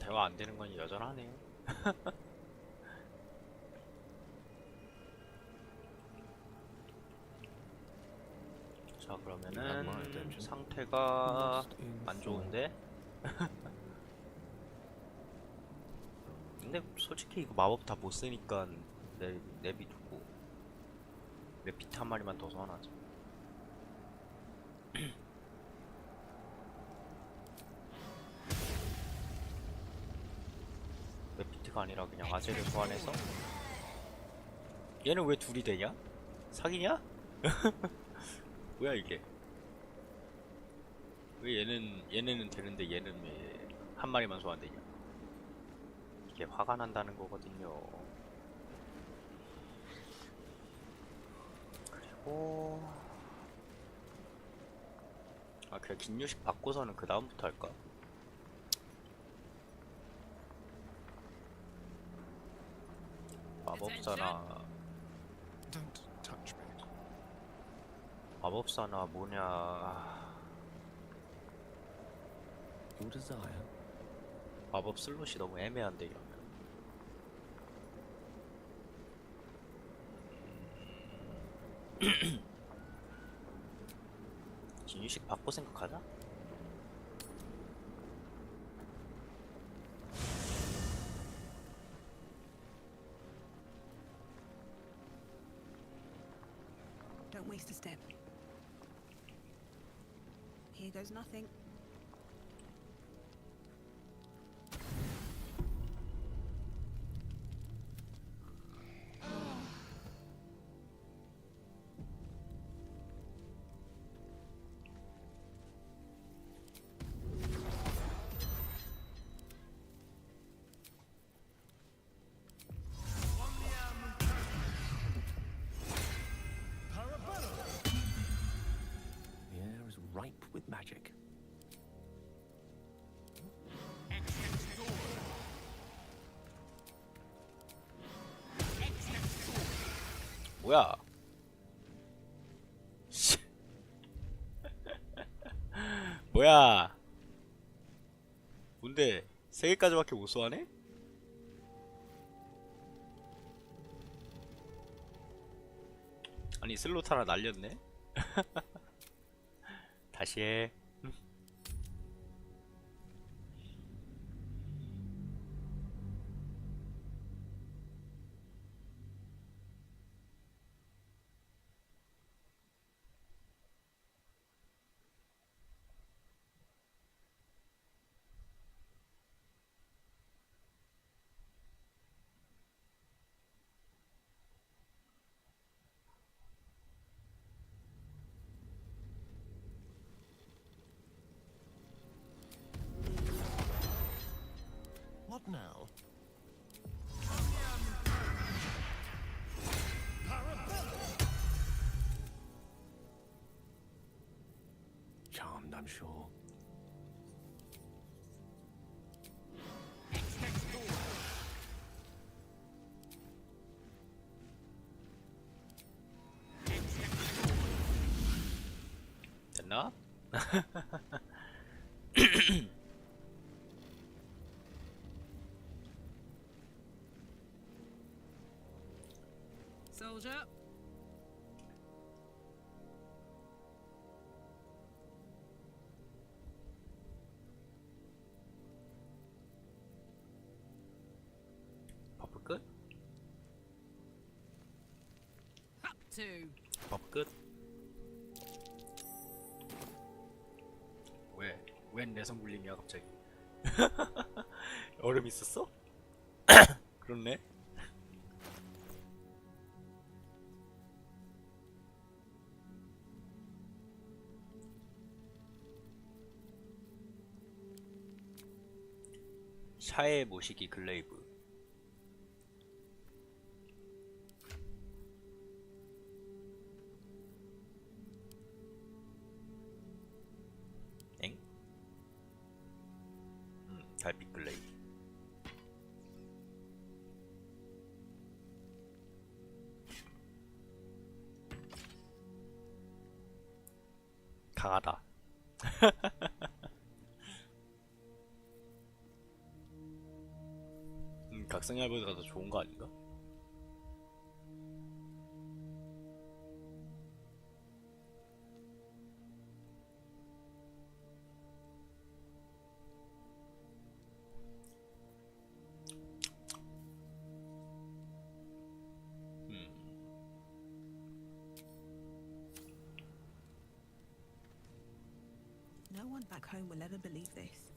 대화 안 되는 건 여전하네. 자, 그러면은 상태가 안 좋은데? 근데 솔직히 이거 마법 다 못 쓰니까 내비두고 맵피트 한 마리만 더 소환하자. 맵피트가 아니라 그냥 아재를 소환해서. 얘는 왜 둘이 되냐? 사기냐? 뭐야 이게? 왜 얘네는 되는데 얘는 왜 한 마리만 소환되냐? 이게 화가 난다는 거거든요. 그리고 그냥 긴유식 바꿔서는 그 다음부터 할까? 마법사나 뭐냐. 마법 슬롯이 너무 애매한데 이러면. 진유식 바꿔 생각하자. Don't waste a step. Here goes nothing. The air is ripe with magic. 뭐야? 뭐야? 뭔데? 3개까지밖에 못 소환해? 아니 슬롯 하나 날렸네? 다시 해. What now? Charmed, I'm sure. 됐나? Soldier. 버프 끝? Up to. 버프 끝? 웬 내성 굴림이야 갑자기? 얼음 있었어? 그렇네. 샤의 모시기 글레이브. 엥? 달빛 글레이브. 강하다. 각성열보다 더 좋은 거 아닌가? No one back home will ever believe this.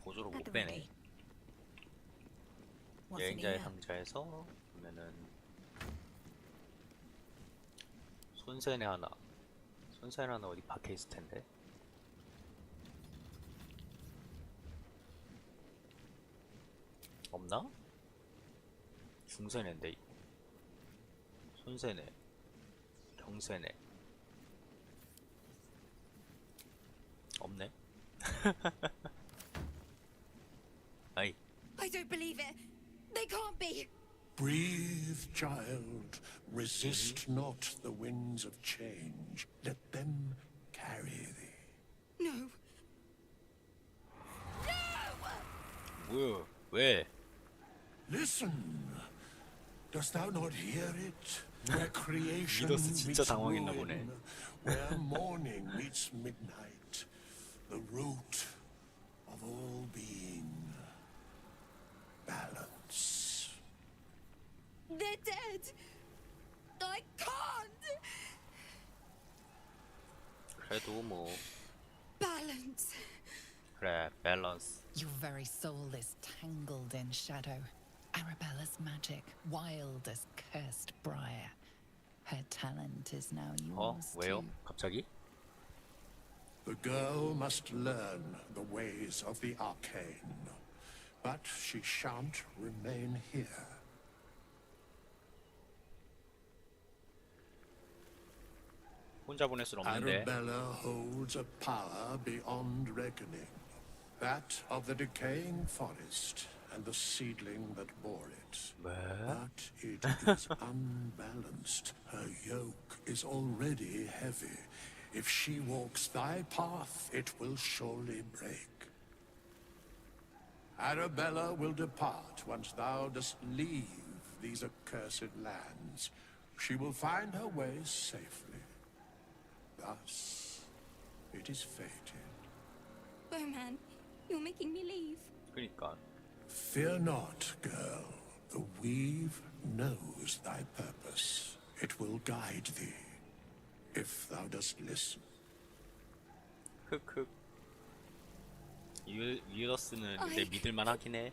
보조로 못 At the 빼네. ready. What's in 여행자의 here? 상자에서 보면은 손세네 하나. 손세네 하나 어디 박혀 있을 텐데. 없나? 중세네인데. 손세네, 경세네. 없네. 아이. I don't believe it. They can't be. Breathe, child. Resist not the winds of change. Let them carry thee. No. 뭐야? 왜? Listen. Dost thou not hear it? Where creation 미더스 진짜 meets 당황했나 ruin, 보네. where morning meets midnight, the root of all being. Balance. They're dead. I can't. 그래도 뭐 Balance. 그래 밸런스. Your very soul is tangled in shadow. Arabella's magic, wild as cursed briar. Her talent is now yours 왜요? too. 갑자기? The girl must learn the ways of the arcane, but she shan't remain here. 혼자 보낼 순 없는데. Arabella holds a power beyond reckoning, that of the decaying forest and the seedling that bore it. But it is unbalanced. Her yoke is already heavy. If she walks thy path, it will surely break. Arabella will depart once thou dost leave these accursed lands. She will find her way safely. Thus, it is fated. Bowman, you're making me leave. 그러니까 Fear not, girl. The weave knows thy purpose. It will guide thee, if thou dost listen. 흑흑. 유더스는 근데 믿을만 하긴 해.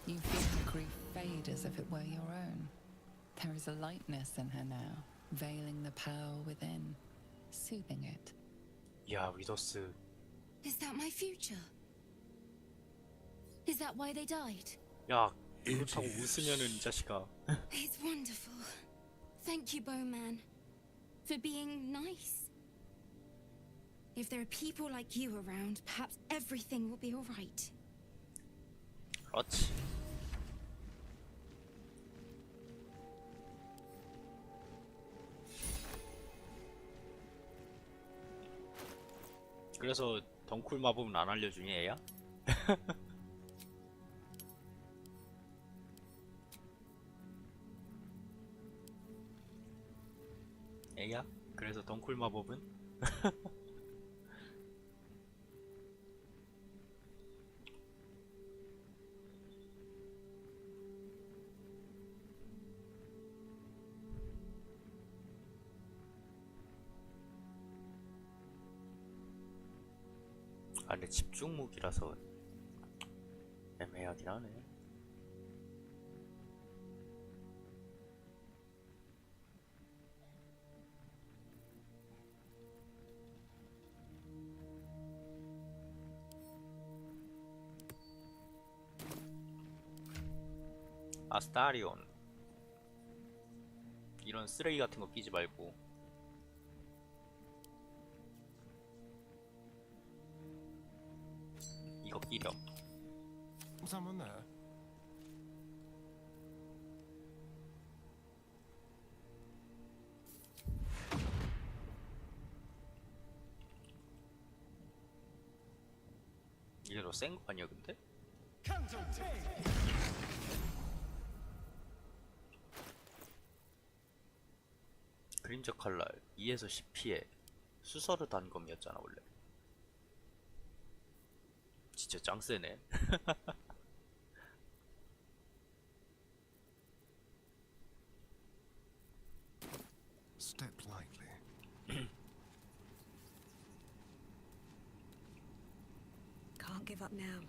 You feel her grief fade as if it were your own. There is a lightness in her now, veiling the power within, soothing it. 야 위더스. Is that my future? Is that why they died? 야 It 그렇다고 is. 웃으면은 이 자식아. It's wonderful. Thank you, Bowman, for being nice. If there are people like you around, perhaps everything will be all right. 그렇지. 그래서 덩쿨 마법은 안 알려주니 애야? 애야? 그래서 덩쿨 마법은? 아 근데 집중 무기라서 애매하긴 하네. 아스타리온 이런 쓰레기 같은 거 끼지 말고 이거 끼려. Someone there? 이게 더 센 거 아니야 근데? 그림자 칼날 2에서 10피해 수서르 단검이었잖아 원래. 진짜 짱 세네. Step lightly. Can't give up now.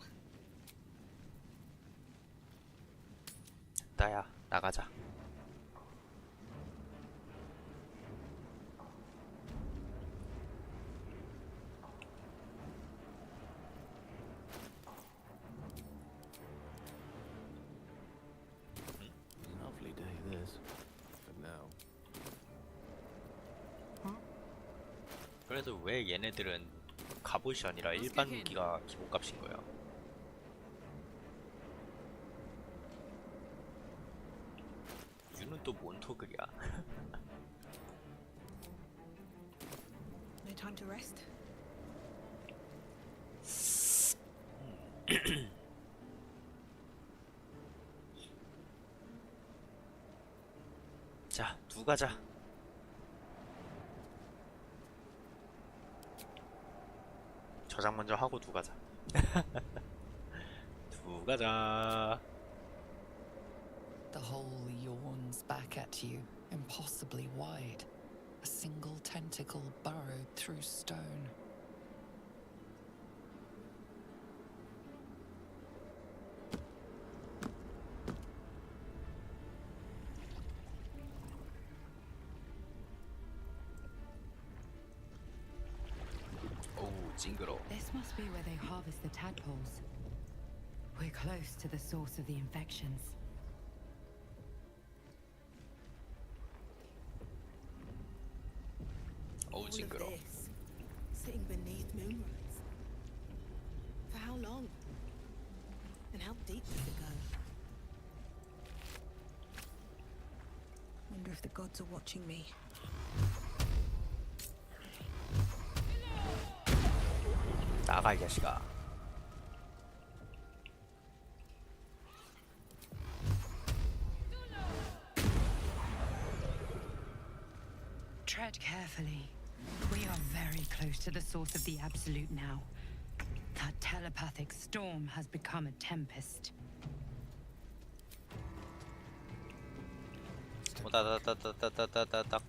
나야 나가자. Lovely day this. But now. 그래서 왜 얘네들은 갑옷이 아니라 일반 무기가 기본값인 거야? 유는 또 뭔 토글이야? No time to rest. 자, 두 가자. 저장 먼저 하고 두 가자. 두 가자. The hole yawns back at you, impossibly wide. A single tentacle burrowed through stone. 어우, 징그러. This must be where they harvest the tadpoles. We're close to the source of the infections. 어우, All of 징그러. this, sitting beneath moonrise. For how long? And how deep does it go? Wonder if the gods are watching me. 나가 이 자식아. Tread carefully. We are very close to the source of the absolute now. That telepathic storm has become a tempest. 오다다다다다다다닥.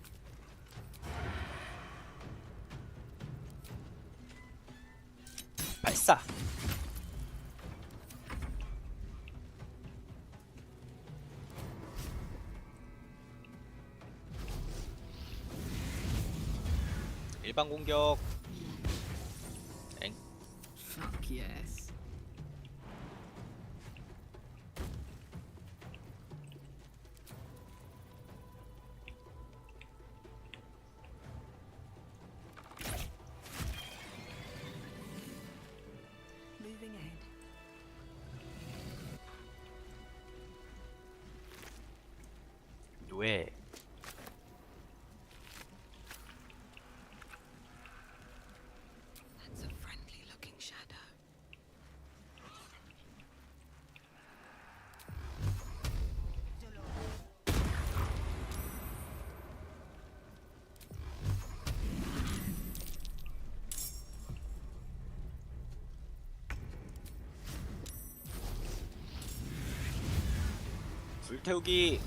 발사. 일반 공격. 엥. Fuck yes. Moving ahead. 왜? That's a friendly looking shadow. 불태우기.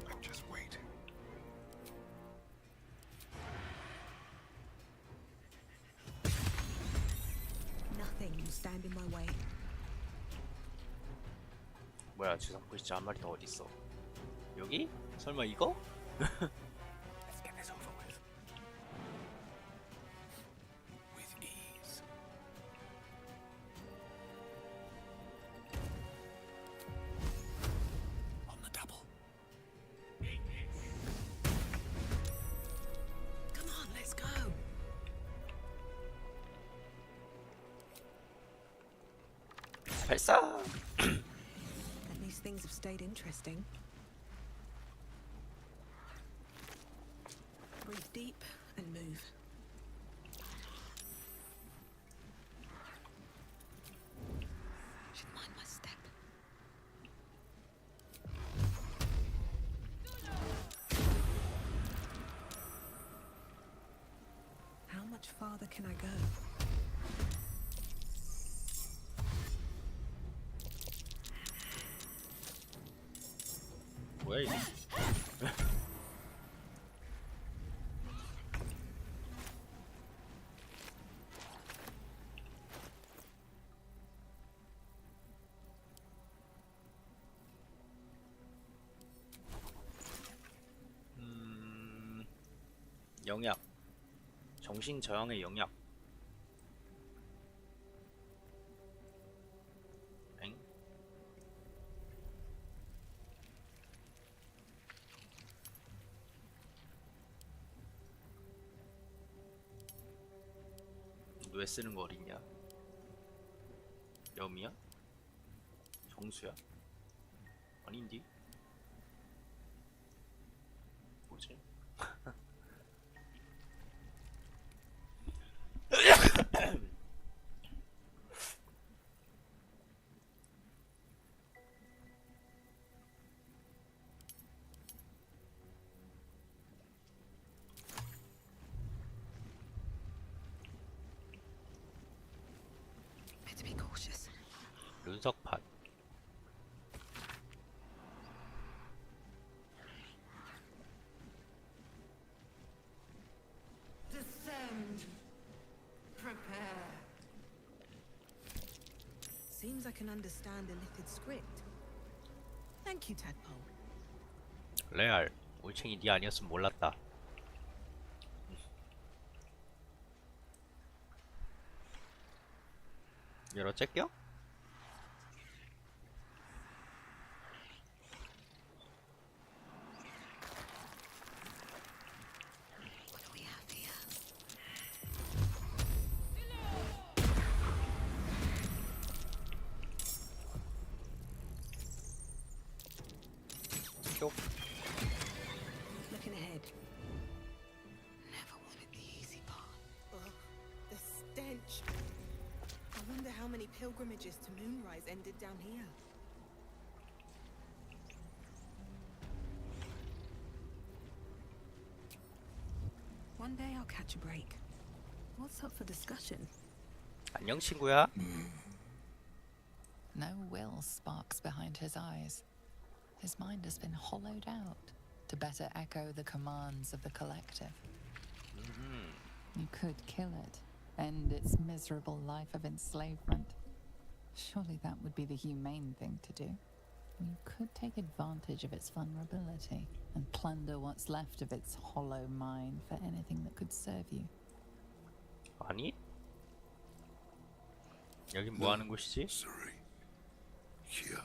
I'm just waiting. Nothing will stand in my way. 뭐야, 지상 글씨 한 마리 더 어디 있어? 여기? 설마 이거? Let's get this over with. With ease. On the double. Come on, let's go. 발사. At least things have stayed interesting. Breathe deep and move. Should mind my step. How much farther can I go? 뭐야 이게? 영약. 정신 저항의 영약. 엥? 왜 쓰는 거 어딨냐? 염이야? 정수야? 아닌디? 뭐지? Better be cautious. 눈석판. Descend. Prepare. Seems I can understand Illithid script. Thank you, Tadpole. 레알. 올챙이 니 아니었으면 몰랐다. 열어 째껴? What do we have here? 쪽. Looking ahead. Never wanted the easy part. Ugh, the stench. I wonder how many pilgrimages to Moonrise ended down here. One day I'll catch a break. What's up for discussion? 안녕 친구야. No will sparks behind his eyes. His mind has been hollowed out to better echo the commands of the collective. You could kill it, end its miserable life of enslavement. Surely that would be the humane thing to do. You could take advantage of its vulnerability and plunder what's left of its hollow mind for anything that could serve you. 아니? 여긴 뭐 하는 곳이지? Sorry. Here,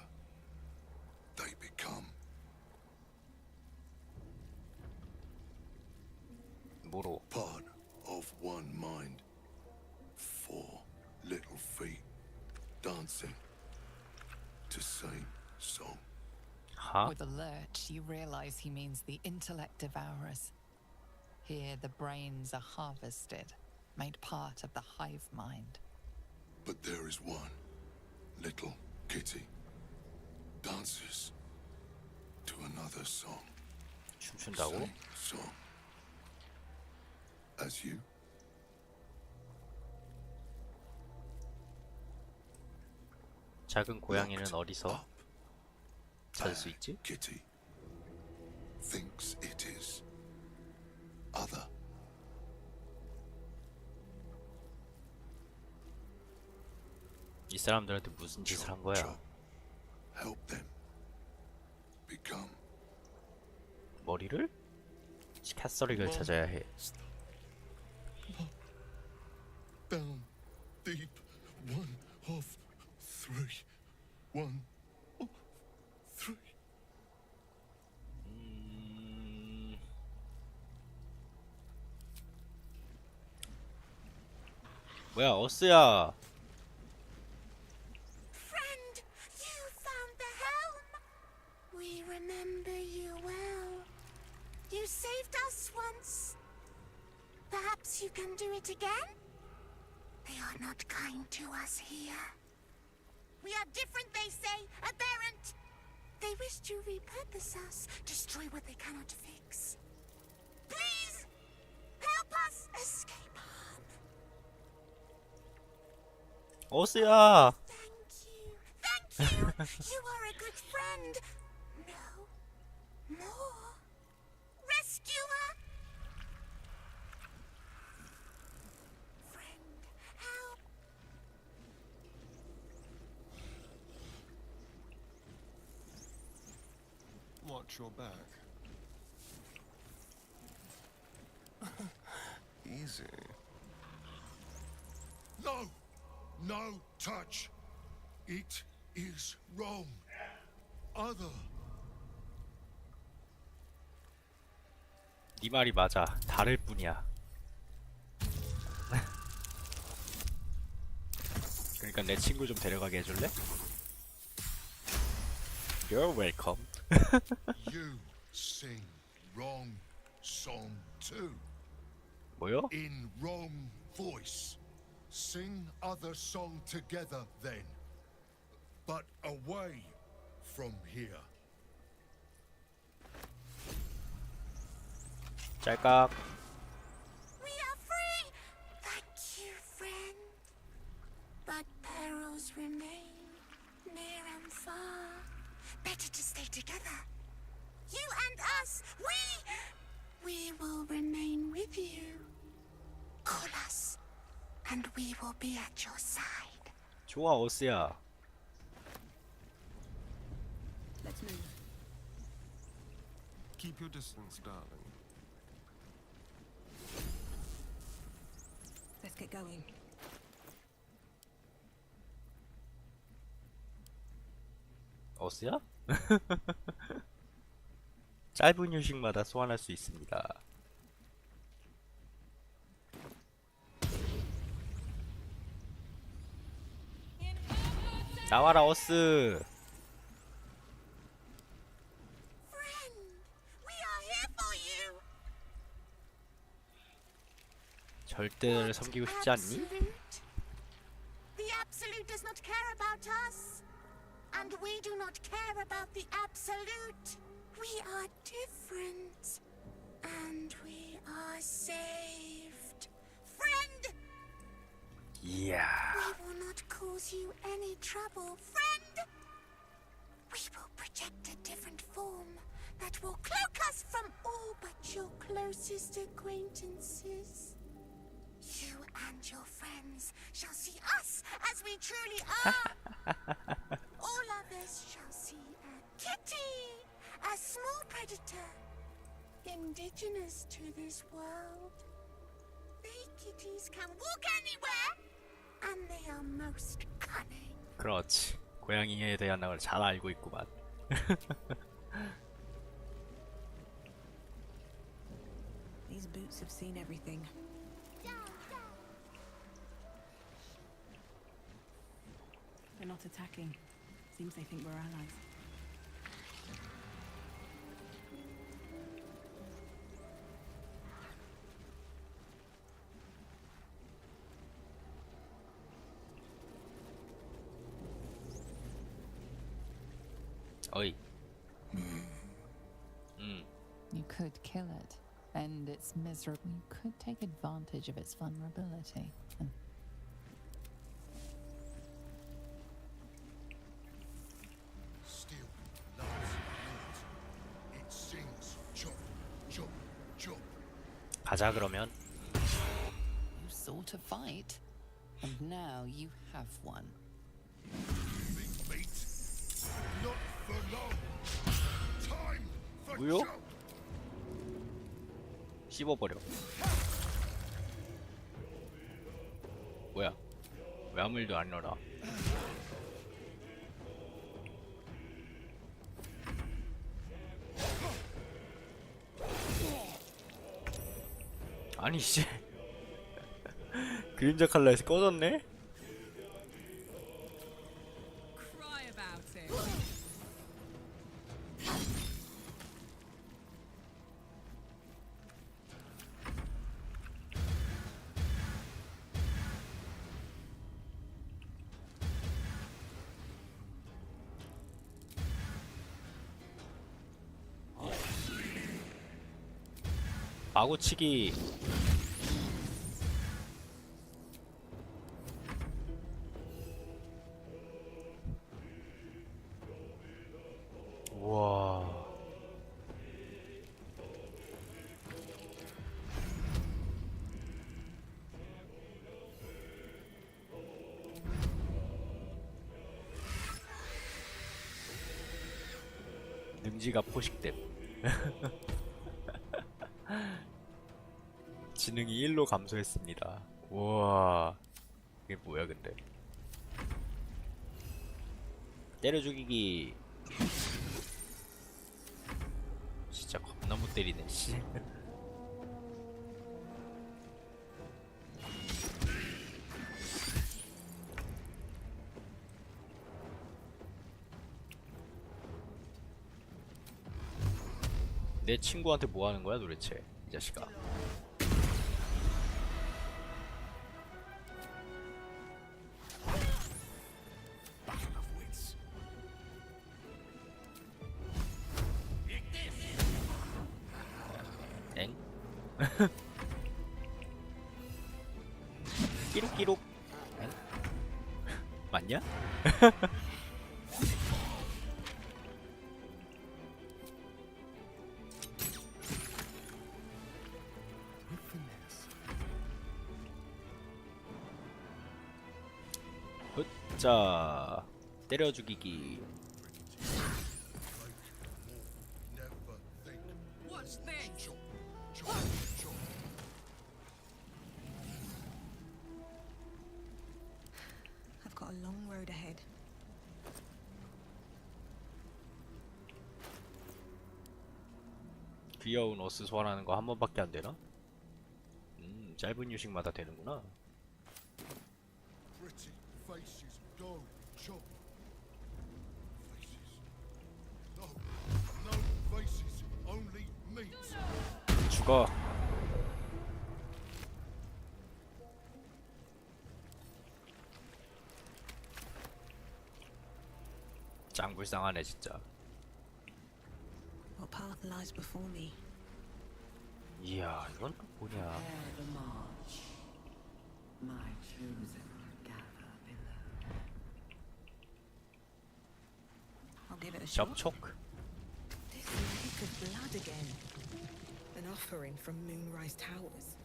they become 뭐로? part of one mind. 4 little feet dancing to same song. 하? With a lurch, you realize he means the intellect devourers. Here, the brains are harvested, made part of the hive mind. But there is one little kitty dances to another song. 춤춘다고? Same song as you. 작은 고양이는 Locked 어디서 up. 찾을 수 있지? Kitty thinks it is other. 이 사람들한테 무슨 짓을 한 거야? Chop. Help them become 머리를? 캣서릭을 찾아야 해. down deep. 1 of 3. 1 of 3. 뭐야, 어스야. Friend! remember you well. You saved us once. Perhaps you can do it again? They are not kind to us here. We are different, they say, aberrant. They wish to repurpose us, destroy what they cannot fix. Please, help us escape harm. 오스야. Thank you. You are a good friend. No. More. Rescuer. Friend, help. Watch your back. Easy. No! No touch! It is wrong. Other. 네 말이 맞아. 다를 뿐이야. 그러니까 내 친구 좀 데려가게 해줄래? You're welcome. You sing wrong song too. 뭐요? In wrong voice. Sing other song together then. But away from here. 짤깍. We are free. Thank you, friend. But perils remain, near and far. Better to stay together. You and us, we will remain with you. Call us, and we will be at your side. 좋아, 오스야. Let's move. Keep your distance, darling. Let's get going. 오스야? 짧은 휴식마다 소환할 수 있습니다. 나와라, 오스. Friend, we are here for you. 절대를 섬기고 싶지 않니? Absolute? The Absolute does not care about us. And we do not care about the Absolute. We are different. And we are saved. Friend! 이야. We will not cause you any trouble, friend! We will project a different form that will cloak us from all but your closest acquaintances. You and your friends shall see us as we truly are. All others shall see a kitty, a small predator, indigenous to this world. They kitties can walk anywhere, and they are most cunning. 그렇지. 고양이에 대한 걸 잘 알고 있구만. These boots have seen everything. They're not attacking. Seems they think we're allies. 어이. You could kill it, end its misery. You could take advantage of its vulnerability. And Still loves meat. It sings chop, chop, chop. 가자 그러면. you sought a fight, and now you have one. Big meat. Not for long. Time for 뭐요? chop. 씹어버려. 뭐야? 왜 아무 일도 안 일어나? 아니 씨. 그림자 칼라에서 꺼졌네? Cry about it. 마구치기. 우와. 능지가 포식됨. 지능이 1로 감소했습니다. 우와. 이게 뭐야 근데. 때려 죽이기. 진짜 겁나 못 때리네 씨. 내 친구한테 뭐 하는 거야 도대체 이 자식아. Battle of wits. 엥? 끼룩끼룩. 엥? 맞냐? With finesse. 자, 때려 죽이기. Never think. What's this? Chop, chop, chop. I've got a long road ahead. 귀여운 어스 소환하는 거 한 번밖에 안 되나? 짧은 유식마다 되는구나. Pretty faces go chop. Faces. No, no faces, only meat. 죽어. 짱 불쌍하네 진짜. What path lies before me? 이야, 이건 또 뭐냐? Prepare the march. My chosen gather below. I'll give it a shot. 접촉. This lake of blood again. An offering from Moonrise Towers.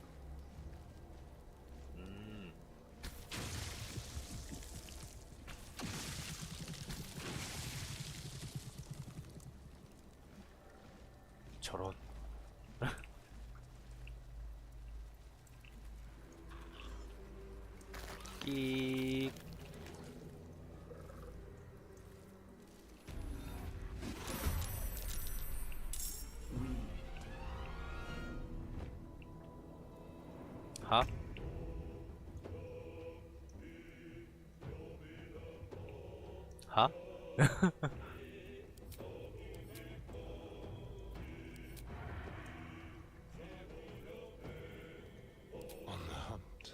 저런. 끼. 하? 하? On the hunt.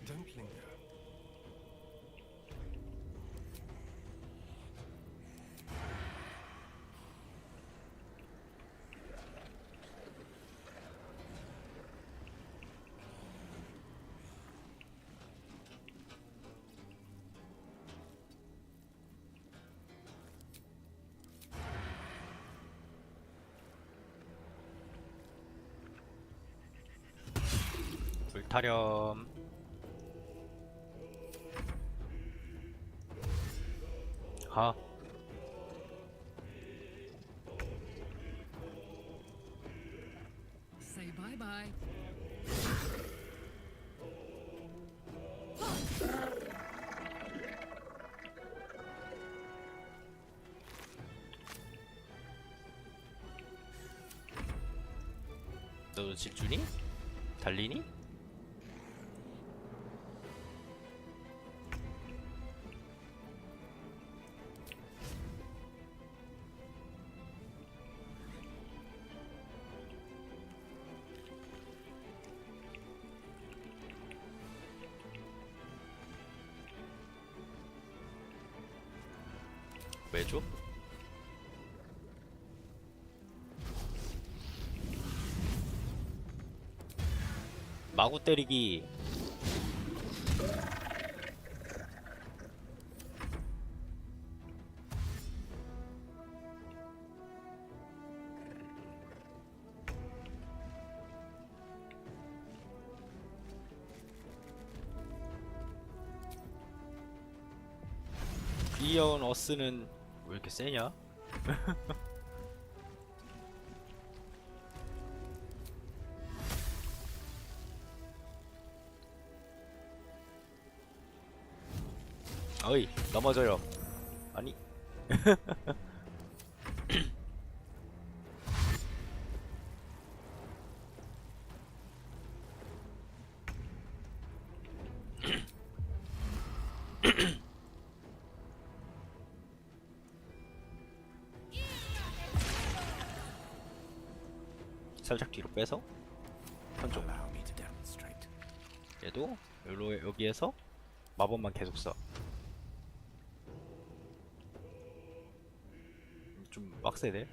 Don't linger. 불타렴. 하? Say bye-bye. 너도 질주니? 달리니? 왜 줘? 마구 때리기. 비언 어스는 왜 이렇게 세냐? 어이, 넘어져요. 아니. 살짝 뒤로 빼서 한쪽. 얘도 여기에서 마법만 계속 써. 좀 빡세네.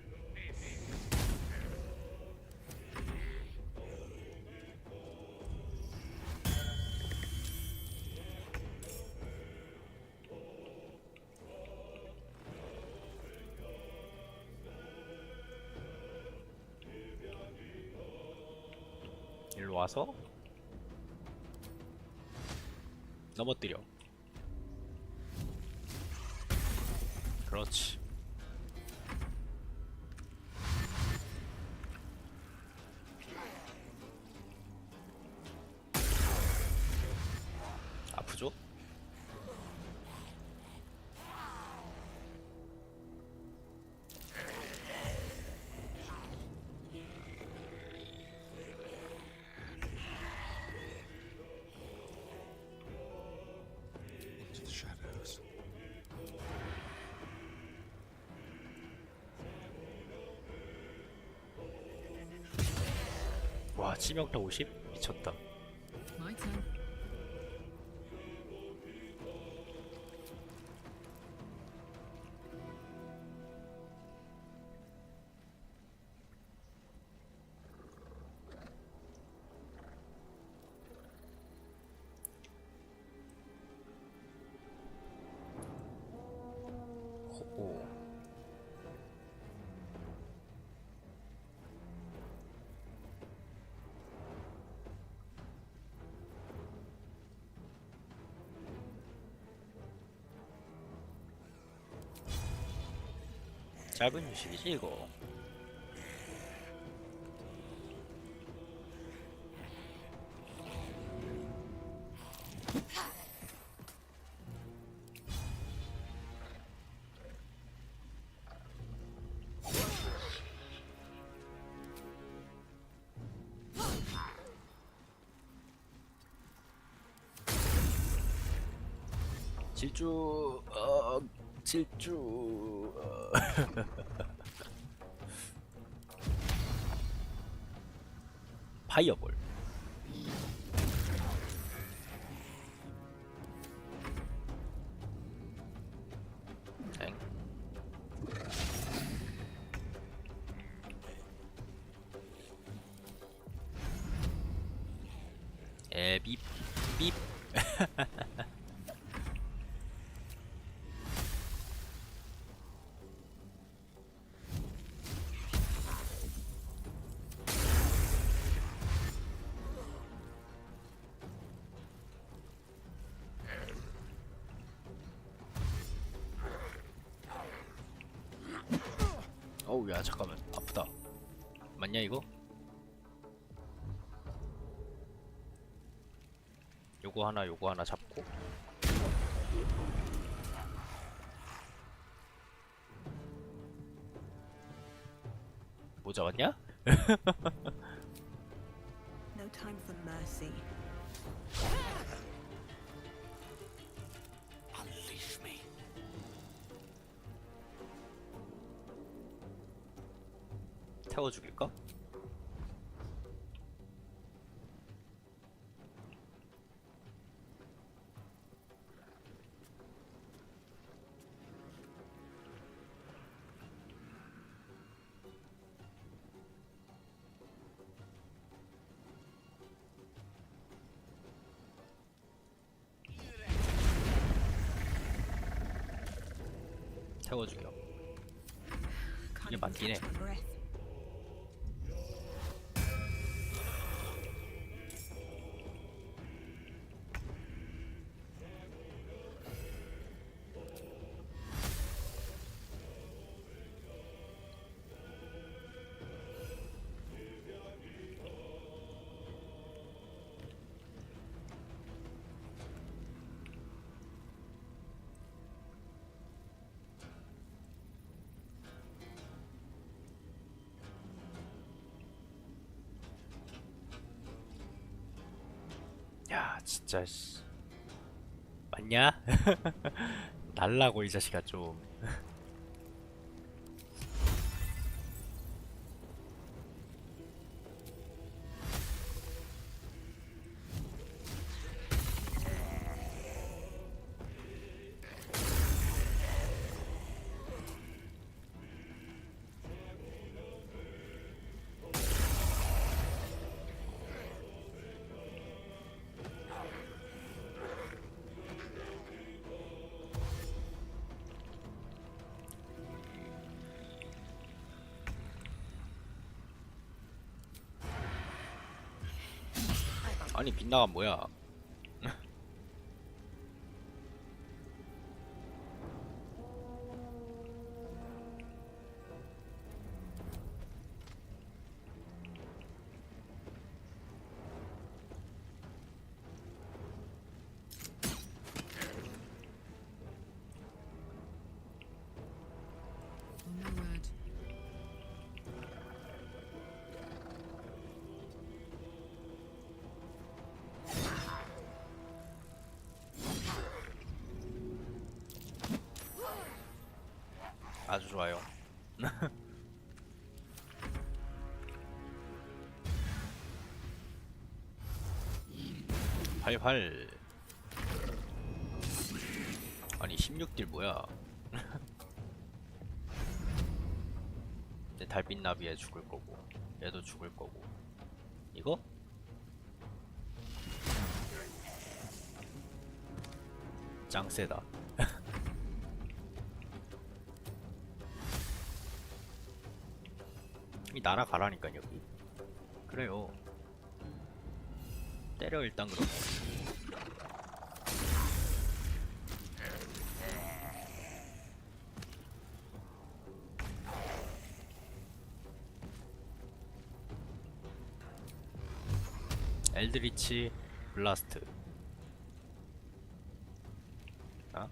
일로 와서 넘어뜨려. 그렇지. 아프죠? Into the shadows. 와, 치명타 50? 미쳤다. My turn. 오. 짧은 휴식이지 이거. 질주. 파이어볼. 엥. 빕. 어우, 야, 잠깐만. 아프다. 맞냐 이거? 요거 하나 잡고. 뭐 잡았냐? No time for mercy. Unleash me. 태워 죽일까? 태워 죽여. Can't 이게 even 맞긴 해. catch my breath. 야 진짜 씨. 맞냐? 날라고 이 자식아 좀. 아니 빗나가 뭐야? No word. 아주 좋아요. 발발. 아니 16딜 뭐야? 내 달빛 나비에 죽을 거고, 얘도 죽을 거고. 이거? 짱 세다. 이 날아가라니까 여기. 그래요. 때려 일단 그러면. 엘드리치 블라스트. 아?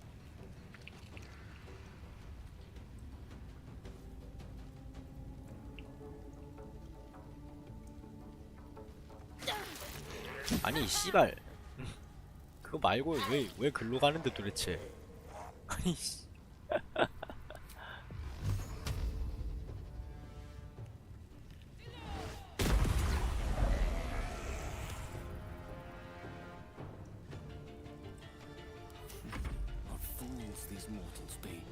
아니 씨발. 그거 말고 왜 글로 가는데 도대체. 아니 씨. What fools these mortals be.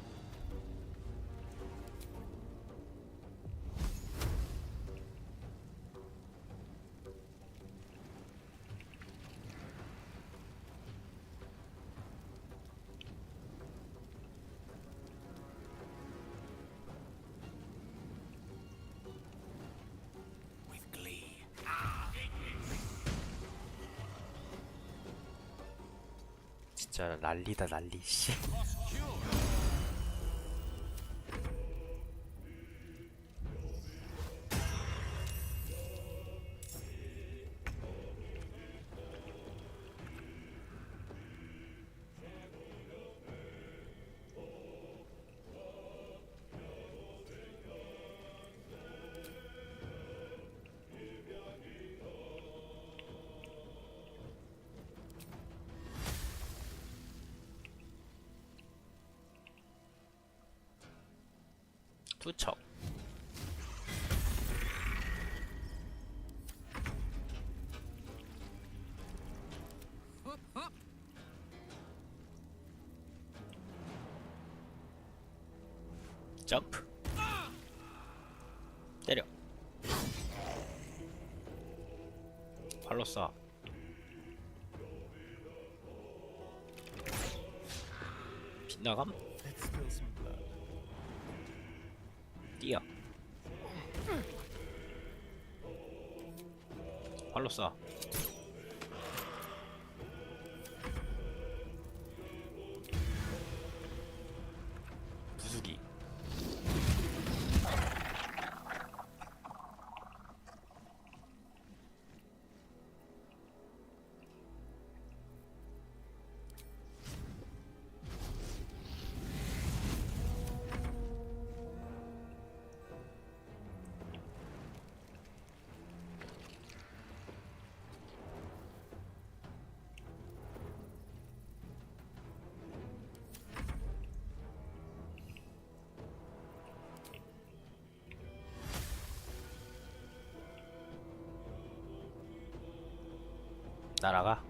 With glee. 진짜 난리다 난리 씨. 투척. 점프. 때려. 발로 쏴. 빗나감? Let's spill some blood. 뛰어. 활로 쏴. 부수기. 날아가.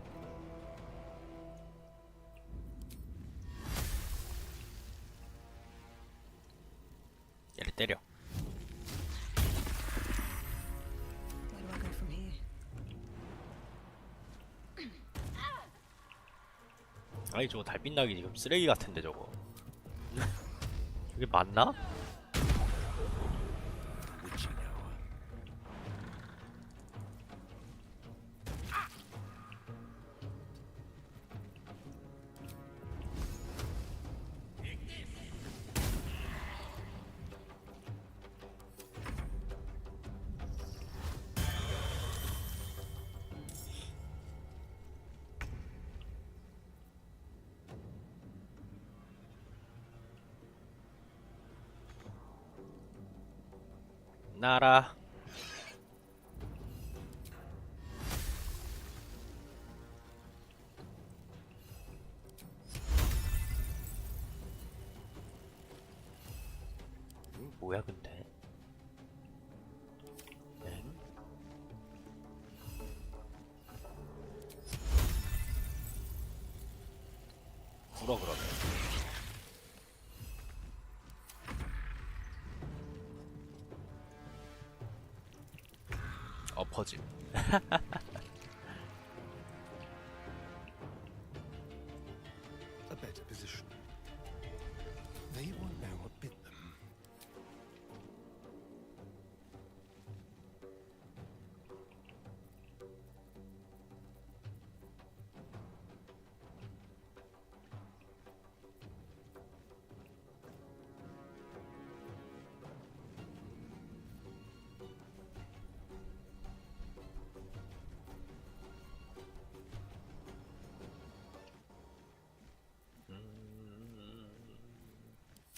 얘를 때려. Where do I go from here? 아니 저거 달빛나기 지금 쓰레기 같은데 저거. 이게 맞나? Witching hour. 날아. 뭐야 근데? 엥? 불어 그러면. 엎어짐. A better position. They won't know what bit them.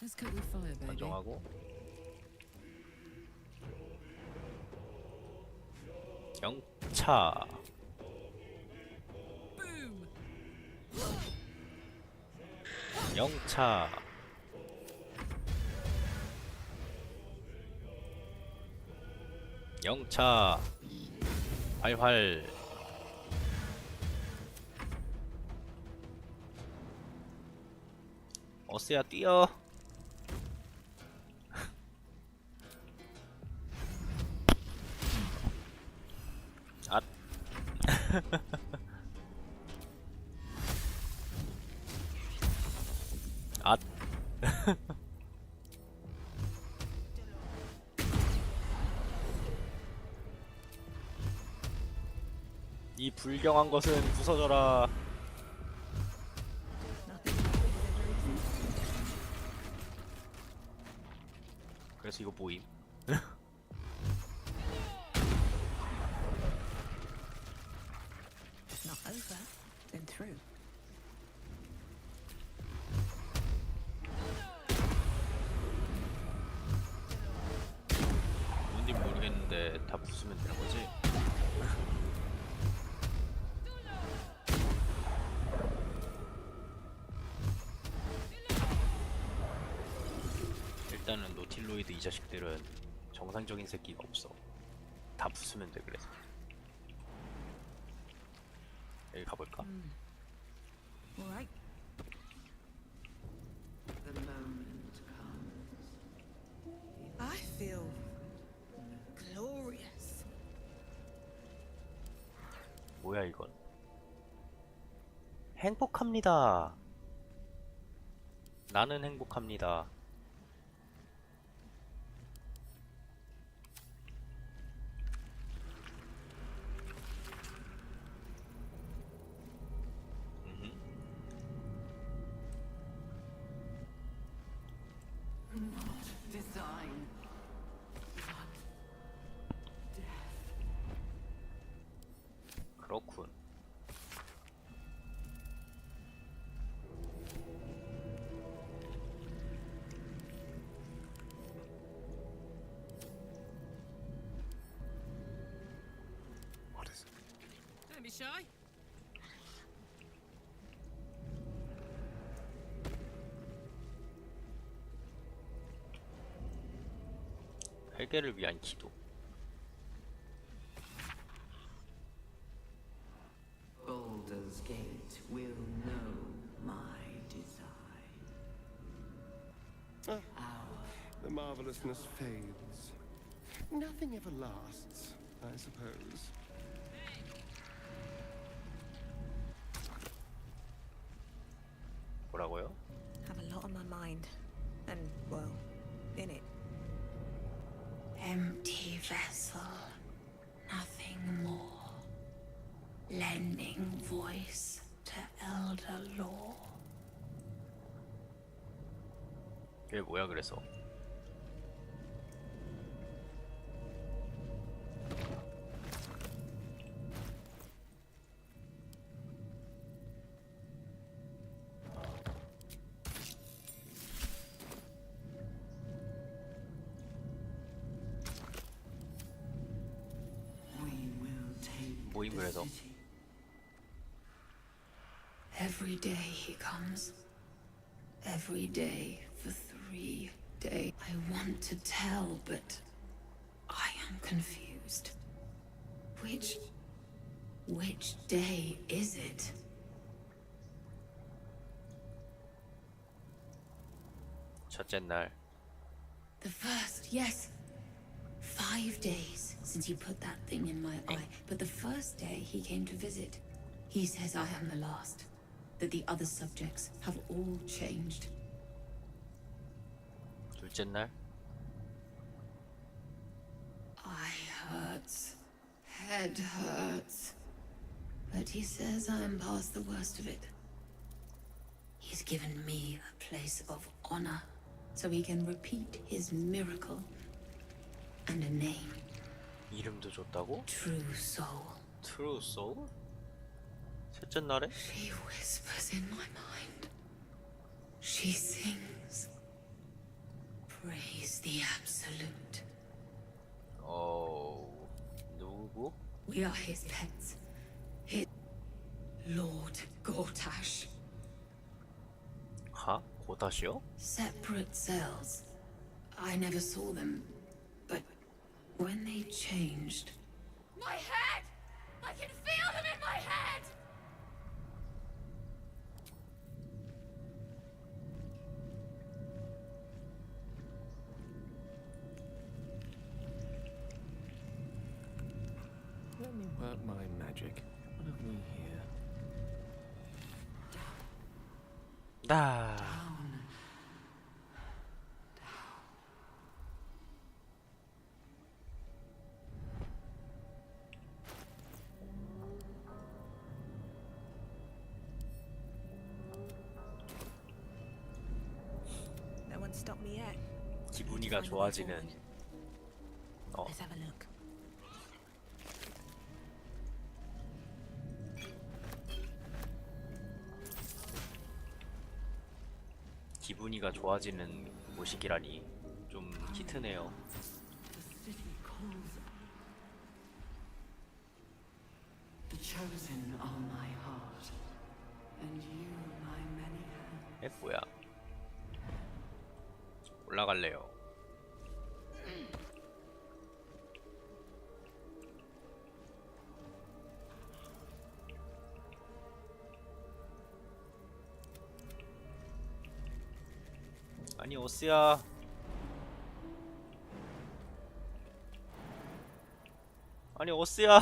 Let's cook with fire, baby. 안정하고. 영차. 영차. 영차. 활활. 어스야 뛰어. 앗. 앗. 이 불경한 것은 부서져라. 그래서 이거 모임. Not over, then through. 뭔지 모르겠는데 다 부수면 되는 거지? 일단은 노틸로이드 이 자식들은 정상적인 새끼가 없어. 다 부수면 돼. 그래서 여기 가볼까? All right. The moment comes. I feel glorious. 뭐야 이건? 행복합니다. 나는 행복합니다. 그렇군. What is it? Don't be shy. 회개를 위한 기도. Baldur's Gate will know my design. The marvelousness fades. Nothing ever lasts, I suppose. 뭐라고요? Have a lot on my mind. And, well, in it. Empty vessel, nothing more. Lending voice to elder law. 이게 뭐야 그래서? We will take 모임 the 그래서. city. Every day he comes. Every day for 3 days. I want to tell, but I am confused. Which day is it? 첫째 날. The first, yes. 5 days since you put that thing in my eye. But the first day he came to visit, he says I am the last. That the other subjects have all changed. 둘째 날. Eye hurts. Head hurts. But he says I am past the worst of it. He's given me a place of honor so he can repeat his miracle and a name. 이름도 줬다고? True soul. True Soul? 셋째 날에? She whispers in my mind. She sings. Praise the Absolute. 누구? We are his pets. His Lord Gortash. 하? 고다시요? Separate cells. I never saw them, but when they changed. My head! I can feel them in my head! Let me work my magic. What have we here? 나. No one stopped me yet. 기분이가 좋아지는. Let's have a look. 기분이가 좋아지는 모식이라니 좀 히트네요. The city calls. The chosen are my heart, and you my many hands. 에 뭐야? 올라갈래요. 아니 오스야. 아니 오스야.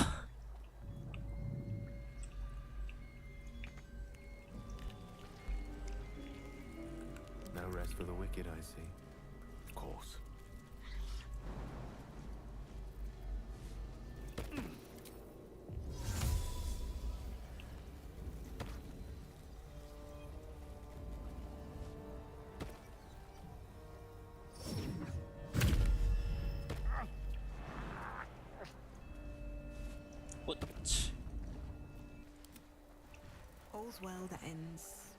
No rest for the wicked, I see. Of course. 꽃. all's well that ends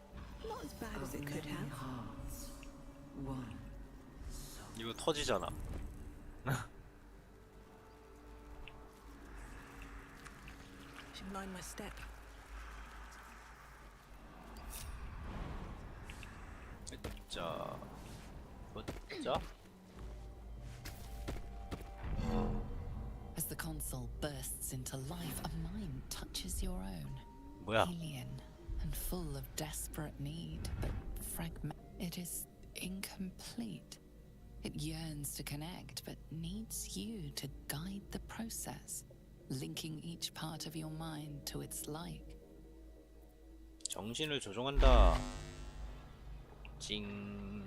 not as bad as it could have. Hearts. One. 이거 터지잖아. Should mind my step. 자, 자. As the console bursts into life, a mind touches your own. 뭐야? Alien and full of desperate need, but it is incomplete. It yearns to connect, but needs you to guide the process, linking each part of your mind to its like. 정신을 조종한다. 찡.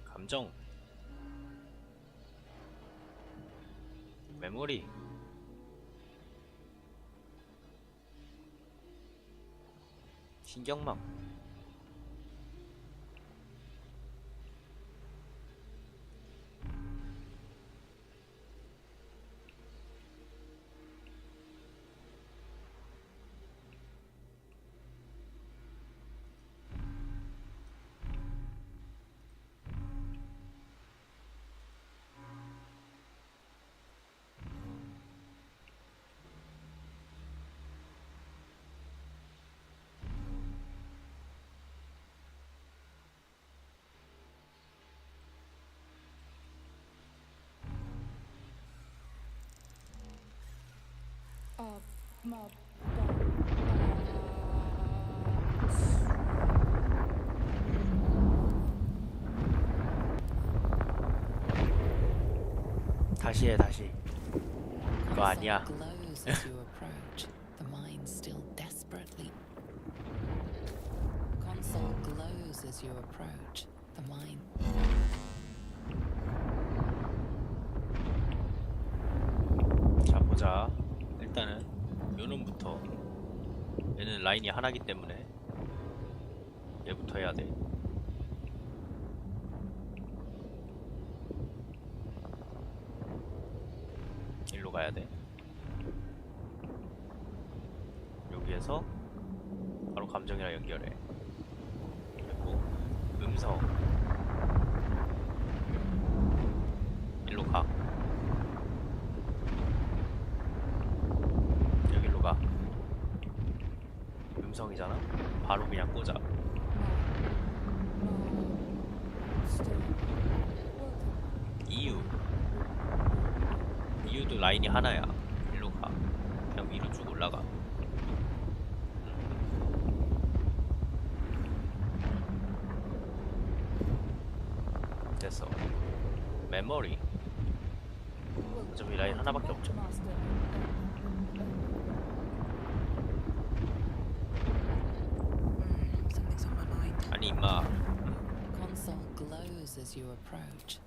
감정. 메모리. 신경망. 다시 해, 다시. 그거 아니야. Glows as you approach. The mind still desperately. Console glows as you approach. The mind. 자, 보자. 일단은 요놈부터. 얘는 라인이 하나기 때문에 얘부터 해야 돼. 일로 가야 돼. 여기에서 바로 감정이랑 연결해. 그리고 음성. 일로 가. 여기로 가. 음성이잖아? 바로 그냥 꽂아. 이유도 라인이 하나야. 일로 가. 그냥 위로 쭉 올라가. 됐어. 메모리. 어차피 라인 하나밖에 없죠. Something's on my mind. 아니 임마. Console glows as you approach.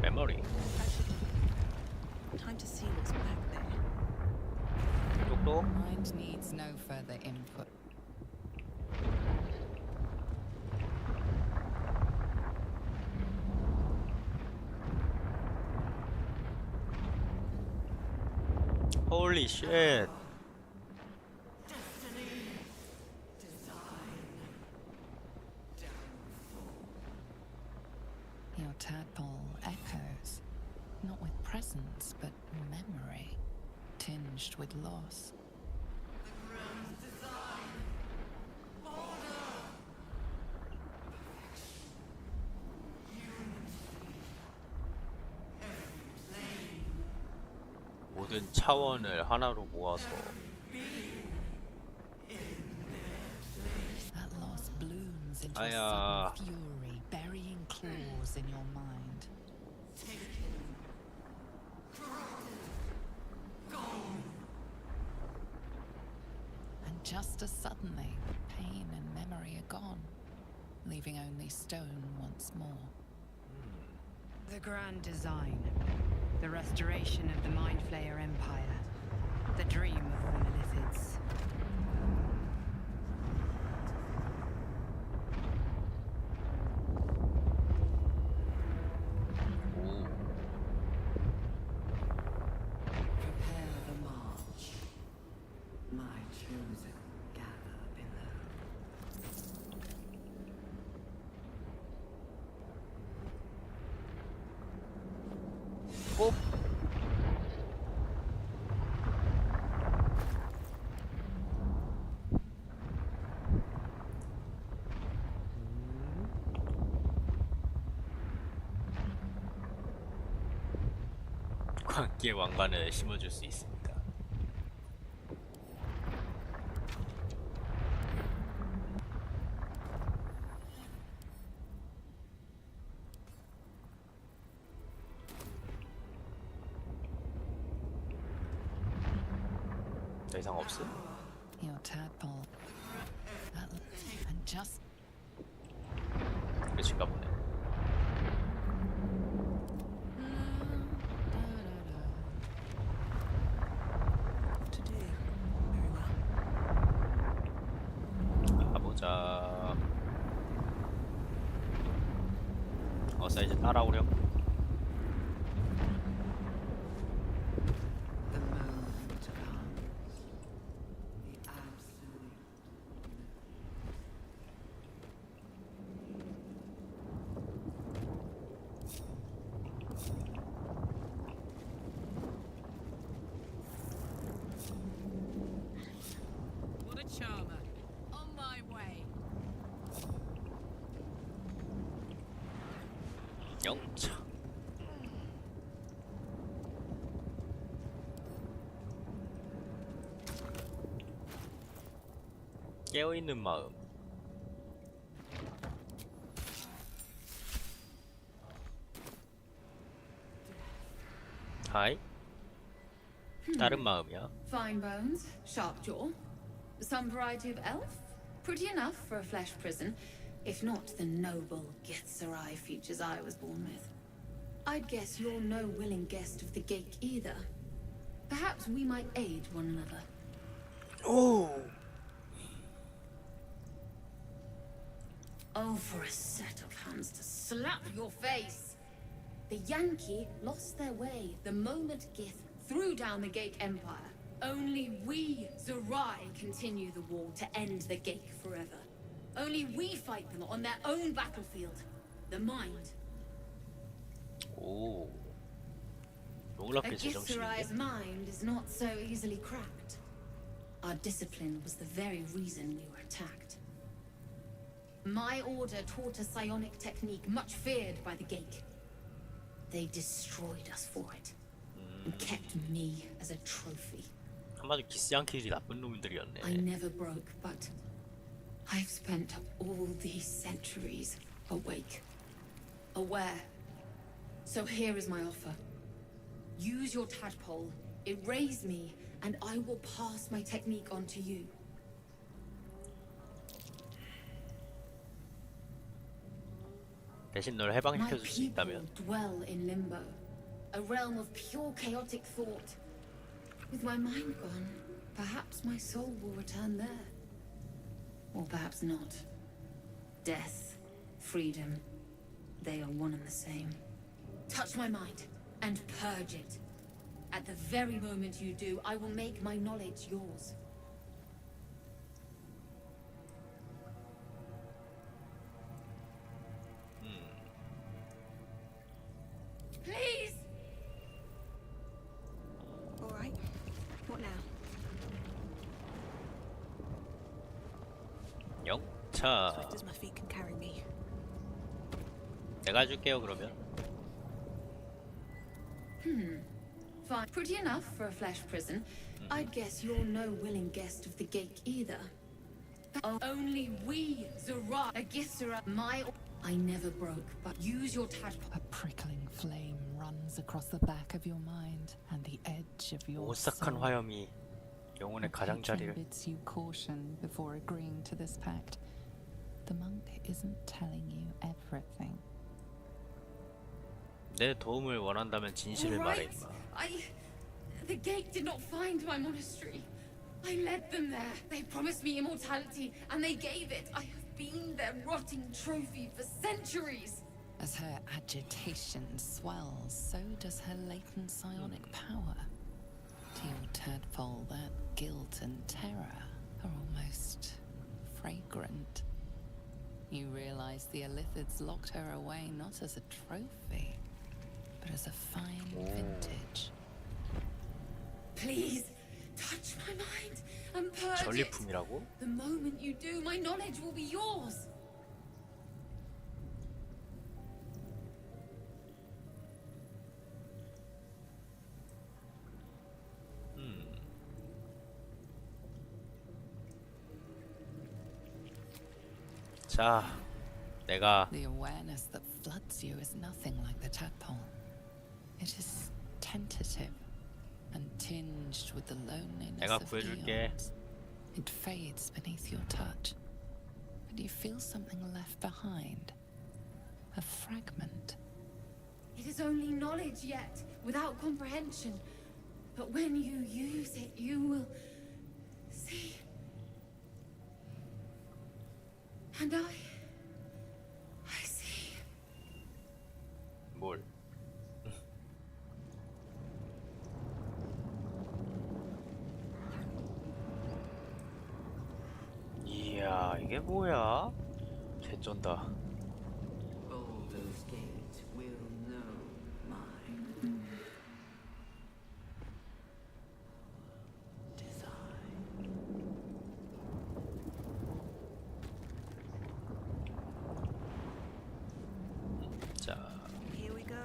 메모리. Time to see what's back there. 똑똑. Mind needs no further input. Holy shit. Your tadpole echoes, not with presence, but memory, tinged with loss. 모든 차원을 하나로 모아서 That loss blooms into a 아야. sudden fury, burying claws in your mind. And just as suddenly, pain and memory are gone, leaving only stone once more. The grand design. The restoration of the Mind Flayer Empire. The dream of all Illithids. chosen gather below. 꼭 광기의 왕관을 심어줄 수 있습니다. 더 이상 없어? Your tadpole. And just 끝인가 보네. To do. Very well. 가보자. 어서 이제 따라오렴. The moment comes. The absolute. What a charmer. On my way. 영차. 깨어있는 마음. 하이. 다른 마음이야. Fine bones, sharp jaw. Some variety of elf? Pretty enough for a flesh prison, if not the noble Githzerai features I was born with. I'd guess you're no willing guest of the Gate either. Perhaps we might aid one another. 오. Oh, for a set of hands to slap your face! The Yankee lost their way the moment Gith threw down the Gate Empire. Only we, Zerai, continue the war to end the Gate forever. Only we fight them on their own battlefield. The mind. 오. A 놀랍게 Githzerai's 제정신인데. mind is not so easily cracked. Our discipline was the very reason we were attacked. My order taught a psionic technique much feared by the Gate. They destroyed us for it, and kept me as a trophy. 한마디 기스양키들이 나쁜 I 놈들이었네. never broke, but I've spent all these centuries awake, aware. So here is my offer. Use your tadpole, erase me, and I will pass my technique on to you. 대신 널 My 해방시켜줄 수 people 있다면. dwell in limbo, a realm of pure chaotic thought. With my mind gone, perhaps my soul will return there. Or perhaps not. Death, freedom, they are one and the same. Touch my mind, and purge it. At the very moment you do, I will make my knowledge yours. Please! All right. What now? 영차. Swift as my feet can carry me. 내가 해줄게요 그러면. Fine. Pretty enough for a flesh prison. I'd guess you're no willing guest of the Gate either. Oh, only we, Zerai, a Githzerai, I never broke, but use your tadpole. a prickling flame runs across the back of your mind and the edge of your 오싹한 soul. 화염이 영혼의 The patron 가장자리를. bids you caution before agreeing to this pact. The monk isn't telling you everything. 내 도움을 원한다면 진실을 말해 Right. 임마. The Gate did not find my monastery. I led them there. They promised me immortality, and they gave it. I have been their rotting trophy for centuries. As her agitation swells, so does her latent psionic power. To your tadpole, that guilt and terror are almost fragrant. You realize the Illithids locked her away not as a trophy, but as a fine vintage. Please, touch my mind and purge it. 전리품이라고? The moment you do, my knowledge will be yours. 자, 내가 The awareness that floods you is nothing like the tadpole. It is tentative and tinged with the loneliness 내가 of 구해줄게. eons. It fades beneath your touch, but you feel something left behind. A fragment. It is only knowledge yet, without comprehension. But when you use it, you will see. And I see. 뭘? 이야, 이게 뭐야? 개쩐다. Baldur's Gate will know my design. 자, Here we go.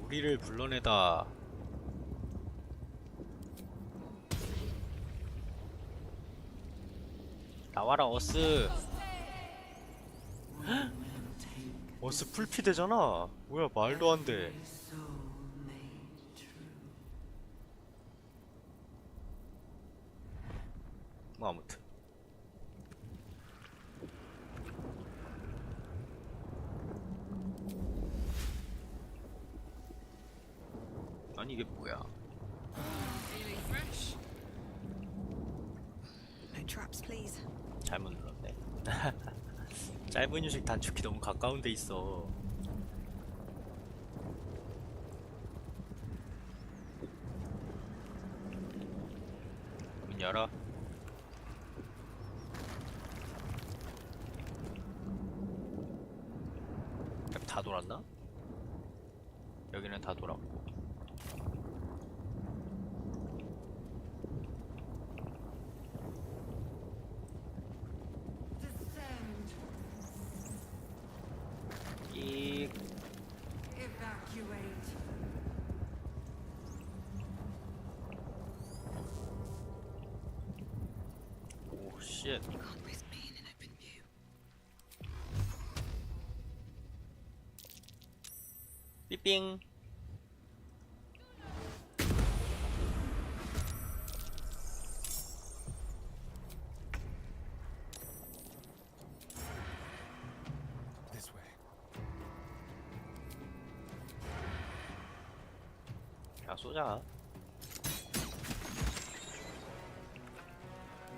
우리를 불러내다. 나와라 어스. 헉? 어스 풀피 되잖아. 뭐야, 말도 안 돼. Soul made true. 뭐 아무튼. 아니 이게 뭐야? Feeling fresh? No traps, please. 잘못 눌렀네. 짧은 휴식 단축키 너무 가까운 데 있어. 문 열어. 다 돌았나? 여기는 다 돌았고. Descend. 이 Evacuate. 오, 쉣. Can't risk being in open view. 삐삥. This way. 야, 쏘자.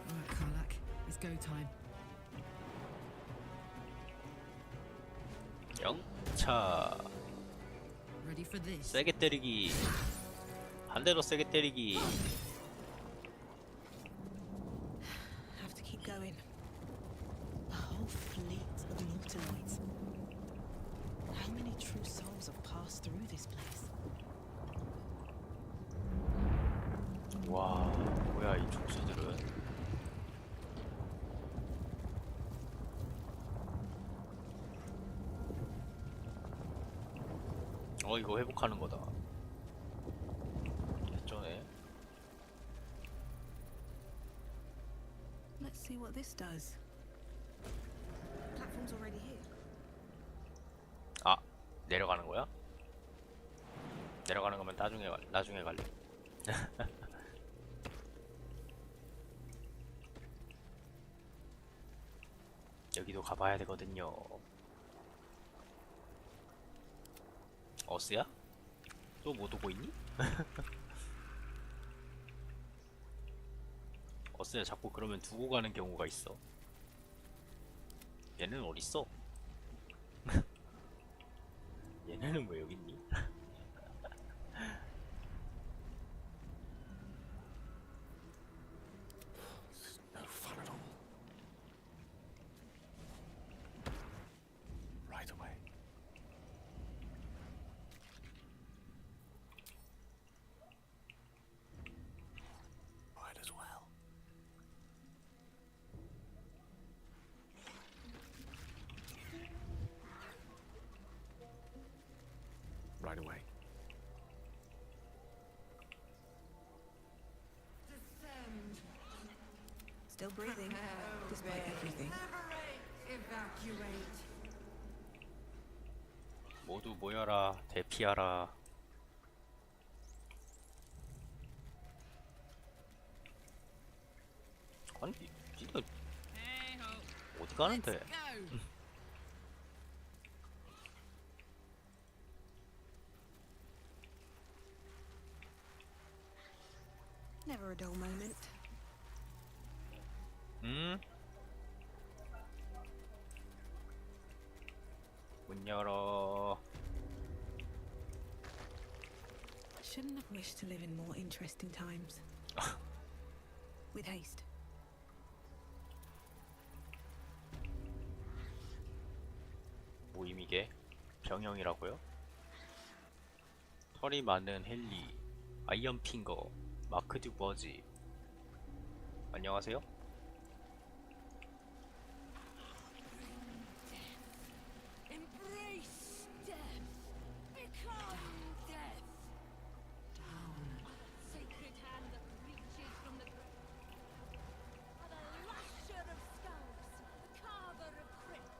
Alright, Karlak. It's go time. 영차. Ready for this? 세게 때리기. 한 대로 세게 때리기. Have to keep going. A whole fleet of Nautiloids. How many true souls have passed through this place? 와, 뭐야 이 족수들은. 이거 회복하는 거다. 예전에. Let's see what this does. Platform's already here. 아, 내려가는 거야? 내려가는 거면 나중에 갈래. 여기도 가봐야 되거든요. 어스야? 또 못 오고 있니? 어스야 자꾸 그러면 두고 가는 경우가 있어. 얘는 어딨어? 얘네는 왜 여기 있니? This is no fun at all. Right away. Might as well. Right away. Still breathing, despite everything. Evacuate. 모두 모여라. 대피하라. 아니, 니가 어디 가는데? Never a dull moment. 문 열어. Shouldn't have wished to live in more interesting times. With haste. 모임 이게 병영이라고요? 털이 많은 헨리, 아이언 핑거, 마크 듀 버지. 안녕하세요? Embrace death. Become death. Sacred hand that reaches from the grave. The lasher of skulls, the carver of crypts.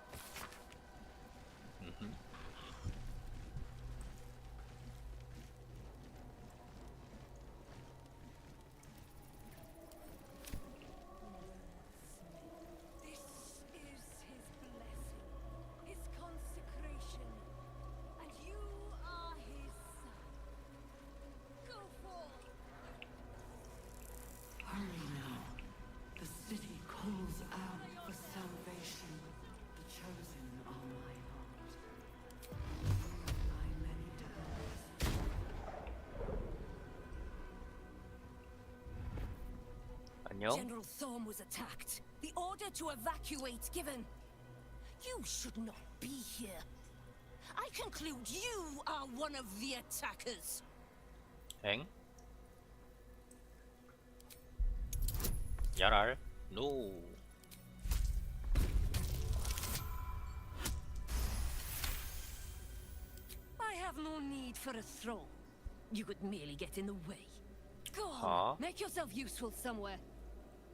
This is his blessing, his consecration, and you are his son. Go forth. Hurry now. The city calls out for salvation. The chosen are my heart. My many talents. 안녕? General Thorm was attacked. The order to evacuate given. You should not be here. I conclude you are one of the attackers. 엥? 야랄? 노. I have no need for a throne. You would merely get in the way. Go on, Huh? make yourself useful somewhere.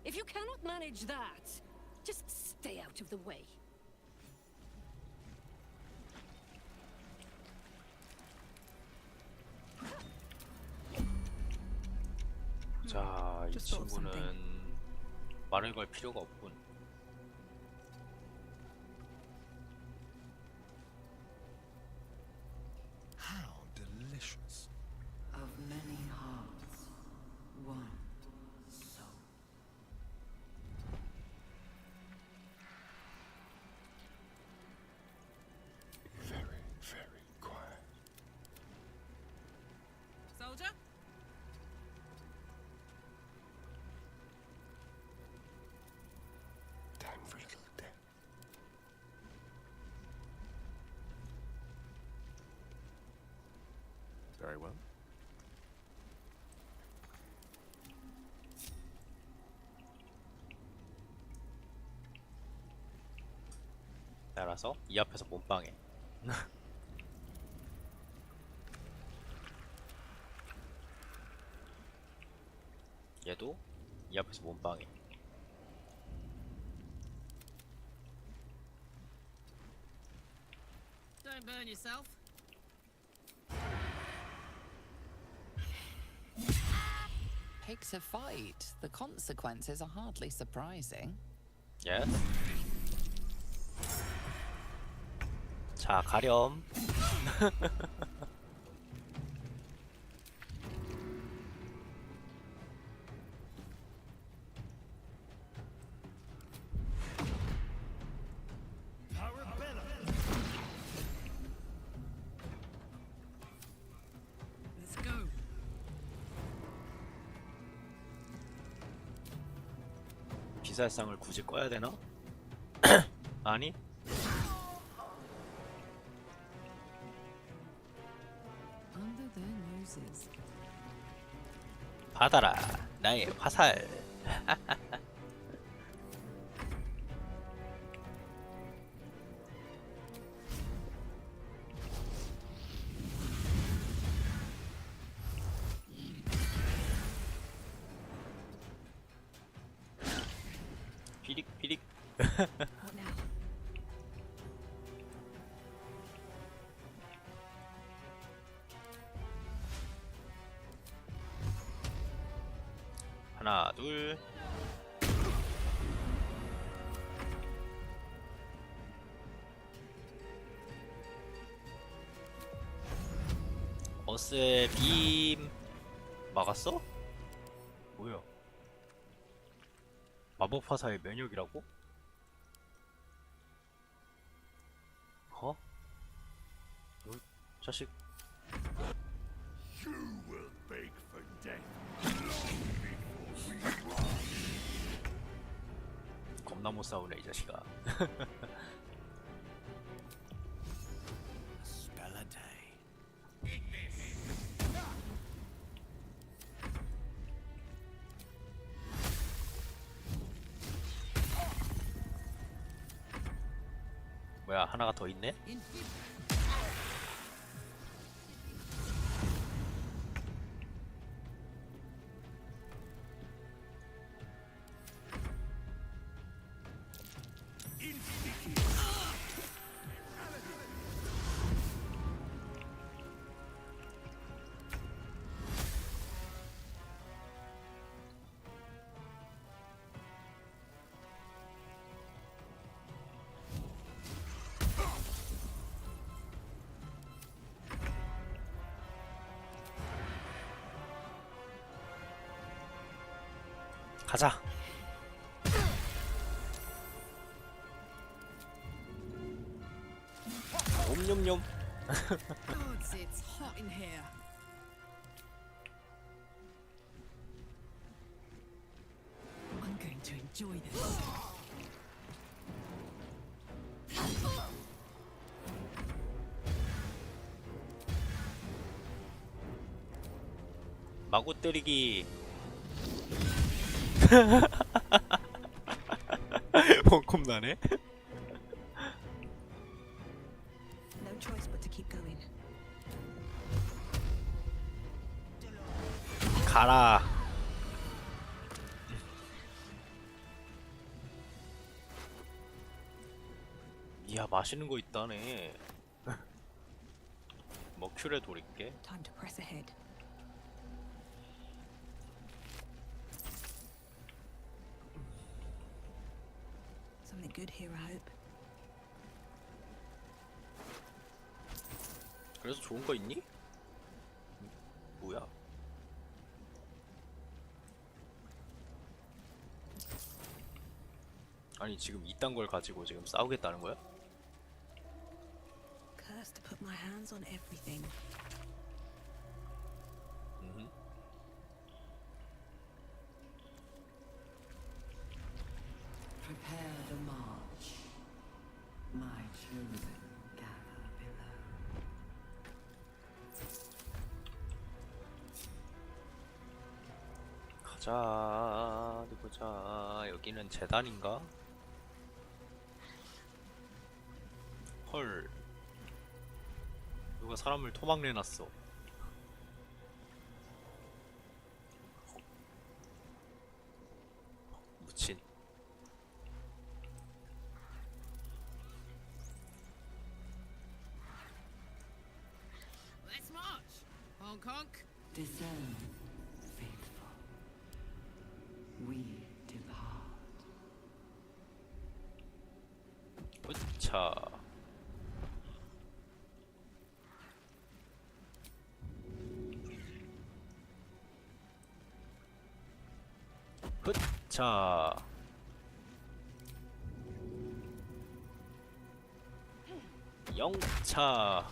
If you cannot manage that, just stay out of the way. 자, 이 Just thought of 친구는 something. 말을 걸 필요가 없군. How delicious. Of many hearts, one soul. Very, very quiet. Soldier? Time for a little death. Very well. 따라서 이 앞에서 몸빵해. 얘도 이 앞에서 몸빵해. Don't burn yourself. Picks a fight. The consequences are hardly surprising. 예. 자, 가렴. 기살상을 굳이 꺼야 되나? 아니? Under their noses. 받아라 나의 화살. 피릭피릭. What now? 하나 둘. 어스의 빔 막았어? 뭐야? 마법 화사의 면역이라고? 어? 너 자식. 겁나 못 싸우네 이 자식아. 뭐야 하나가 더 있네? 가자. 옴뇸뇸. Gods, it's hot in here. I'm going to enjoy this. 마구 때리기. 펑콤나네. No choice but to keep going. 가라. 이야 맛있는 거 있다네. 머큐레 돌릴게. Time to press ahead. Something good here, I hope. 그래서 좋은 거 있니? 뭐야? 아니 지금 이딴 걸 가지고 지금 싸우겠다는 거야? Cursed to put my hands on everything. Prepare the march. My chosen gather below. 가자. 어디 보자. 여기는 재단인가? 헐. 누가 사람을 토막내놨어. 무친. Let's march! Hong Kong! Discern, faithful. We depart. 으차. 자, 영차.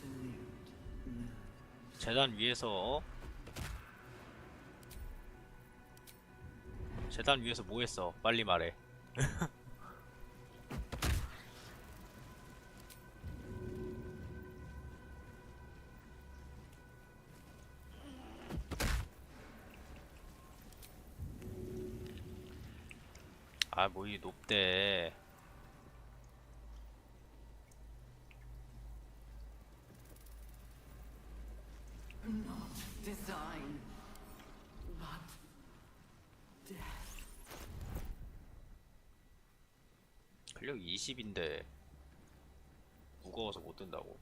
absolute nerve. 재단 위에서 재단 위에서 뭐 했어? 빨리 말해. 아, 뭐 이 높대. Not design, but death. 근력 20인데 무거워서 못 든다고.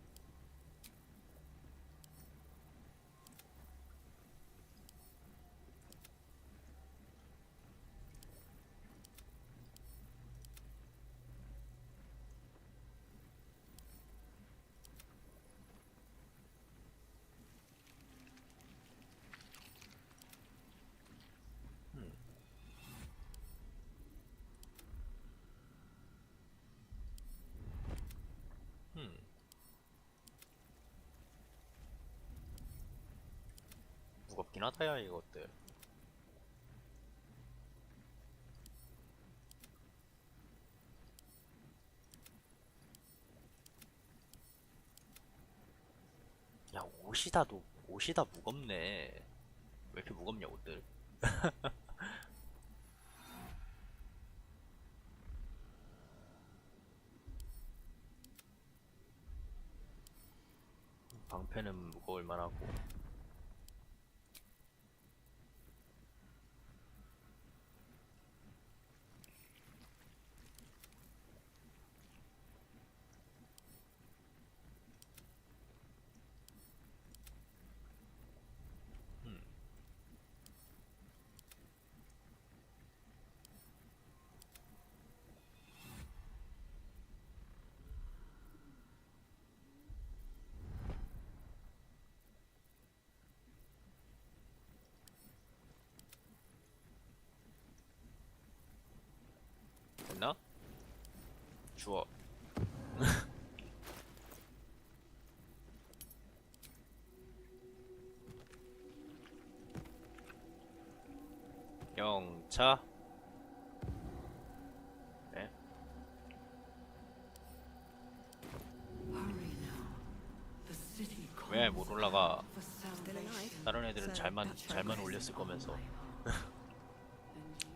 무겁긴 하다야 이것들. 야, 옷이 다 무겁네. 왜 이렇게 무겁냐 옷들. 방패는 무거울 만하고. 됐나? 주워. 영차. 네. Hurry now. The city 왜 못 올라가? for salvation. 다른 애들은 잘만 올렸을 거면서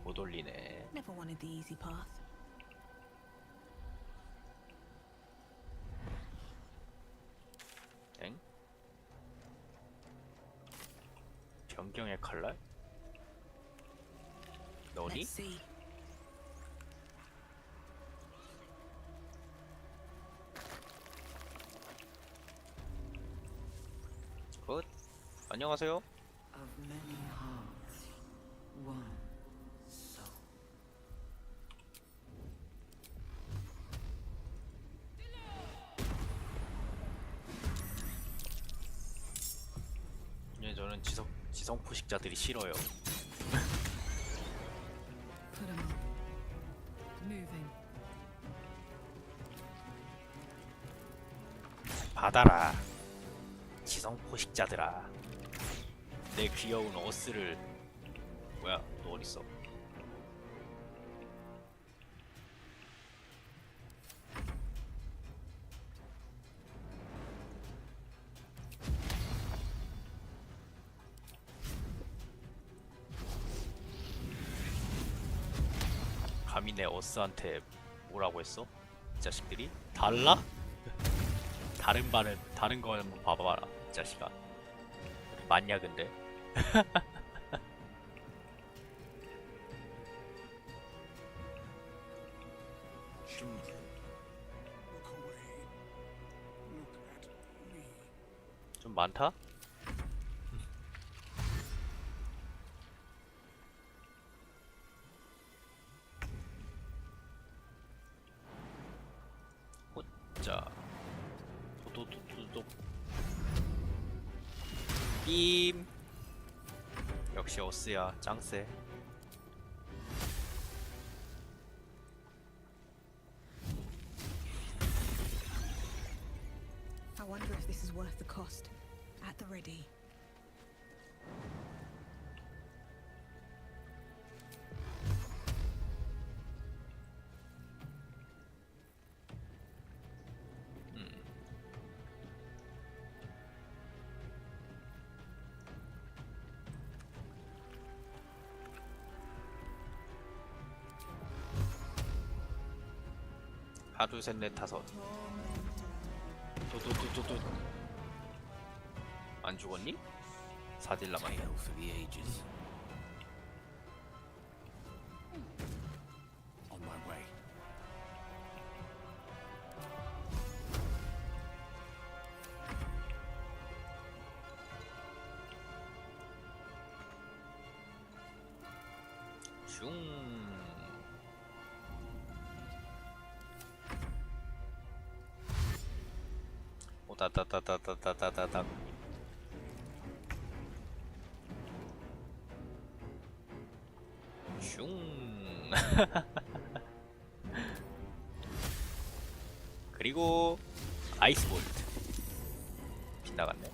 못 올리네. Never wanted the easy path. 엥? 변경의 칼날? 너니? Let's see. 굿. 안녕하세요. Of many hearts, one soul. 예, 저는 지성 포식자들이 싫어요. Put 'em up. Moving. 받아라. 지성 포식자들아. 내 귀여운 어스를. 뭐야, 너 어딨어? 감히 내 어스한테 뭐라고 했어? 이 자식들이? 달라? 다른 거 한번 봐봐라, 이 자식아. 맞냐 근데? Children, look away. Look at me. 좀 많다? 자, 도도도도도. 빔. 역시 어스야, 짱세. I wonder if this is worth worth the cost. At the ready. 하나 둘 셋 넷 다섯. 도도도도도. 안 죽었니? 4딜 남았네. for the ages. On my way. 슝. 오다다다다다다다다. 슝. 그리고 아이스 볼트. 빗나갔네.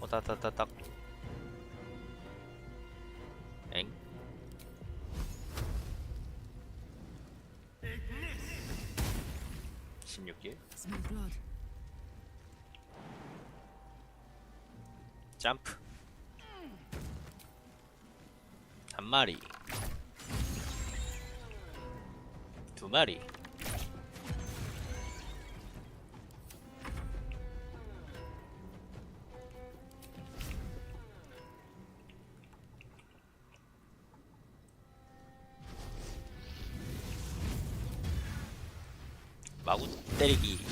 오다다다닥. 엥? Smell blood. 점프. 한 마리. 두 마리. 마구 때리기.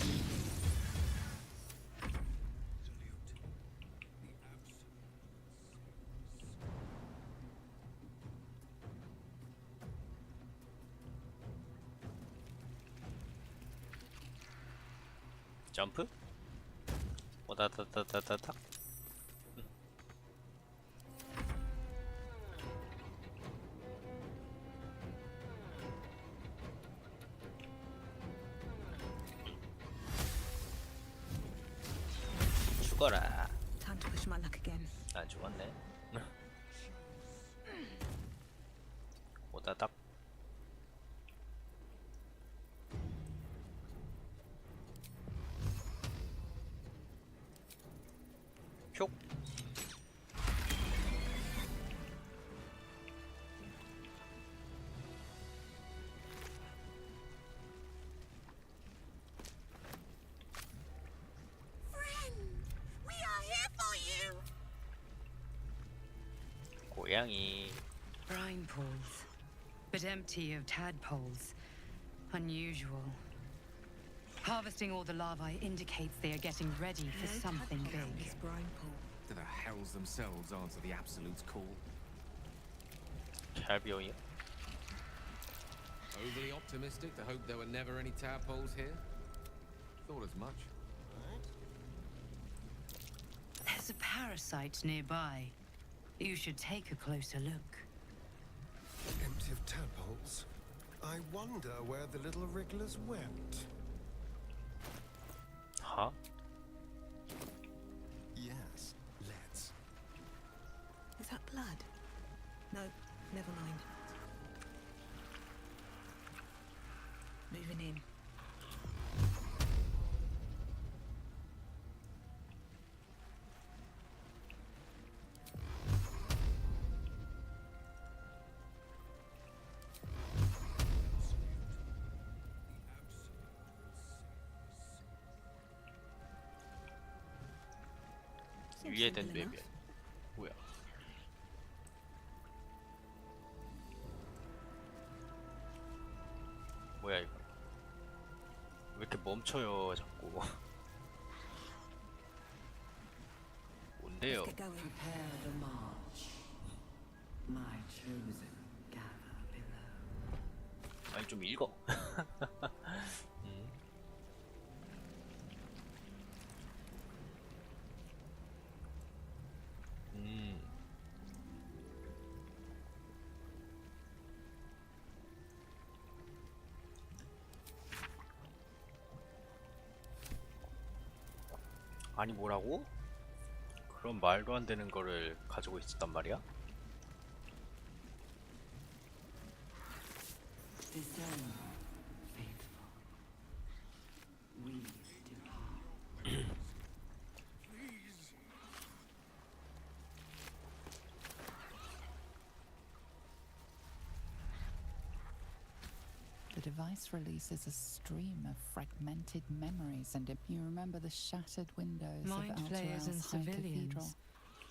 점프. 오다다다다다닥. 죽어라. Time to push my luck again. 안 죽었네. 오다닥. 표. We are here for you. 고양이. Brine pools, but empty of tadpoles. Unusual. Harvesting all the larvae indicates they are getting ready for something big. This brine pool. Do the hells themselves answer the Absolute's call? 잘 Overly optimistic to hope there were never any tadpoles here? Thought as much. There's a parasite nearby. You should take a closer look. Empty of tadpoles. I wonder where the little wrigglers went. Huh? Yes, let's. Is that blood? No, never mind. Moving in. Seems 위에 된 simple enough. 뇌변. 뭐야? 뭐야 이거? 왜 이렇게 멈춰요 자꾸? 뭔데요? Let's get going. Prepare the march. My chosen gather below. 아니 좀 읽어. 아니 뭐라고? 그런 말도 안 되는 거를 가지고 있었단 말이야? Discern, faithful. We depart. The device releases a stream of fragmented memories, and you remember the shattered windows Mind of flayers and Altera's High Cathedral, civilians.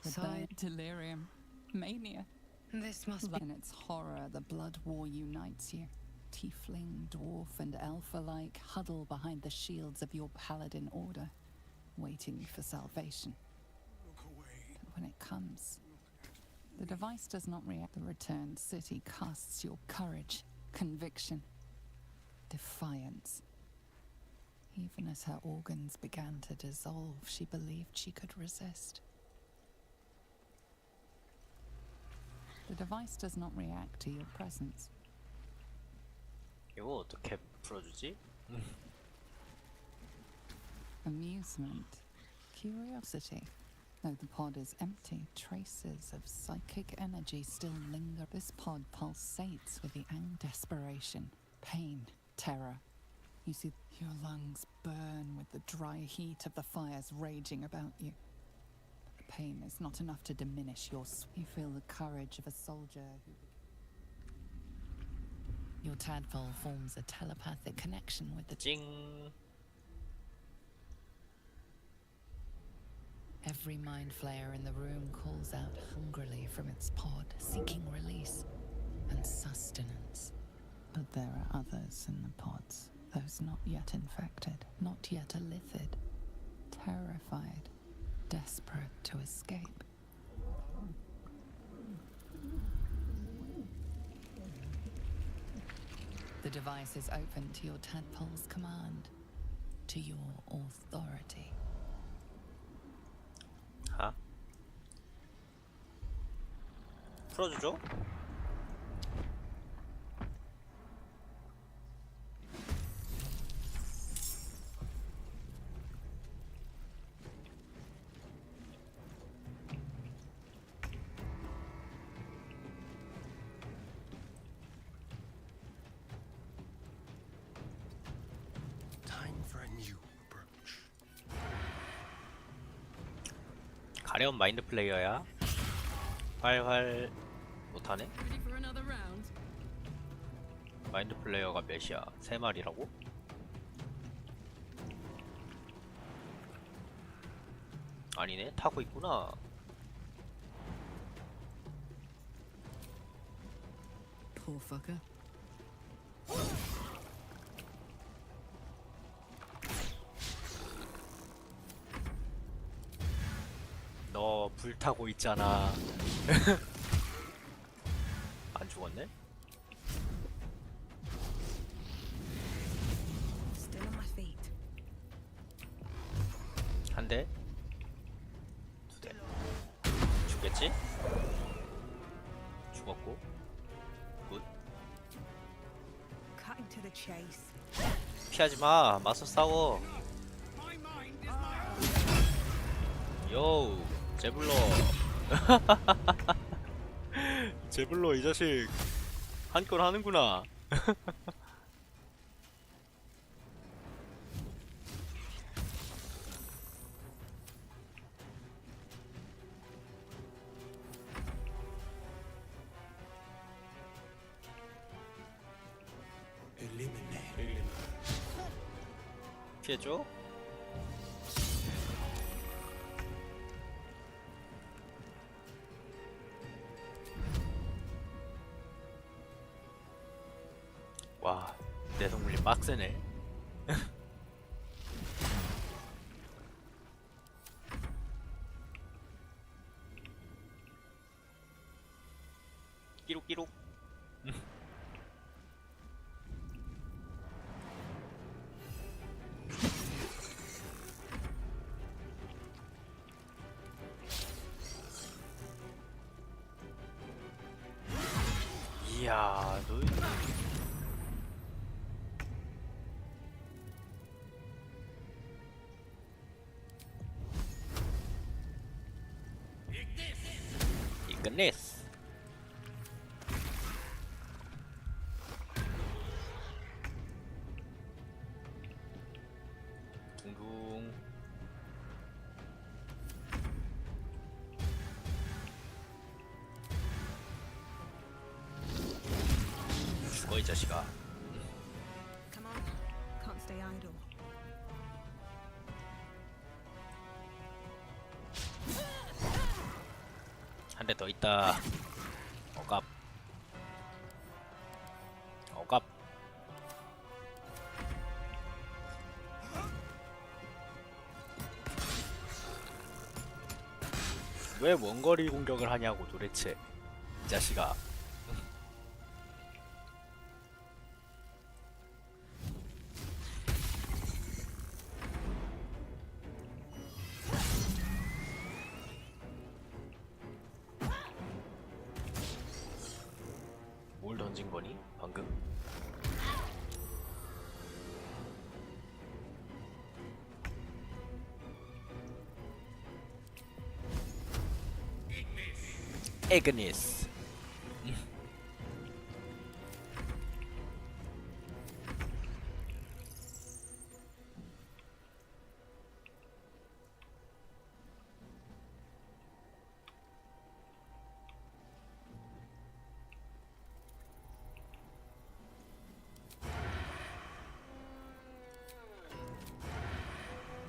the Side- burnt delirium, mania. This must be. In its horror, the blood war unites you. Tiefling, dwarf, and elf alike huddle behind the shields of your paladin order, waiting for salvation. But when it comes, the device does not react. The returned city casts your courage, conviction, defiance. Even as her organs began to dissolve, she believed she could resist. The device does not react to your presence. 이거 어떻게 풀어주지? Amusement, curiosity. Though the pod is empty, traces of psychic energy still linger. This pod pulsates with the desperation, pain, terror. You see your lungs burn with the dry heat of the fires raging about you. But the pain is not enough to diminish your You feel the courage of a soldier who... Your tadpole forms a telepathic connection with the... 찡. Every mind flayer in the room calls out hungrily from its pod, seeking release and sustenance. But there are others in the pods, those not yet infected, not yet illithid, terrified, desperate to escape. The device is open to your tadpole's command, to your authority. 하? 풀어주죠? Time for a new approach. 가려운 마인드 플레이어야. 활활 못하네? Ready for another round? 마인드 플레이어가 몇이야? 3마리라고? 아니네, 타고 있구나. Poor fucker. 너 불타고 있잖아. 안 죽었네? Still on my feet. 한 대, 두 대. 죽겠지? 죽었고. 굿. Cutting to the chase. 피하지 마. 맞서 싸워. 요우, 제블러. 제블러 이 자식 한 건 하는구나. Eliminate. 피해줘. 와, 내성물이 빡세네. 끼룩끼룩. 이야, 너 에그니스. 둥둥. 죽어 이 자식아. Come on. Can't stay idle. 한 대 더 있다. 억압. 억압. 왜 원거리 공격을 하냐고 도대체 이 자식아. 뭘 던진 거니 방금? 에그니스.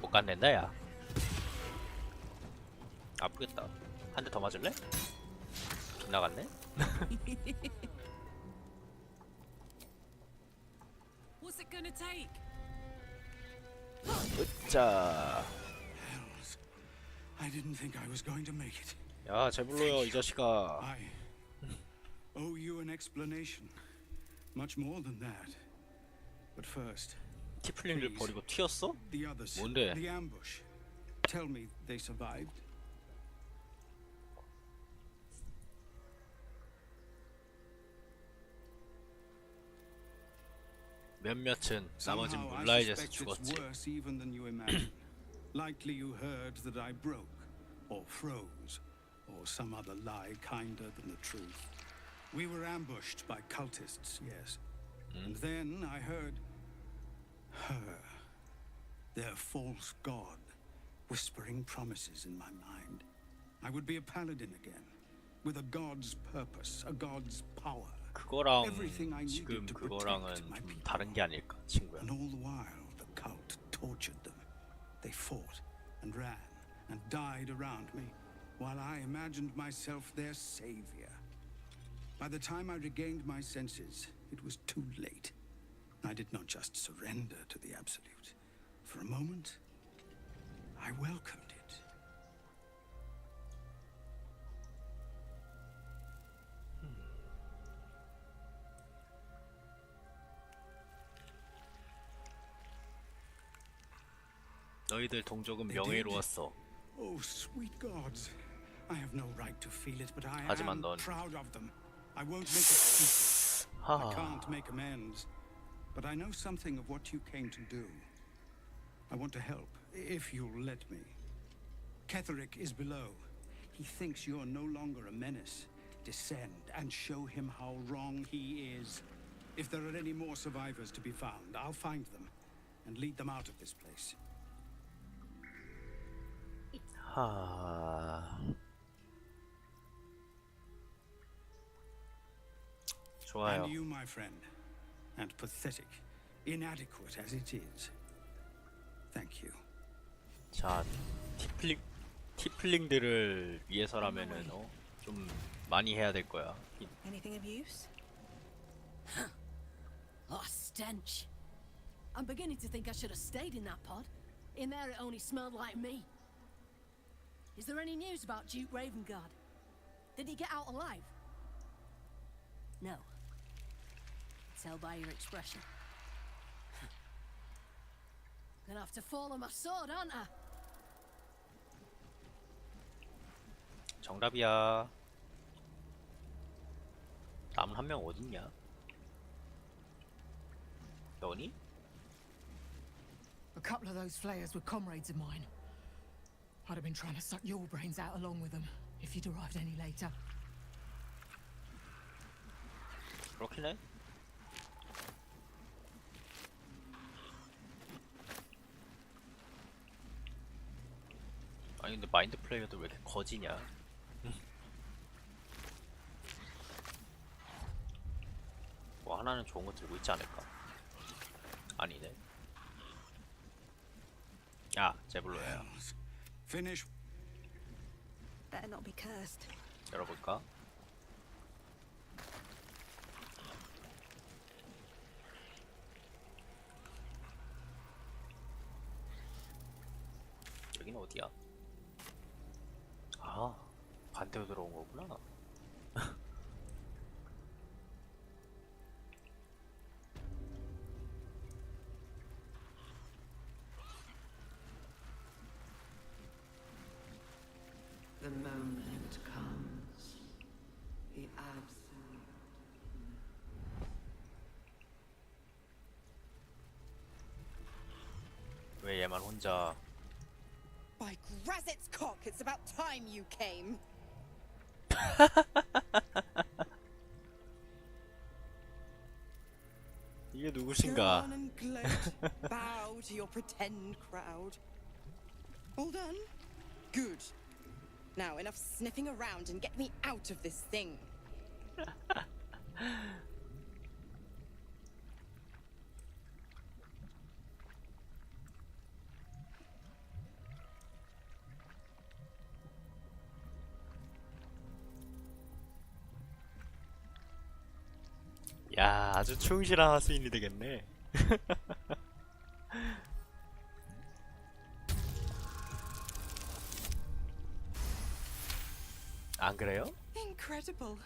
못 간댄다 야. 아프겠다. 한 대 더 맞을래? 빗나갔네? What's it gonna take? 으짜. Hells. I didn't think I was going to make it. 야, 잘 불러요 이 자식아. I owe you an explanation. Much more than that. But first, 티플링을 버리고 튀었어? the others. 뭔데? The ambush. Tell me they survived. 몇몇은 나머진 Somehow I 몰라 이제서 suspect it's 죽었지. worse even than you imagine. Likely you heard that I broke, or froze, or some other lie kinder than the truth. We were ambushed by cultists, yes. And then I heard her, their false god, whispering promises in my mind. I would be a paladin again, with a god's purpose, a god's power. 그거랑 Everything I needed 지금 to 그거랑은 protect my 좀 people. 다른 게 아닐까 친구야. And all the while, the cult tortured them. They fought and ran and died around me, while I imagined myself their savior. By the time I regained my senses, it was too late. I did not just surrender to the Absolute. For a moment, I welcomed it. 너희들 동족은 명예로웠어. Oh, sweet gods. I have no right to feel it, but I 하지만 am 넌 proud of them. I won't make excuses. I can't make amends. But I know something of what you came to do. I want to help, if you'll let me. Ketherick is below. He thinks you're no longer a menace. Descend and show him how wrong he is. If there are any more survivors to be found, I'll find them and lead them out of this place. 좋아요. And you, my friend, and pathetic, inadequate as it is. Thank you. 자, 티플링들을 위해서라면은 좀 많이 해야 될 거야. Anything of use? Oh, stench. I'm beginning to think I should have stayed in that pod. In there it only smelled like me. Is there any news about Duke Ravengard? Did he get out alive? No. Tell by your expression. Gonna have to fall on my sword, aren't I? 정답이야. 남은 한 명 어딨냐? 너니? A couple of those flayers were comrades of mine. I'd have been trying to suck your brains out along with them if you'd arrived any later. 그렇긴 해. 아니 근데 마인드 플레이어도 왜 이렇게 거지냐? 뭐 하나는 좋은 거 들고 있지 않을까? 아니네. 야, 제블로야. Finish. Better not be cursed. 열어볼까? 여기는 어디야? 아, 반대로 들어온 거구나. The moment comes. The absolute. 왜 얘만 혼자? By Grazit's cock, it's about time you came. 이게 Turn 누구신가? on and gloat. Bow to your pretend crowd. All done? Good. Now enough sniffing around and get me out of this thing. 야, 아주 충실한 하수인이 되겠네. 안 그래요? Incredible.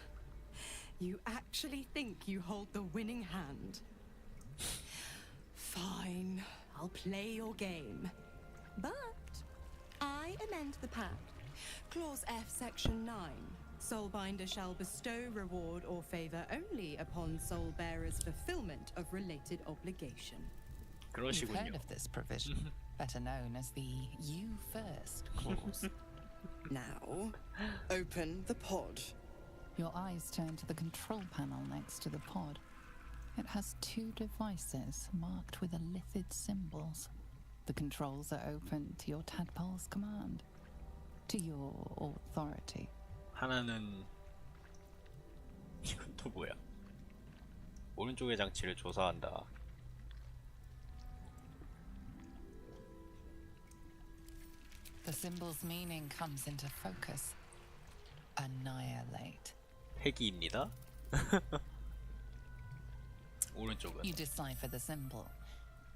You actually think you hold the winning hand. Fine, I'll play your game. But I amend the pact. Clause F, Section 9. Soulbinder shall bestow reward or favor only upon soul bearer's fulfillment of related obligation. You've heard 그러시군요. of this provision, better known as the "you first" clause. Now, open the pod. Your eyes turn to the control panel next to the pod. It has two devices marked with elithid symbols. The controls are open to your tadpole's command, to your authority. 하나는 이건 또 뭐야? 오른쪽의 장치를 조사한다. The symbol's meaning comes into focus. Annihilate. 폐기입니다. 오른쪽은 You decipher the symbol.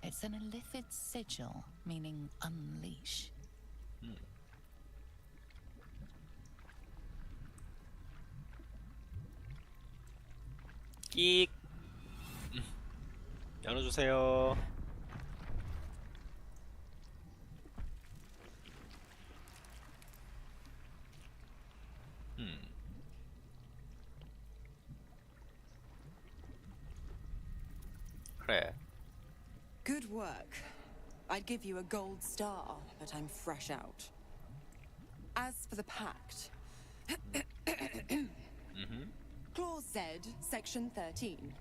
It's an elithid sigil, meaning unleash. 끽. 열어주세요. 그래. Good work. I'd give you a gold star, but I'm fresh out. As for the pact, Clause Z, Section 13.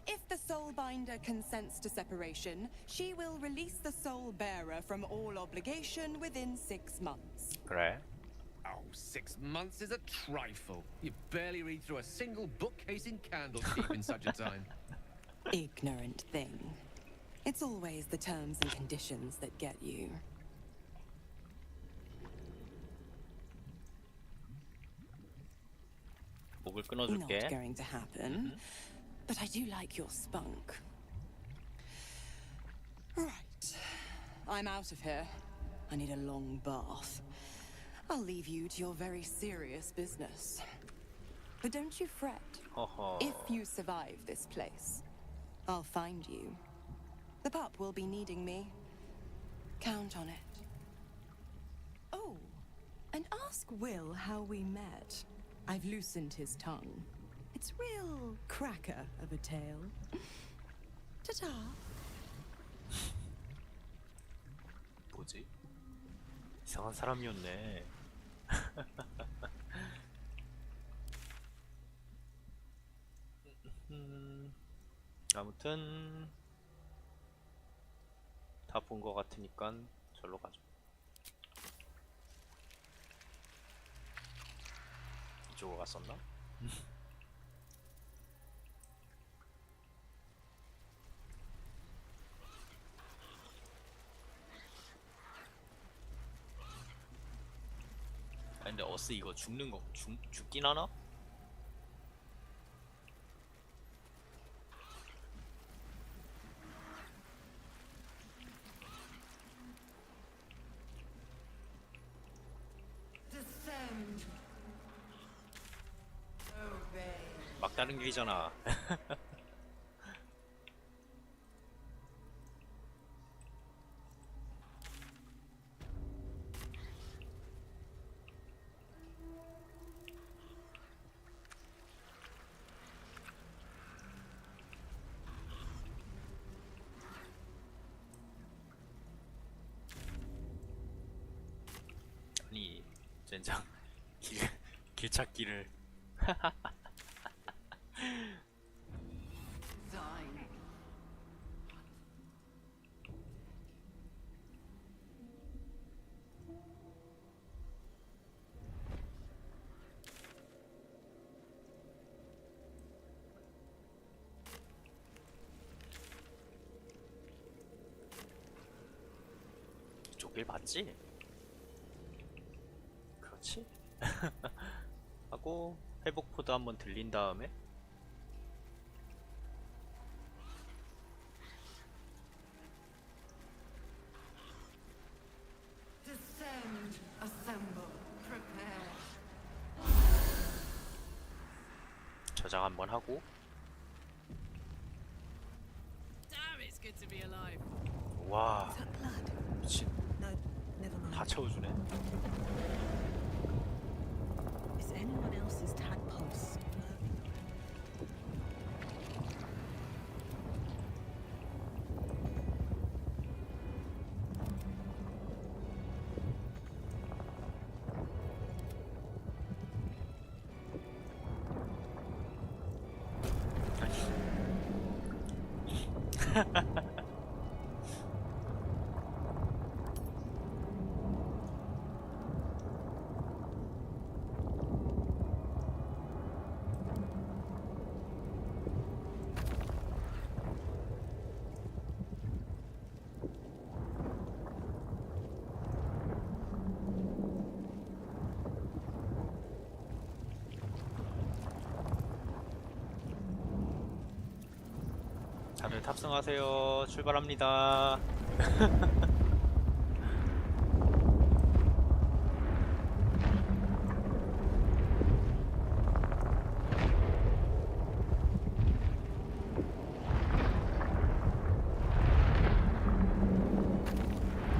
If the Soulbinder consents to separation, she will release the Soul Bearer from all obligation within 6 months. 그래. Oh, 6 months is a trifle. You barely read through a single bookcase in Candlekeep in such a time. Ignorant thing. It's always the terms and conditions that get you. 목을 끊어줄게. Not going to happen. But I do like your spunk. Right. I'm out of here. I need a long bath. I'll leave you to your very serious business. But don't you fret. 허허. If you survive this place, I'll find you. The pup will be needing me. Count on it. Oh, and ask Will how we met. I've loosened his tongue. It's real cracker of a tale. Ta-ta. 뭐지? 이상한 사람이었네. 아무튼 다 본 거 같으니까 절로 가죠. 이쪽으로 갔었나? 아 근데 어스 이거 죽는 거 죽긴 하나? Descend. Obey. 막다른 길이잖아. 아니 젠장 길 찾기를 Thine. 이쪽 길 맞지? 그렇지? 하고 회복포드 한번 들린 다음에 Descend. Assemble. Prepare. 저장 한번 하고 Damn, it's good to be alive. 와 Is that blood? 미친 No, never mind. 다 채워주네. Is anyone else's tadpoles? 다들 탑승하세요. 출발합니다.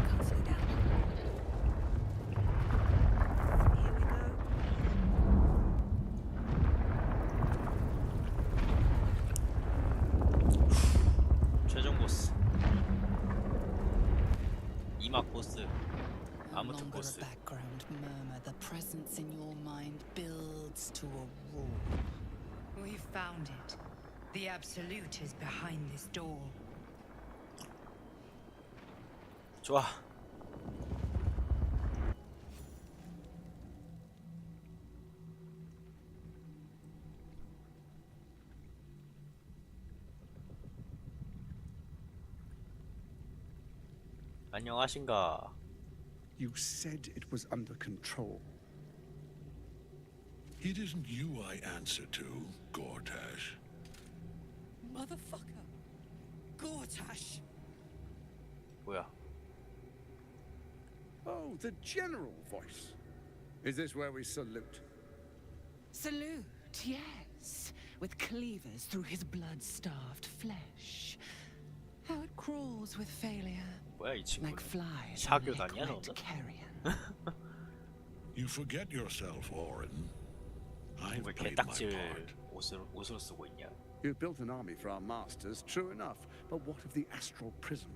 Can't slow down. Here we go. 최종 보스. 이막 보스. No 아무튼 longer a 보스. background murmur, the presence in your mind builds to a roar. We've found it. The Absolute is behind this door. 좋아. 안녕하신가? You said it was under control. It isn't you I answer to, Gortash. Motherfucker. Gortash. 뭐야? Oh, the general voice. Is this where we salute? Salute, yes. With cleavers through his blood-starved flesh. How it crawls with failure. 뭐야 이 친구는? Like flies. 샤교단이야 on 너는? carrion. You forget yourself, Orin. I've 왜 played my 개딱질 part. 옷을 쓰고 있냐? You built an army for our masters, true enough. But what of the astral prism?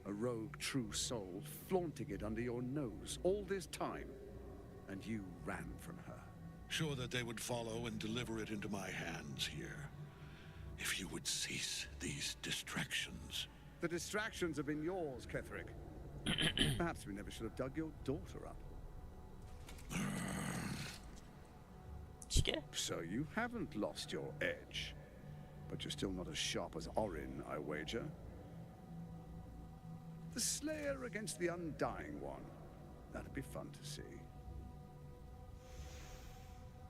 A rogue true soul flaunting it under your nose all this time. And you ran from her. sure that they would follow and deliver it into my hands here. If you would cease these distractions. The distractions have been yours, Ketherick. Perhaps we never should have dug your daughter up. So you haven't lost your edge. But you're still not as sharp as Orin, I wager. The Slayer against the Undying One. That'd be fun to see.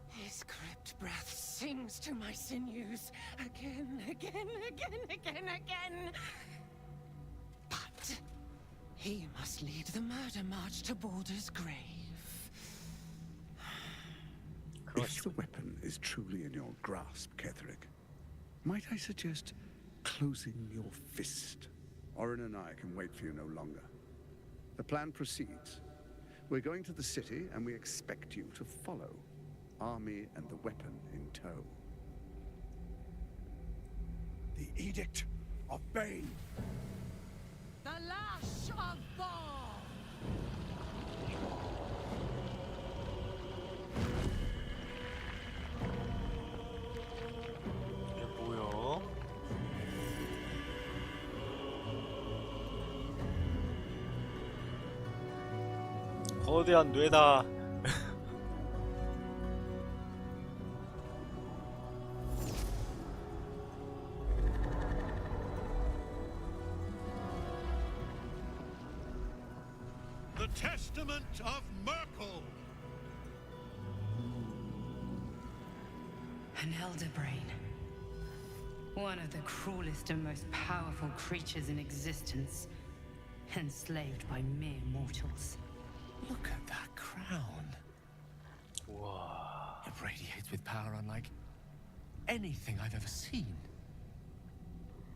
His crypt breath sings to my sinews again, again, again, again, again. But he must lead the murder march to Baldur's grave. If the weapon is truly in your grasp, Ketherick, might I suggest closing your fist? Orin and I can wait for you no longer. The plan proceeds. We're going to the city, and we expect you to follow. Army and the weapon in tow. The Edict of Bane. The Lash of Thor! 이게 뭐야? 거대한 뇌다. The Testament of Merkel! An elder brain. One of the cruelest and most powerful creatures in existence. Enslaved by mere mortals. Look at that crown. Wow. It radiates with power unlike anything I've ever seen.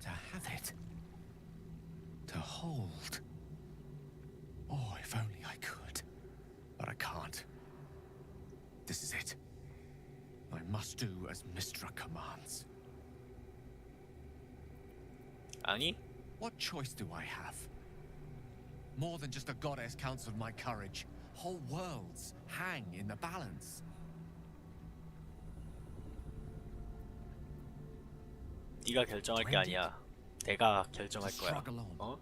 To have it. To hold. Oh, if only I could. But I can't. This is it. I must do as Mistra commands. 아니? What choice do I have? More than just a goddess counts of my courage. Whole worlds hang in the balance. 네가 결정할 게 아니야. 내가 결정할 거야. 어?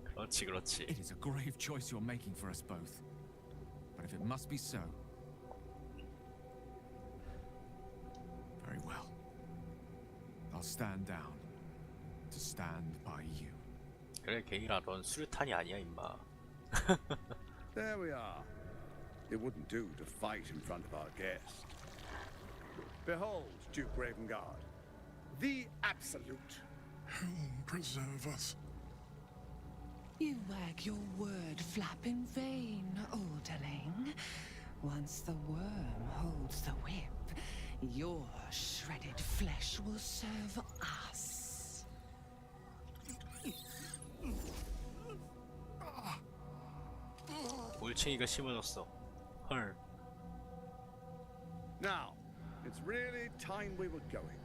그렇지, 그렇지. It is a grave choice you're making for us both. But if it must be so, very well. I'll stand down to stand by you. 그래, 게이라, 넌 수류탄이 아니야, 임마. There we are. It wouldn't do to fight in front of our guest. Behold, Duke Ravengard, the Absolute. Whom preserve us? You wag your word flap in vain, Alderling. Once the worm holds the whip, your shredded flesh will serve us. 올챙이가 심어졌어. 헐. Now, it's really time we were going.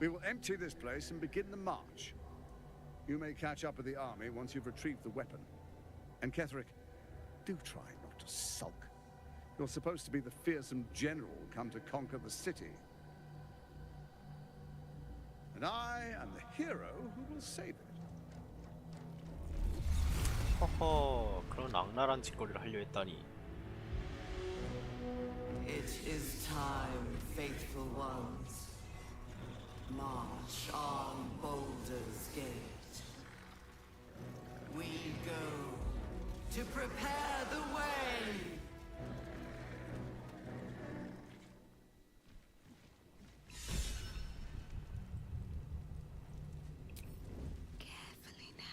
We will empty this place and begin the march. You may catch up with the army once you've retrieved the weapon. And Ketherick, do try not to sulk. You're supposed to be the fearsome general come to conquer the city. And I am the hero who will save it. 허허, 그런 악랄한 짓거리를 하려 했다니. It is time, faithful ones. March on Baldur's Gate. We go to prepare the way. Carefully now.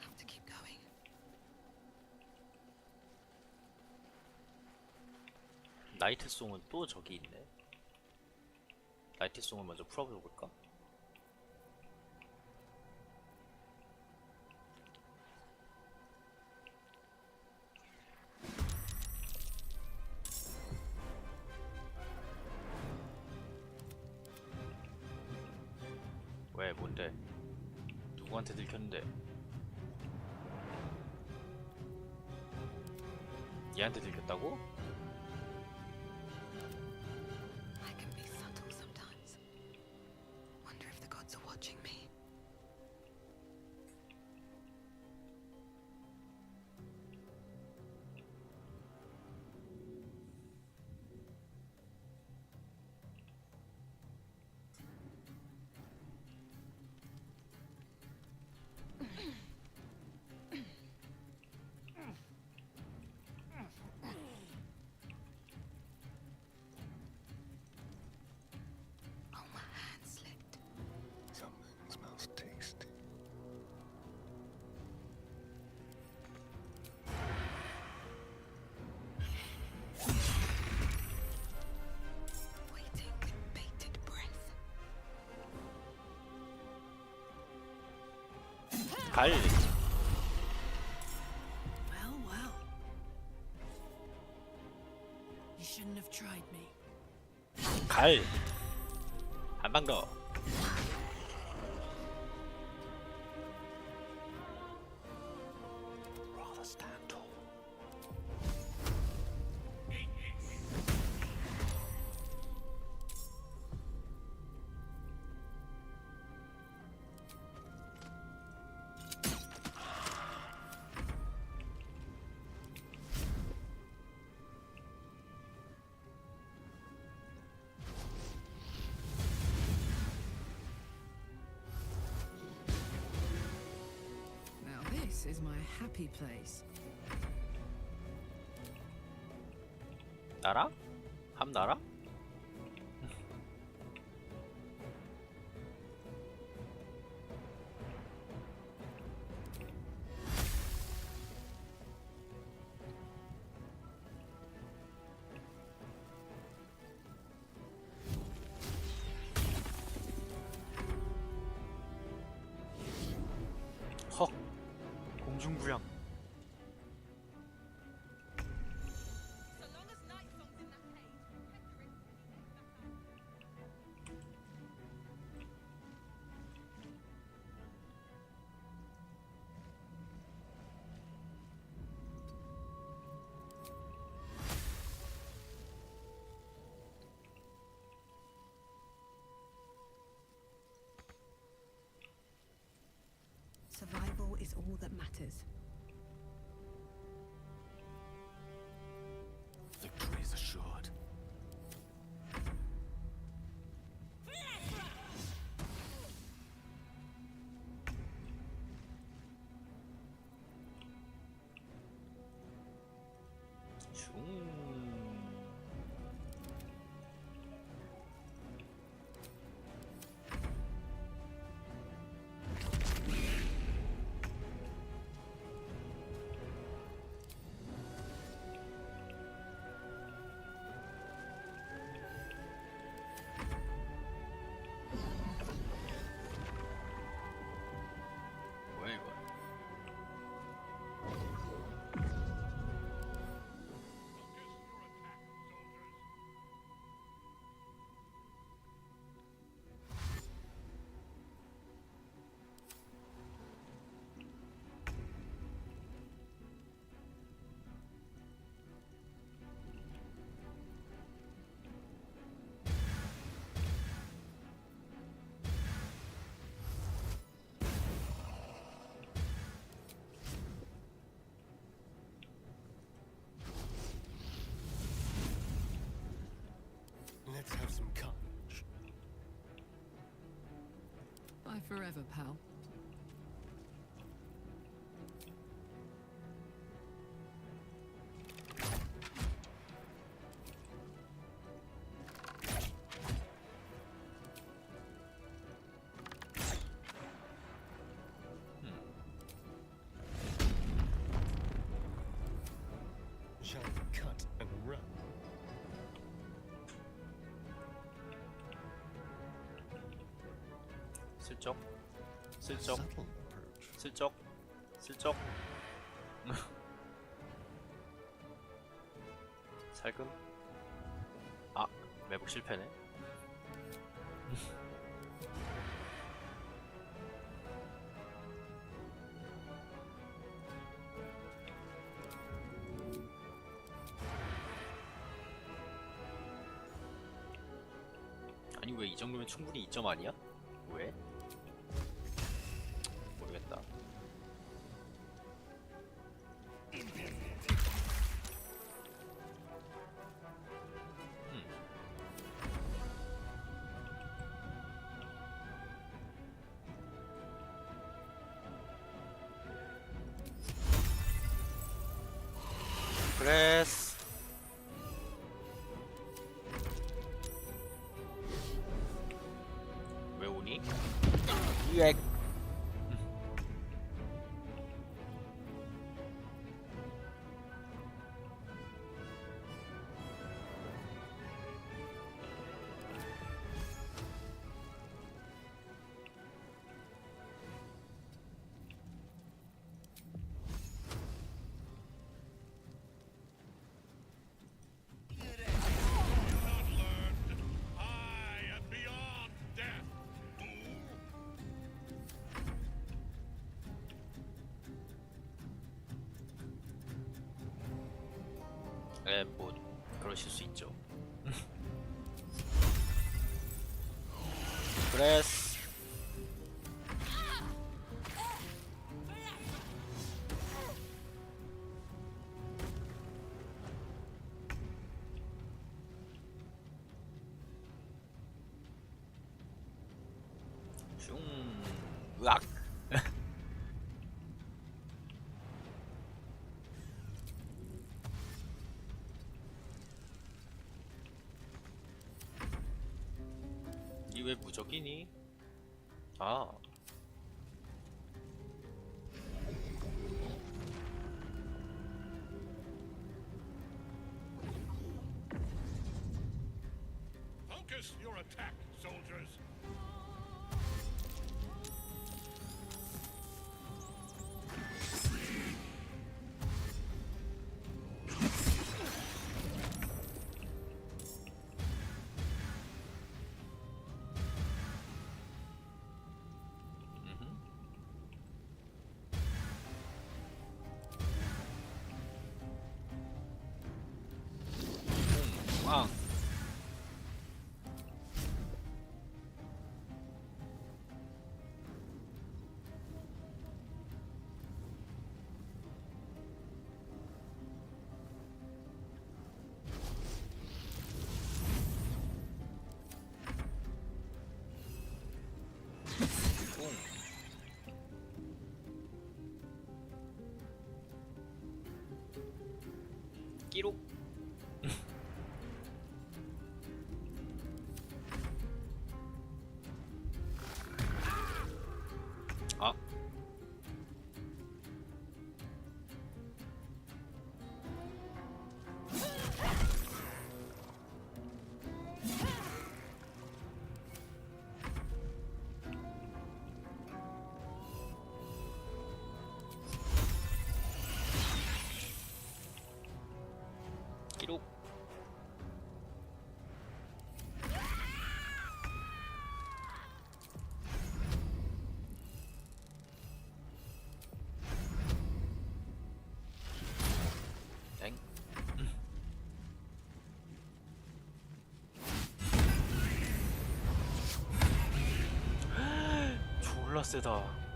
Have to keep going. 나이트송은 또 저기 있네. 나이트송을 먼저 풀어볼까? 누구한테 들켰는데? 얘한테 들켰다고? I can be subtle sometimes. Wonder if the gods are watching me. Oh, my hand slipped. Something smells tasty. Waiting with bated breath. 갈! Well, well. You shouldn't have tried me. 갈! 한 방 더! Rather stand tall. Now this is my happy place. 나라? 함 나라? 헉! 공중부양. Survival is all that matters. Victory is assured. 뭐야 이거? Let's have some courage. Bye forever, pal. Shall we cut and run? 슬쩍? 슬쩍? Subtle approach. 슬쩍? 슬쩍? 살금? 아, 매복 실패네. 왜 이 정도면 충분히 2점 아니야? 왜? 모르겠다. 그래스 왜 오니? 으엑 네, 뭐 그러실 수 있죠. 그래스 슝 으악 이 왜 무적이니? 아 Focus your attack, soldiers. 빵 끼룩 아 끼룩 땡 졸라 세다.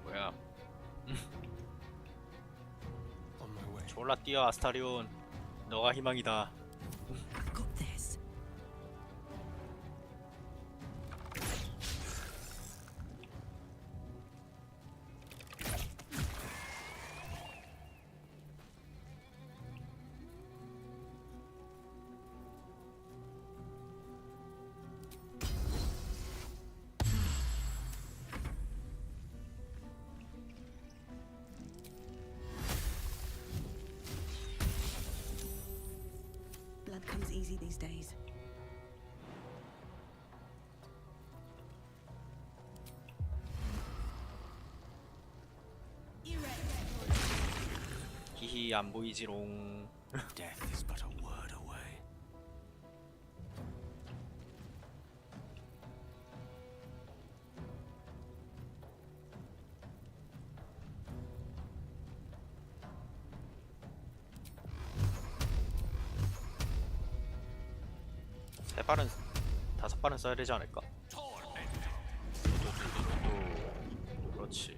뭐야? 졸라 뛰어 아스타리온. 너가 희망이다. easy these days. 히히 안 보이지롱. Death is but a word away. 세 발은 5발은 써야 되지 않을까? 그렇지.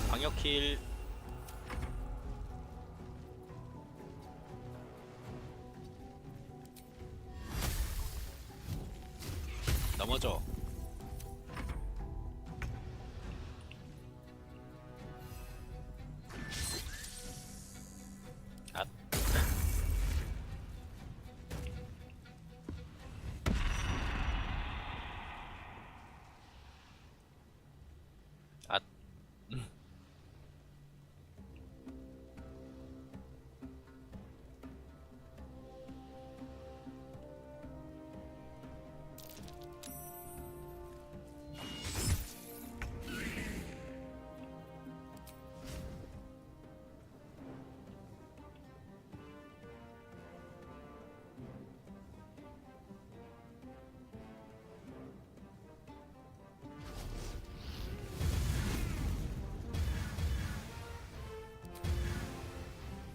방역킬. 넘어져. 앗. 앗.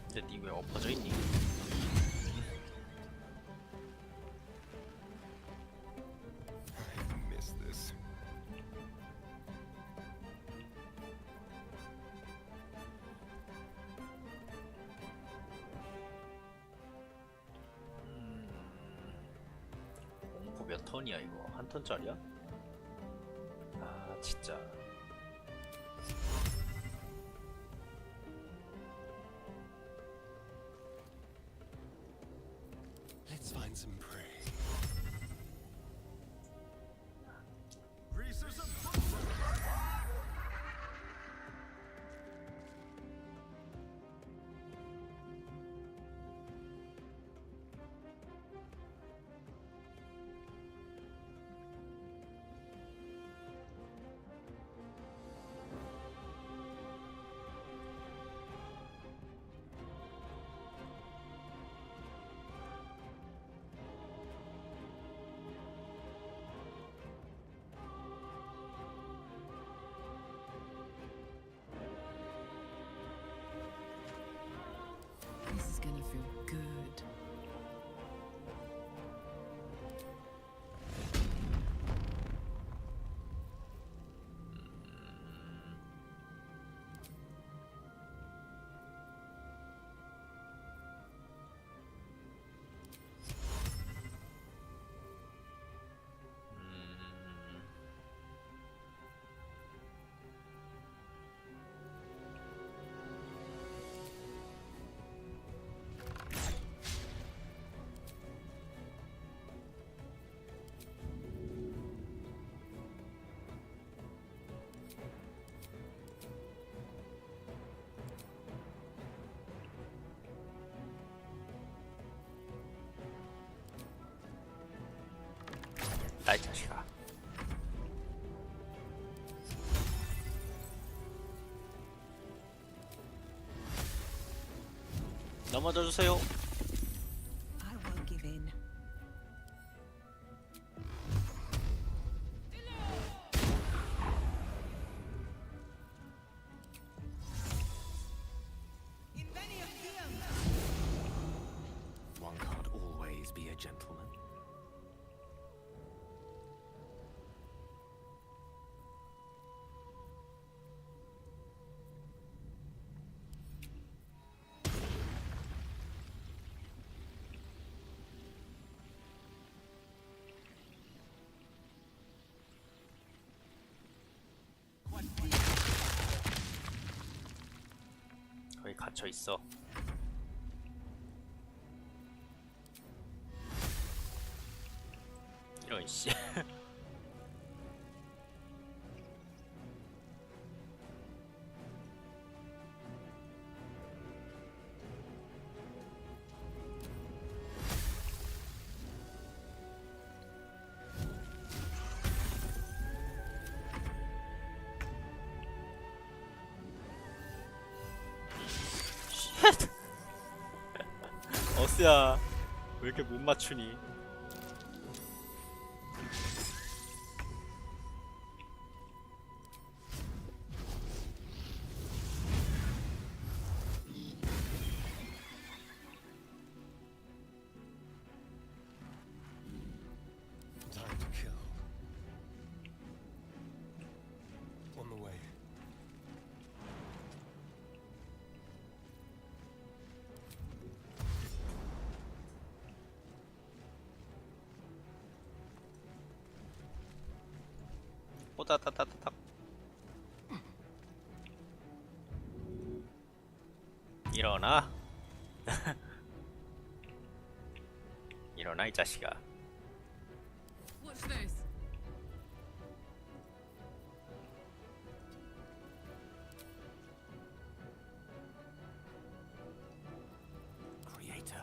근데 니 왜 엎어져 있니? I miss this. 공포 몇 턴이야 이거? 한 턴짜리야? 아 진짜. Let's find some prey. This is gonna feel good. 나이 자식아. 넘어져 주세요. I won't give in. One can't always be a gentleman. 거기 갇혀 있어. 이런 씨. 어스야 왜 이렇게 못 맞추니? Time to kill. On the way. 오다다다닥. 일어나. 일어나 이 자식아. What's this? Creator.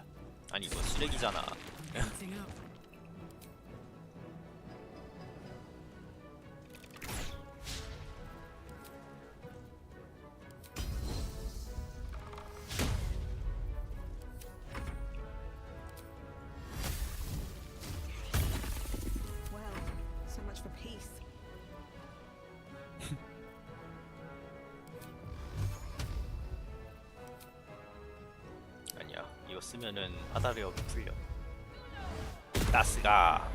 아니 이거 쓰레기잖아. Heating up. Well, so much for peace. 아니야 이거 쓰면은 하다리업이 풀려. 나스가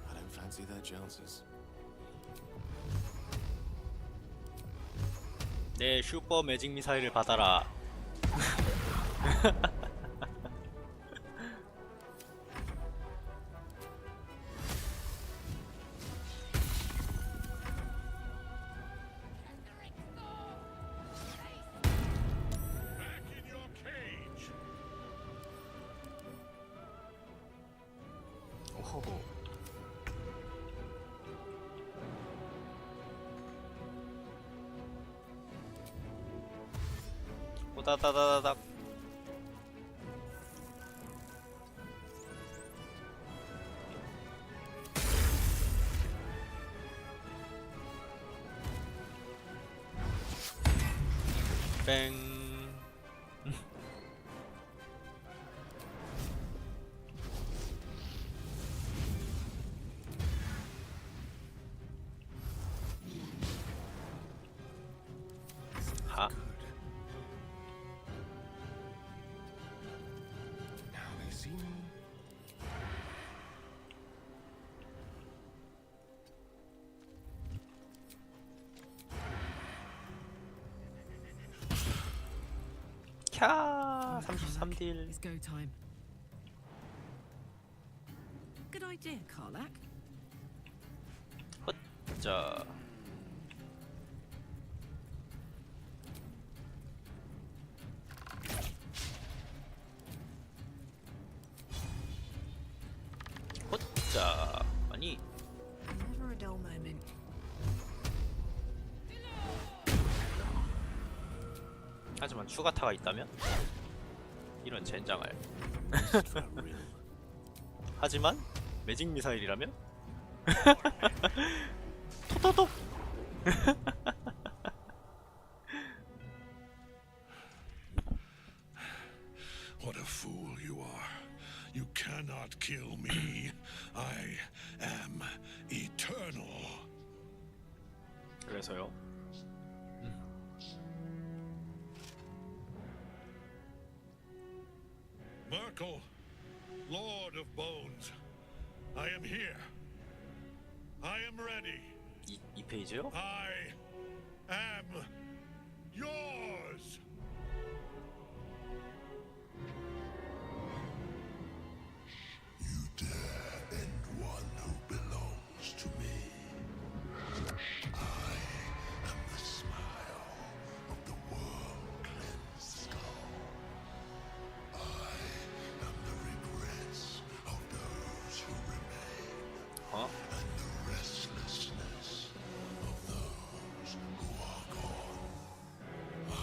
I don't fancy their chances. 내 슈퍼 매직 미사일을 받아라. 오호호. 오다다다다닥. 뺑. 하. Now they see me. 캬 33딜. It's go time. Good idea, Karlak. 자. 자. 아니 Never a dull moment. 하지만 추가타가 있다면 이런 젠장할. 하지만 매직 미사일이라면 토토독. What a fool you are. You cannot kill me. I am eternal. 그래서요. Merkel, Lord of Bones, I am here. I am ready. 이 페이지요? I am yours. You dare end one who belongs to me. I am the smile of the worm-cleansed skull. I am the regrets of those who remain. Huh? And the restlessness of those who are gone. I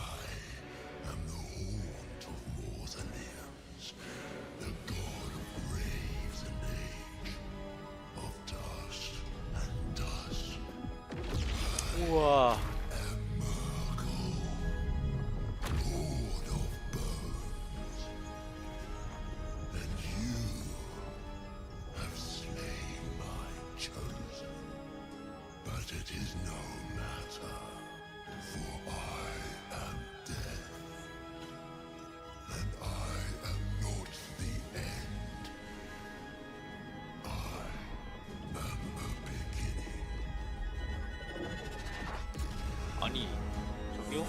오십시오.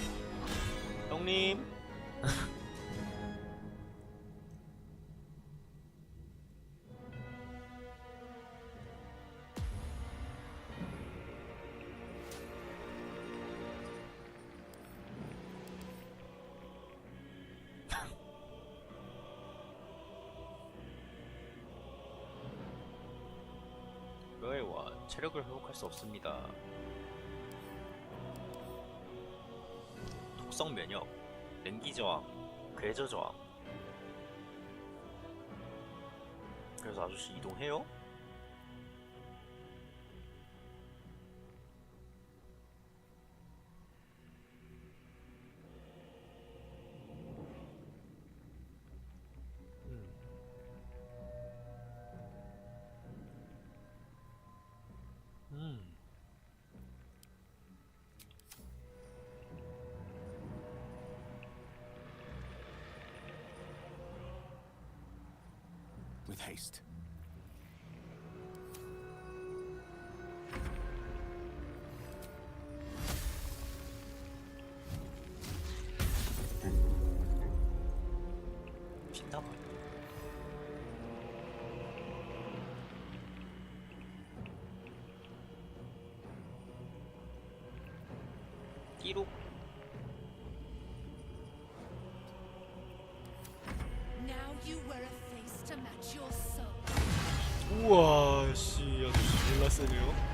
형님. 와, 체력을 회복할 수 없습니다. 독성 면역, 냉기 저항, 궤저 저항. 그래서 아저씨 이동해요? With haste. 빛나봐. 띠룩. Now you wear a face to match your soul. 우와, 씨, 아저씨 졸라 세네요.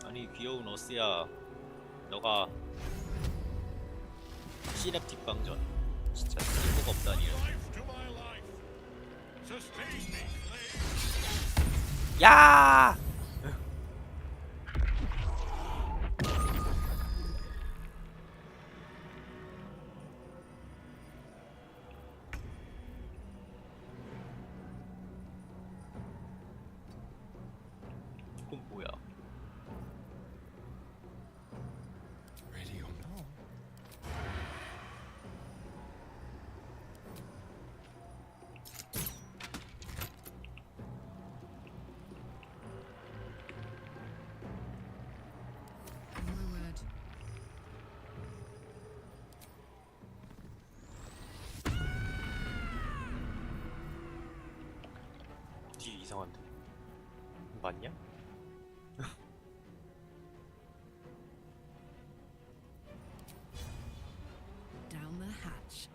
아니 귀여운 어스야, 너가 시냅틱 방전 진짜 쓸모가 없다니. 야! 이건 뭐야? Ready or not? 뒤 이상한데? 맞냐? Down the hatch.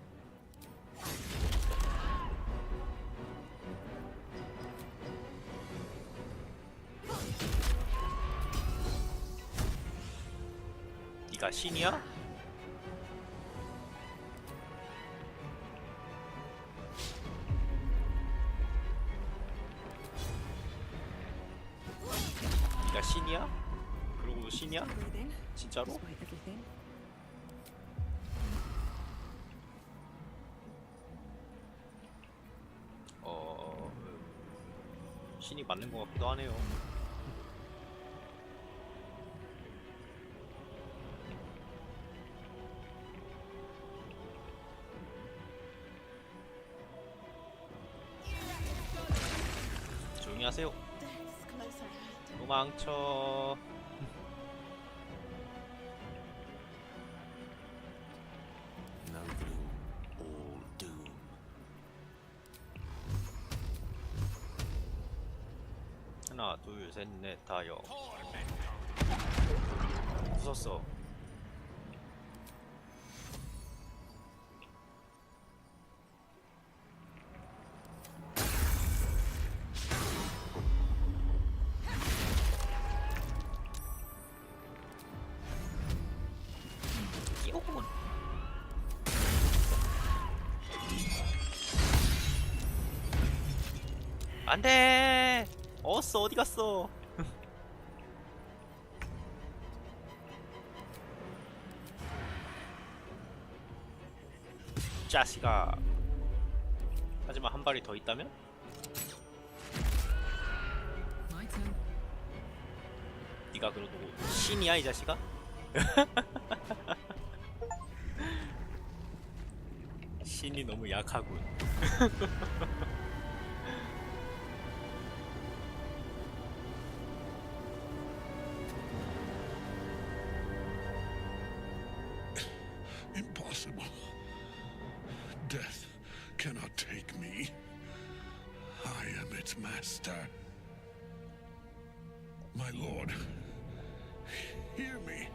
네가 신이야? 네가 신이야? 그러고 신이야? 진짜로? 신이 맞는 것 같기도 하네요. 조용히 하세요. 도망쳐. No gloom, all doom. 하나, 둘, 셋, 넷, 다, 여. 부쉈어. 끼오군. 안돼. 어서 어디 갔어? 자식아. 하지만 한 발이 더 있다면? 네가 그래도 신이야 이 자식아? 신이 너무 약하군. Impossible. Death cannot take me. I am its master. My lord, hear me.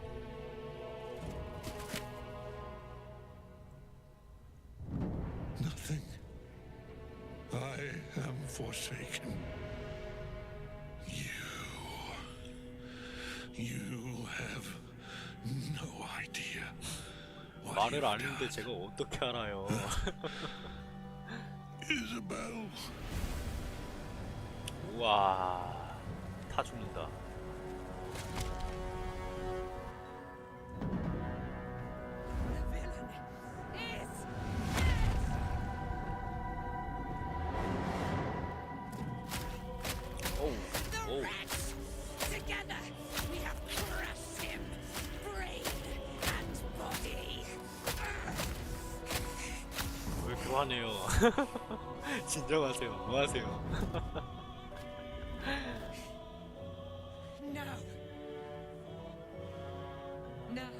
Nothing. I am forsaken. You have no idea. 말을 안 했는데 제가 어떻게 알아요? Isabel. 우와, 타 죽는다. Together, we have crushed him, brain and body. 왜 이렇게 화내요? 진정하세요. 뭐 하세요? No. Now,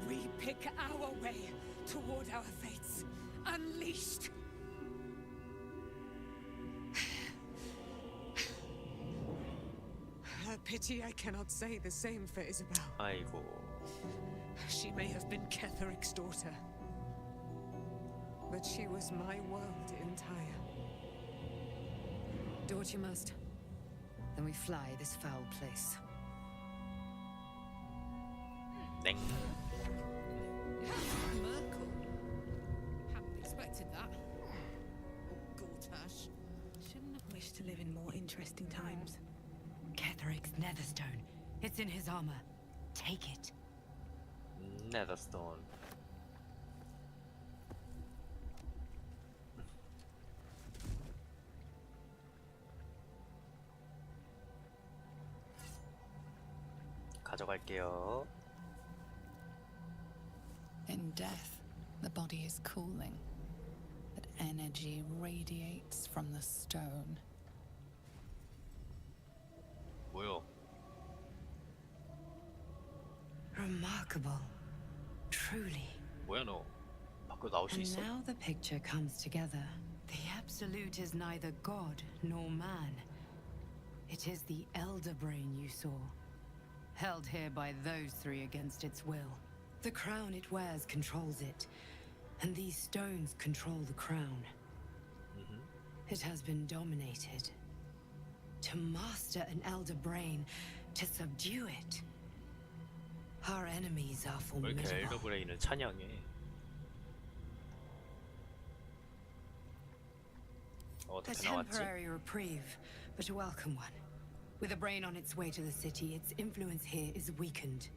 we pick our way toward our fates, unleashed. A pity I cannot say the same for Isabel. 아이고. She may have been Ketheric's daughter, but she was my world entire. Do what you must. Then we fly this foul place. 땡. Merkel. Hadn't expected that. Oh, Gortash. Shouldn't have wished to live in more interesting times. Ketheric's netherstone. It's in his armor. Take it. Netherstone. 가져갈게요. In death, the body is cooling, but energy radiates from the stone. 뭐요? Remarkable. Truly. 뭐야 너? 밖으로 나올 수 And 있어? now the picture comes together. The Absolute is neither God nor man. It is the Elder Brain you saw, held here by those three against its will. The crown it wears controls it, and these stones control the crown. It has been dominated. To master an Elder Brain, to subdue it. Our enemies are 왜 이렇게 formidable. 엘더 브레인을 찬양해? A 어떻게 나왔지? temporary reprieve, but a welcome one. With a brain on its way to the city, its influence here is weakened.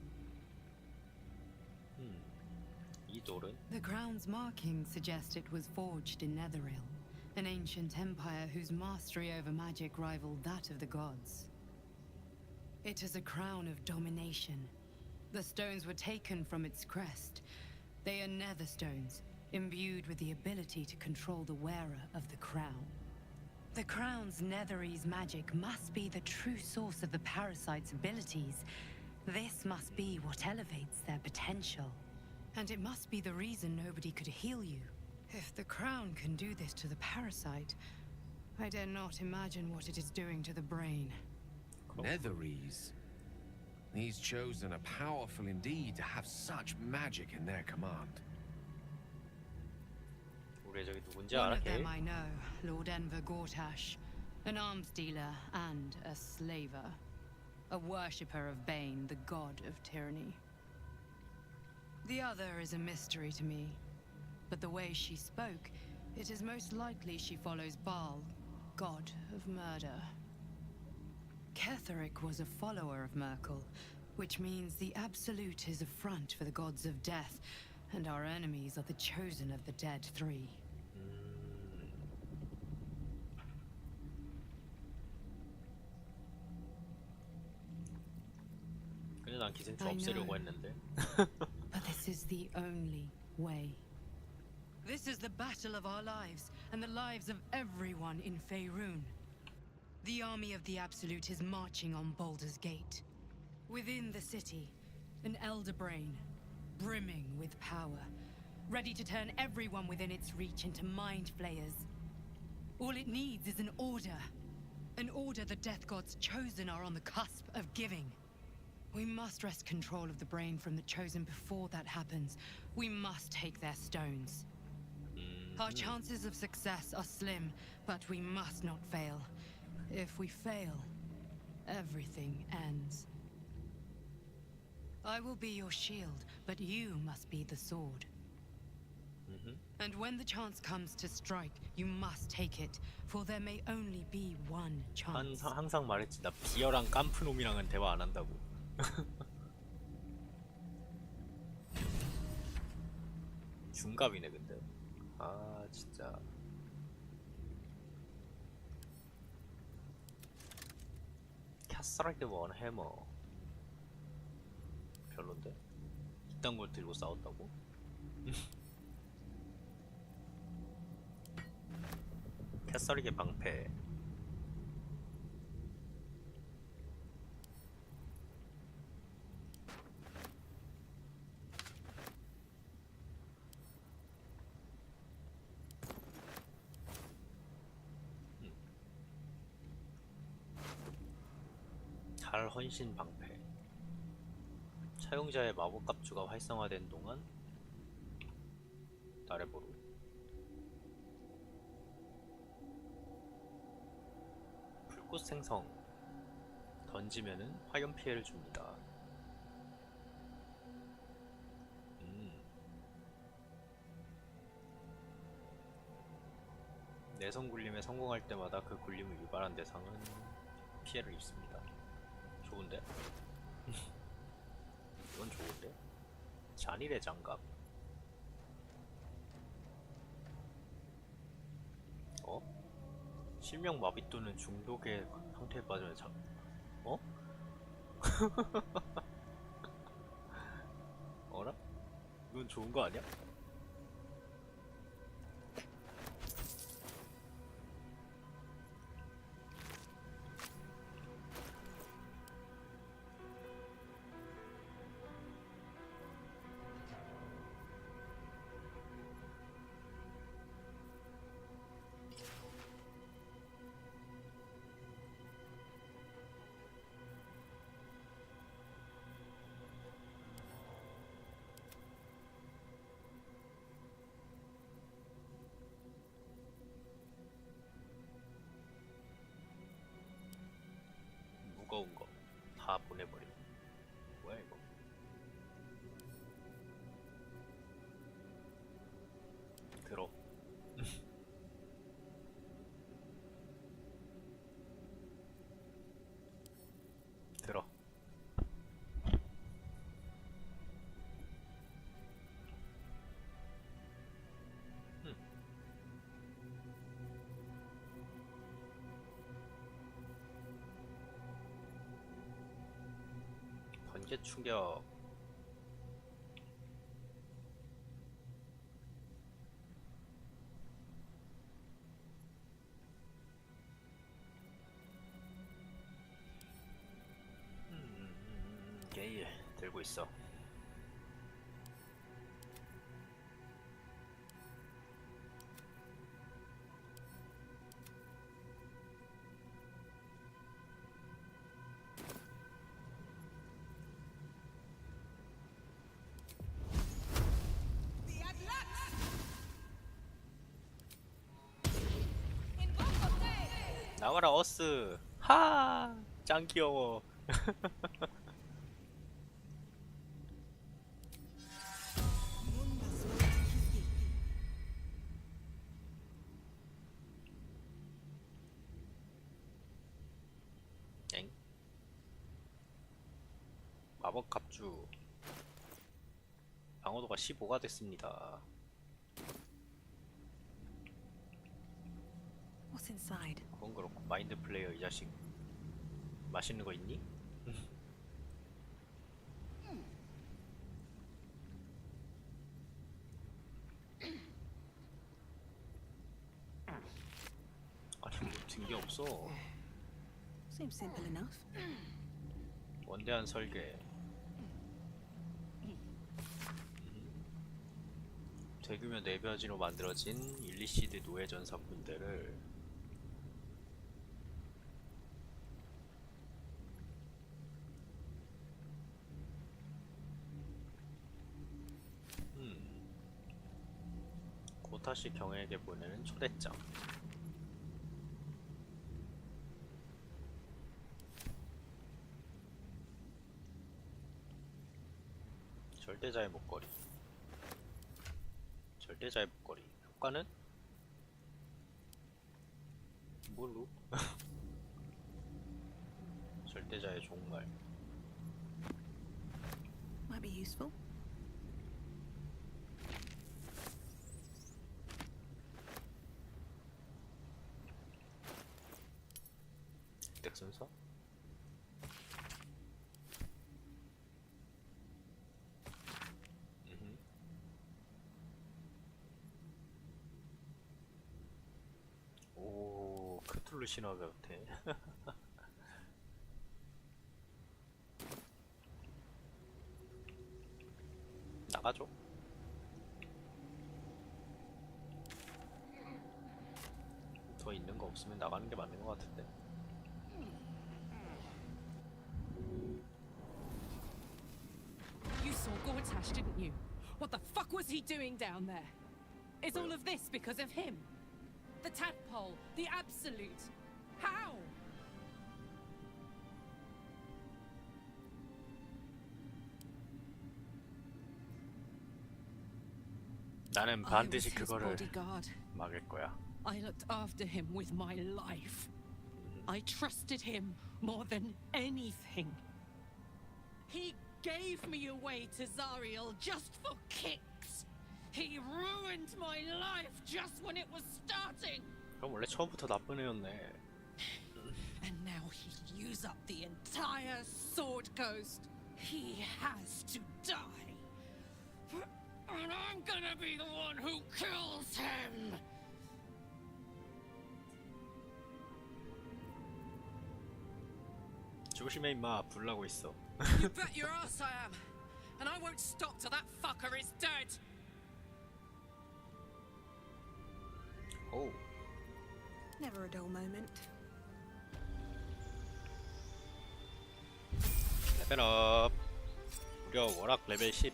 이 돌은? The crown's markings suggest it was forged in Netheril, an ancient empire whose mastery over magic rivaled that of the gods. It is a crown of domination. The stones were taken from its crest. They are nether stones, imbued with the ability to control the wearer of the crown. The crown's Netherese magic must be the true source of the parasite's abilities. This must be what elevates their potential. And it must be the reason nobody could heal you. If the crown can do this to the parasite, I dare not imagine what it is doing to the brain. Netherese. These chosen are powerful indeed to have such magic in their command. 우리 저기 누군지 One 알아? of 걔? them I know, Lord Enver Gortash, an arms dealer and a slaver, a worshipper of Bane, the god of tyranny. The other is a mystery to me, but the way she spoke, it is most likely she follows Baal, god of murder. Ketheric was a follower of Merkel, which means the Absolute is a front for the gods of death, and our enemies are the chosen of the dead three. 근데 난 기생충 I 없애려고 know. 했는데. But this is the only way. This is the battle of our lives, and the lives of everyone in Faerun. The army of the Absolute is marching on Baldur's Gate. Within the city, an elder brain, brimming with power, ready to turn everyone within its reach into mind flayers. All it needs is an order. An order the Death Gods chosen are on the cusp of giving. We must wrest control of the brain from the Chosen before that happens. We must take their stones. Our chances of success are slim, but we must not fail. If we fail, everything ends. I will be your shield, but you must be the sword. And when the chance comes to strike, you must take it, for there may only be one chance. 항상 말했지, 나 비열한 깐프놈이랑은 대화 안 한다고. 중갑이네 근데. 아 진짜. 캐서라이드 원 해머. 별론데? 이딴 걸 들고 싸웠다고? 캐서릭의 방패. 달 헌신 방패. 사용자의 마법 갑주가 활성화된 동안 달에 보루. 불꽃 생성. 던지면은 화염 피해를 줍니다. 내성 굴림에 성공할 때마다 그 굴림을 유발한 대상은 피해를 입습니다. 좋은데? 이건 좋은데? 잔일의 장갑. 어? 실명 마비 또는 중독의 상태에 빠지면 어? 어라? 이건 좋은 거 아니야? 무거운 거 다 보내버림. 뭐야 이거? 들어. 들어. 번개 충격. 게일 들고 있어. 나와라 어스. 하! 짱 귀여워. 엥? 마법 갑주 방어도가 15가 됐습니다. What's inside? 그건 그렇고 마인드 플레이어 이 자식 맛있는 거 있니? 준 게 없어. Seems simple enough. 원대한 설계. 대규모 내벼지로 만들어진 일리시드 노예 전사 군대를 고타시 경에게 보내는 초대장. 절대자의 목걸이. 절대자의 목걸이. 효과는? 뭘로? 절대자의 종말. Might be useful. 획득 순서? 오, 크툴루 신화 같아. 나가죠. 더 있는 거 없으면 나가는 게 맞는 거 같은데. You saw Gortash, didn't you? What the fuck was he doing down there? Is all of this because of him? The tadpole, the absolute. How? 나는 I 반드시 was his 그거를 bodyguard. 막을 거야. I looked after him with my life. I trusted him more than anything. He gave me away to Zariel just for kicks. He ruined my life just when it was starting. 그럼 원래 처음부터 나쁜 애였네. And now he'd use up the entire Sword Coast. He has to die. And I'm gonna be the one who kills him. 조심해 임마, 불나고 있어. You bet your ass I am. And I won't stop till that fucker is dead. 오. Never a dull moment. 레벨업. 무려 워락 레벨 10.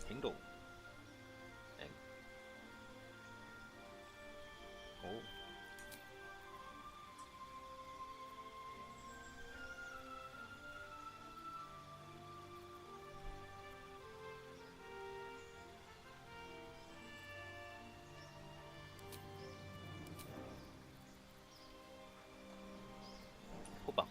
행동. 엥. 오. 호박.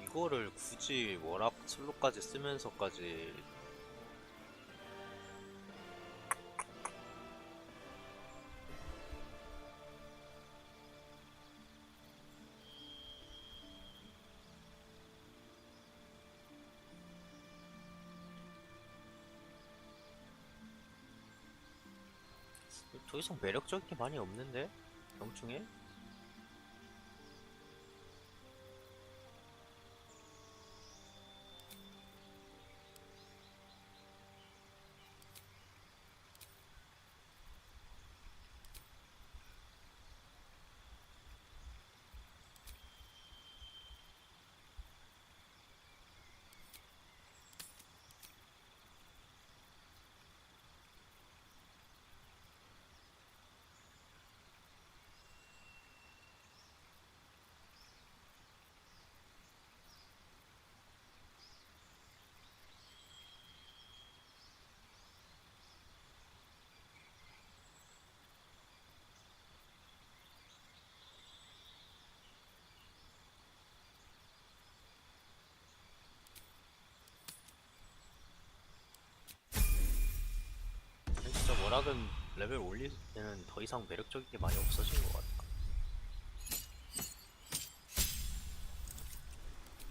이거를 굳이 워락 슬롯까지 쓰면서까지 더 이상 매력적인 게 많이 없는데? 병충해? 워낙은 레벨 올리면 더 이상 매력적인 게 많이 없어진 것 같다.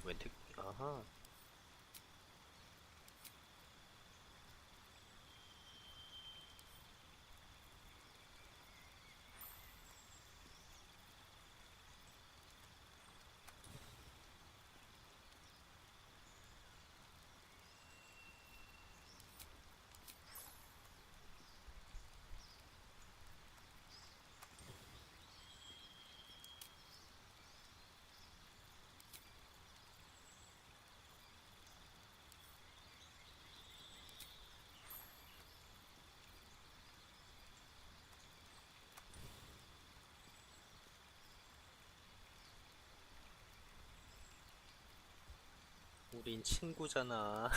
웬특, 아하. 우린 친구잖아.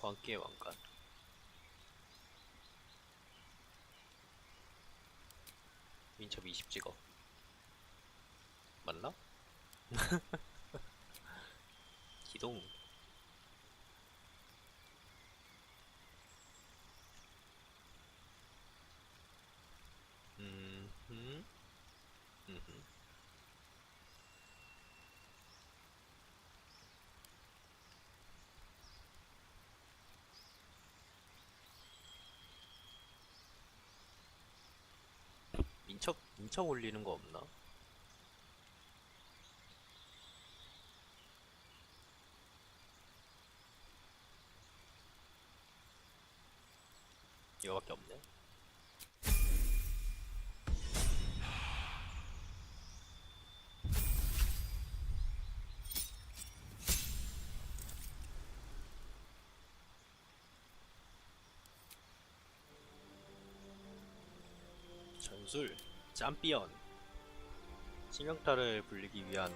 광기의 왕관. 민첩 20 찍어. 맞나? 기동. 음흠. 음흠. 민첩 올리는 거 없나? 이거밖에 없네. 전술 짬피언. 치명타를 불리기 위한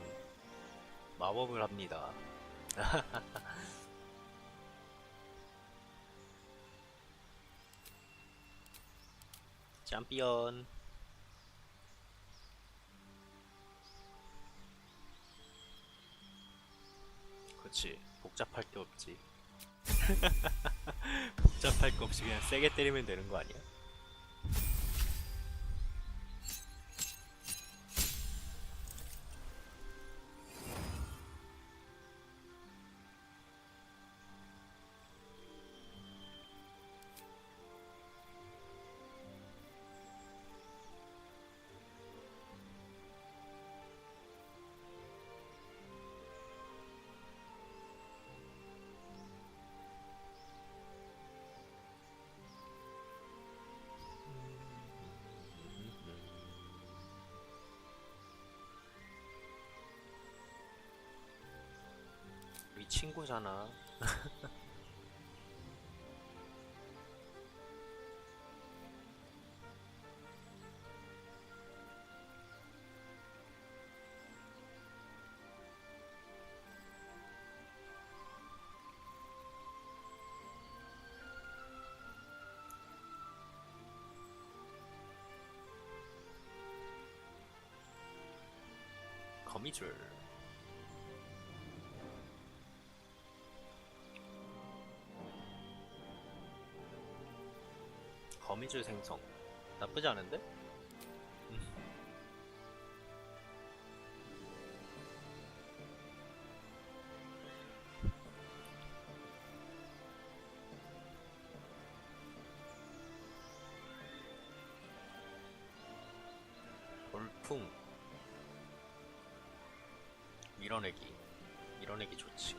마법을 합니다. 짬피언. 그렇지, 복잡할 게 없지. 복잡할 거 없이 그냥 세게 때리면 되는 거 아니야? 우리 친구잖아. 거미줄. 거미줄 생성. 나쁘지 않은데? 돌풍. 밀어내기 좋지.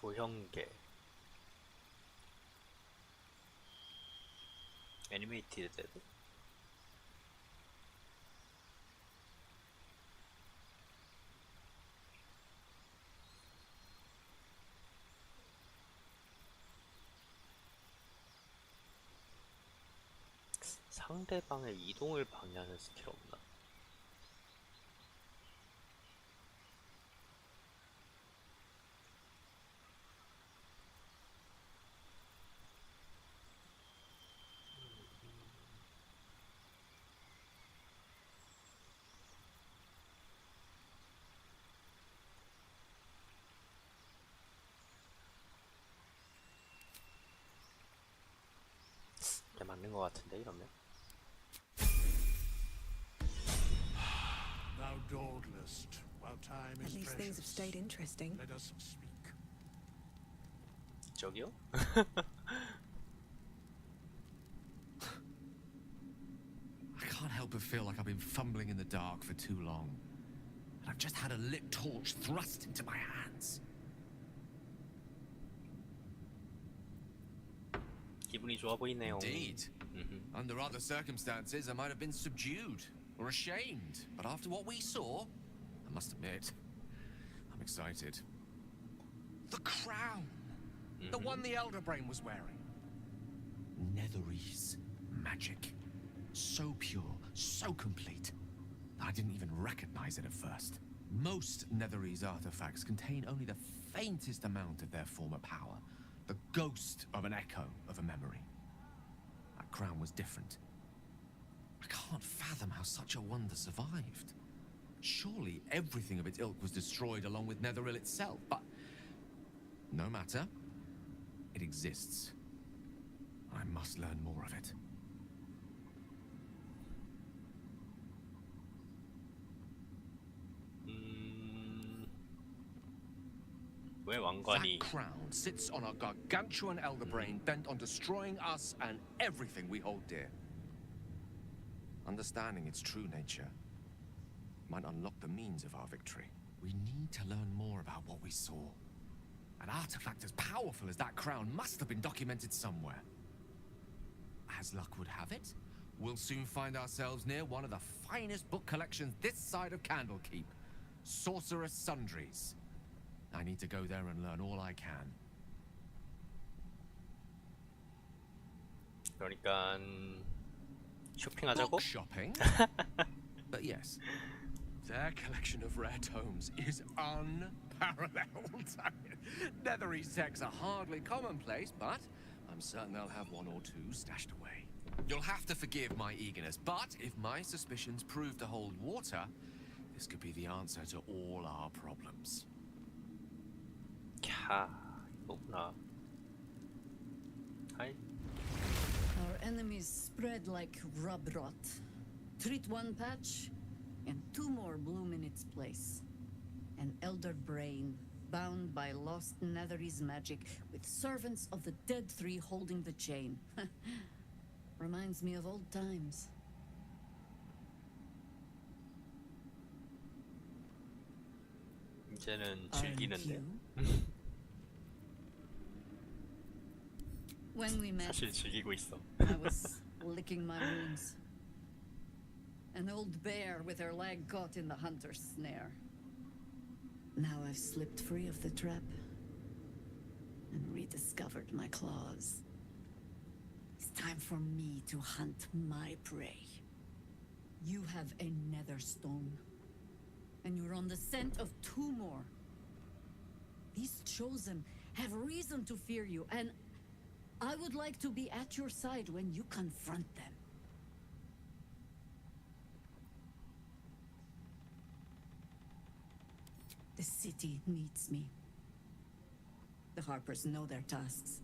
조형계 애니메이티드 상대방의 이동을 방해하는 스킬 없나? 이게 맞는 것 같은데 이러면? Thou dawdlest, while time At is least things have precious. stayed interesting. Let us speak. 저기요? I can't help but feel like I've been fumbling in the dark for too long. And I've just had a lit torch thrust into my hands. 기분이 좋아 보이네요. Indeed. Under other circumstances, I might have been subdued or ashamed. But after what we saw, I must admit, I'm excited. The crown! The one the Elder Brain was wearing. Netherese magic. So pure, so complete, that I didn't even recognize it at first. Most Netherese artifacts contain only the faintest amount of their former power. The ghost of an echo of a memory. That crown was different. I can't fathom how such a wonder survived. Surely everything of its ilk was destroyed along with Netheril itself, but no matter. It exists. I must learn more of it. 왜 왕관이 That crown sits on a gargantuan elder brain bent on destroying us and everything we hold dear. Understanding its true nature might unlock the means of our victory. We need to learn more about what we saw. An artifact as powerful as that crown must have been documented somewhere. As luck would have it, we'll soon find ourselves near one of the finest book collections this side of Candlekeep. Sorcerous Sundries. I need to go there and learn all I can. 그러니까 쇼핑하자고? Book shopping? But yes, their collection of rare tomes is unparalleled. Netherese texts are hardly commonplace, but I'm certain they'll have one or two stashed away. You'll have to forgive my eagerness, but if my suspicions prove to hold water, this could be the answer to all our problems. 캬, 이거구나. 하이. Our enemies spread like rub rot. Treat one patch, and two more bloom in its place. An elder brain, bound by lost Netherese magic, with servants of the dead three holding the chain. Reminds me of old times. 이제는 즐기는데. When we met, 사실 즐기고 있어. I was licking my wounds. An old bear with her leg caught in the hunter's snare. Now I've slipped free of the trap and rediscovered my claws. It's time for me to hunt my prey. You have a nether stone, and you're on the scent of two more. These chosen have reason to fear you, and I would like to be at your side when you confront them. The city needs me. The Harpers know their tasks.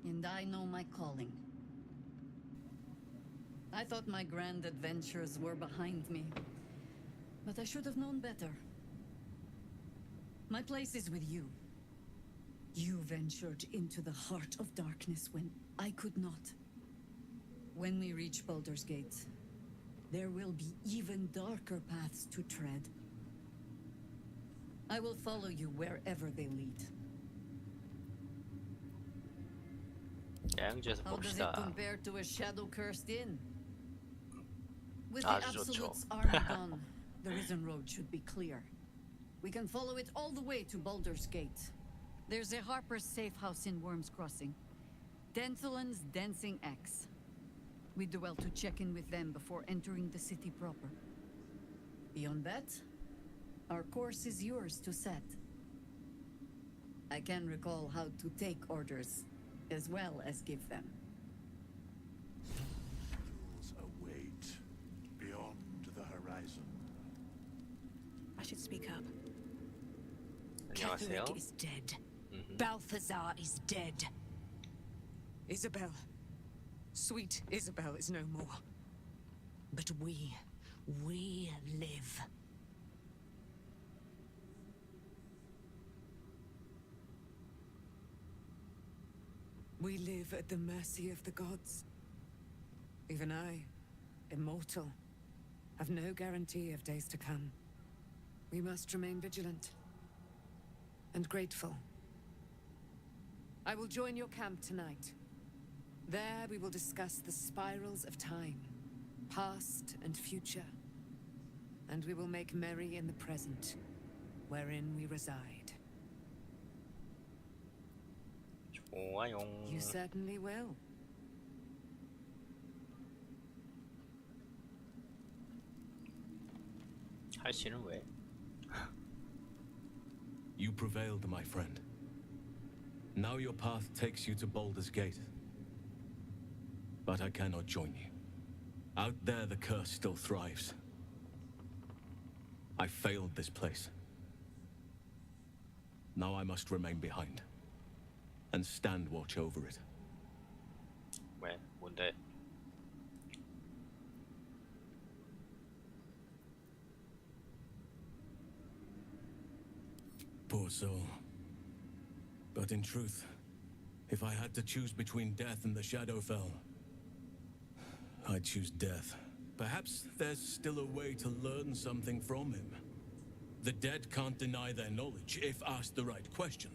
And I know my calling. I thought my grand adventures were behind me, but I should have known better. My place is with you. You ventured into the heart of darkness when I could not. When we reach Baldur's Gate, there will be even darker paths to tread. I will follow you wherever they lead. 대양지에서 How does it 봅시다. compare to a shadow-cursed inn? With the 아주 좋죠. Absolute's army gone, the Risen Road should be clear. We can follow it all the way to Baldur's Gate. There's a Harper's safe house in Worm's Crossing. Denthalen's Dancing Axe. We do well to check in with them before entering the city proper. Beyond that, our course is yours to set. I can recall how to take orders, as well as give them. Hills await beyond the horizon. I should speak up. 안녕하세요. Ketherick is dead. Balthazar is dead. Isabel, sweet Isabel, is no more. But we live. We live at the mercy of the gods. Even I, immortal, have no guarantee of days to come. We must remain vigilant and grateful. I will join your camp tonight. There we will discuss the spirals of time, past and future. And we will make merry in the present, wherein we reside. 좋아요. You certainly will. 할씨는 왜? You prevailed, my friend. Now your path takes you to Baldur's Gate. But I cannot join you. Out there, the curse still thrives. I failed this place. Now I must remain behind and stand watch over it. 왜? 뭔데? Poor soul. But in truth, if I had to choose between death and the Shadowfell, I'd choose death. Perhaps there's still a way to learn something from him. The dead can't deny their knowledge if asked the right question.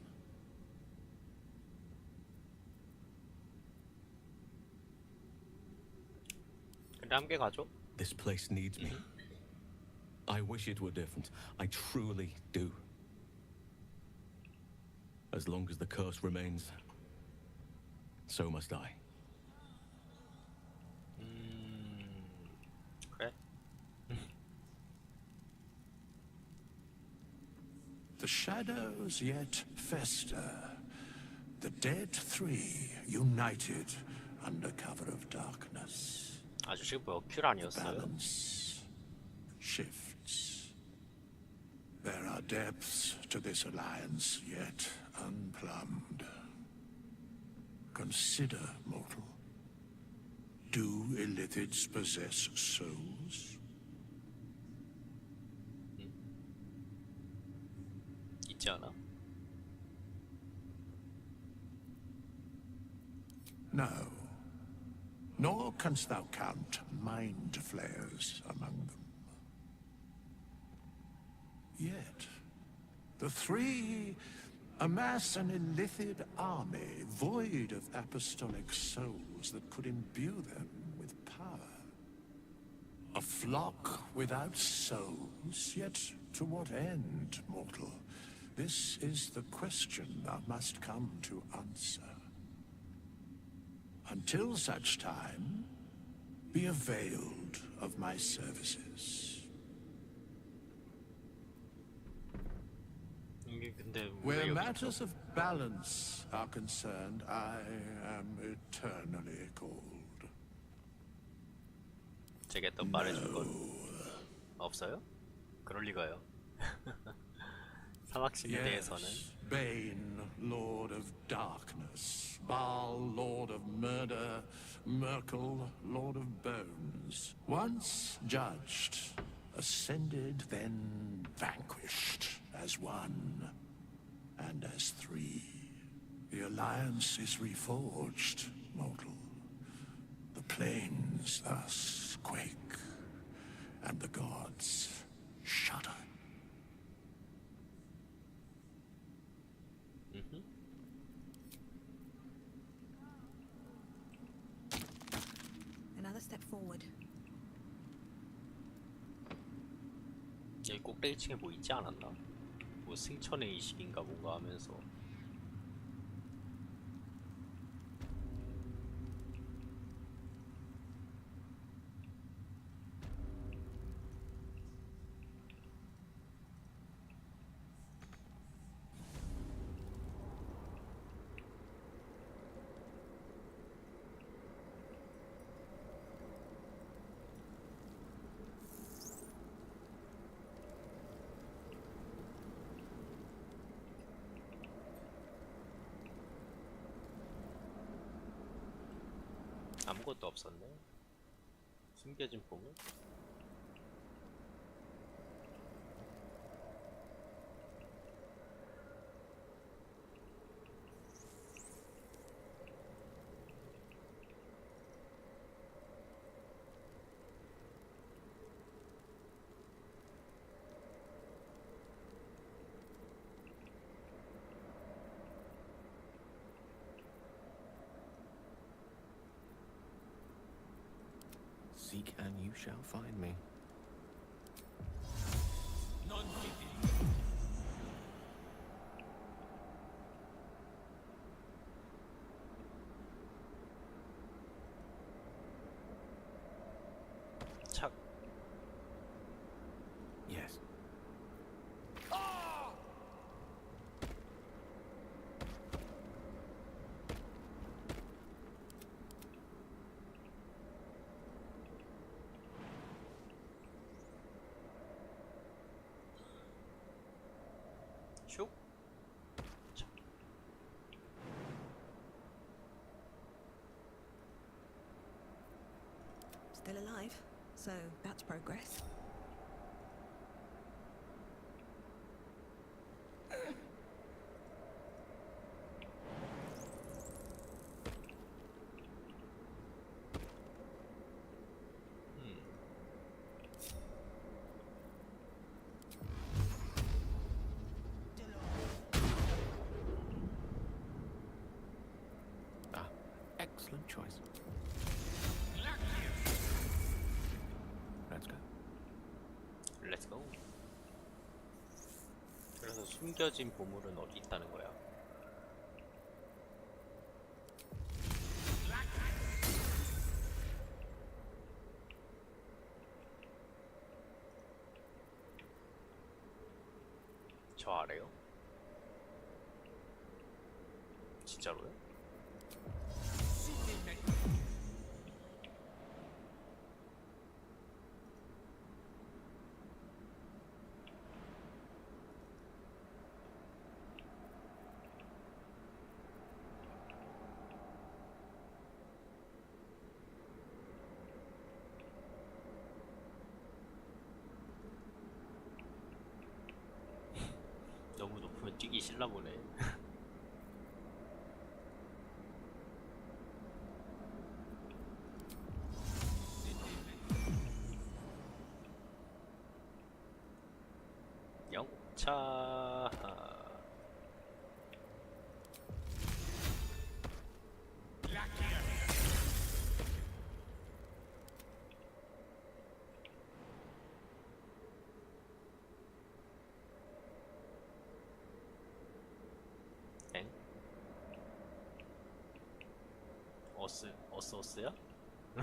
근데 함께 가죠? This place needs me. I wish it were different. I truly do. As long as the curse remains, so must I. 그래? The shadows yet fester. The dead three united under cover of darkness. 아저씨가 뭐 큐 아니었어요? Balance shifts. There are depths to this alliance yet unplumbed. Consider, mortal. Do illithids possess souls? 있지 않아? No. Nor canst thou count mind flayers among them. Yet, the three amass an illithid army void of apostolic souls that could imbue them with power. A flock without souls, yet to what end, mortal? This is the question thou must come to answer. Until such time, be availed of my services. 근데 Where matters of balance are concerned, I am eternally cold. 제게 또 말해줄 건 없어요? 그럴 리가요. 사막신에 대해서는 Bane, Lord of Darkness, Baal, Lord of Murder, Merkel, Lord of Bones. Once judged, ascended, then vanquished as one and as three. The alliance is reforged, mortal. The plains thus quake, and the gods shudder. 여기 꼭대기층에 뭐 있지 않았나? 뭐 승천의 의식인가 뭔가 하면서. 아무것도 없었네. 숨겨진 보물? Seek and you shall find me. 착. Yes. 슉. 착. Still alive, so that's progress. Ah, excellent choice. Let's go. Let's go. 그래서 숨겨진 보물은 어디 있다는 거야? 저 아래요? 진짜로요? 너무 높으면 뛰기 싫나 보네. 영차. 엥? 어스야? No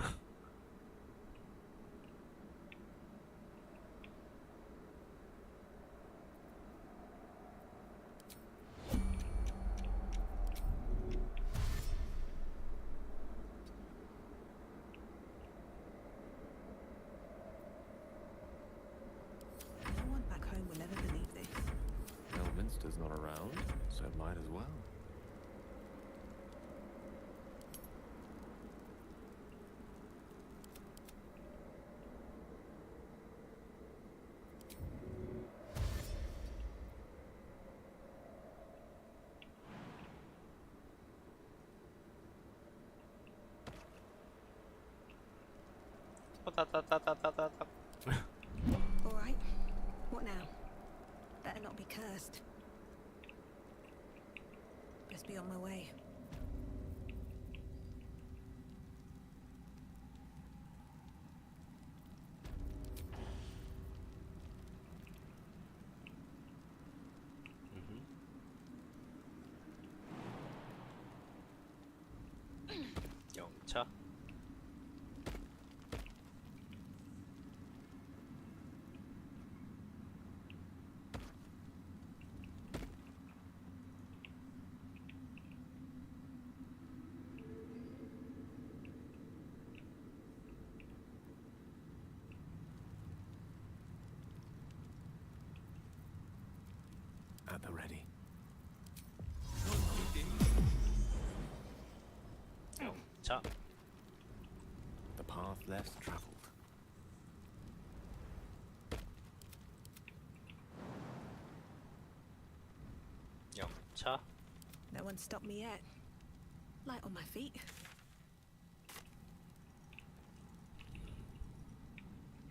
one back home will ever believe this. Elminster's not around, so it might as well. 따따따따따따. All right. What now? Better not be cursed. Best be on my way. 영차. The path less traveled. 영차. No one stopped me yet. Light on my feet.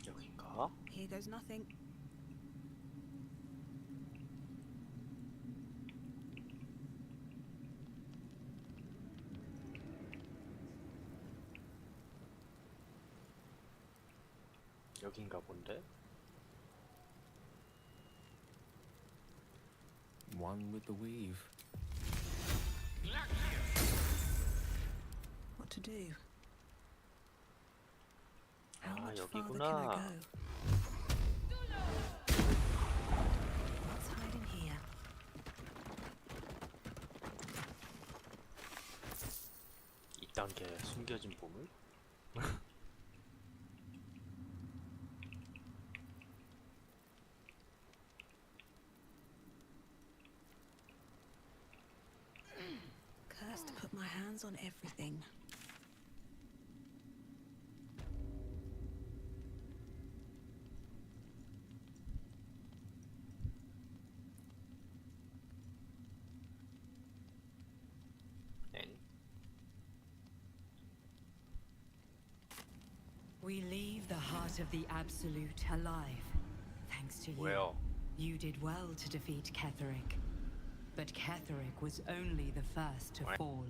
여긴가? Here goes nothing. 여긴가 본데? One with the weave. What to do? How 아, much farther can I 여기구나. go? Let's hide in here. 이딴 게 숨겨진 보물? Cursed to put my hands on everything. We leave the heart of the Absolute alive, thanks to you. Well. You did well to defeat Ketheric. But Ketheric was only the first to fall.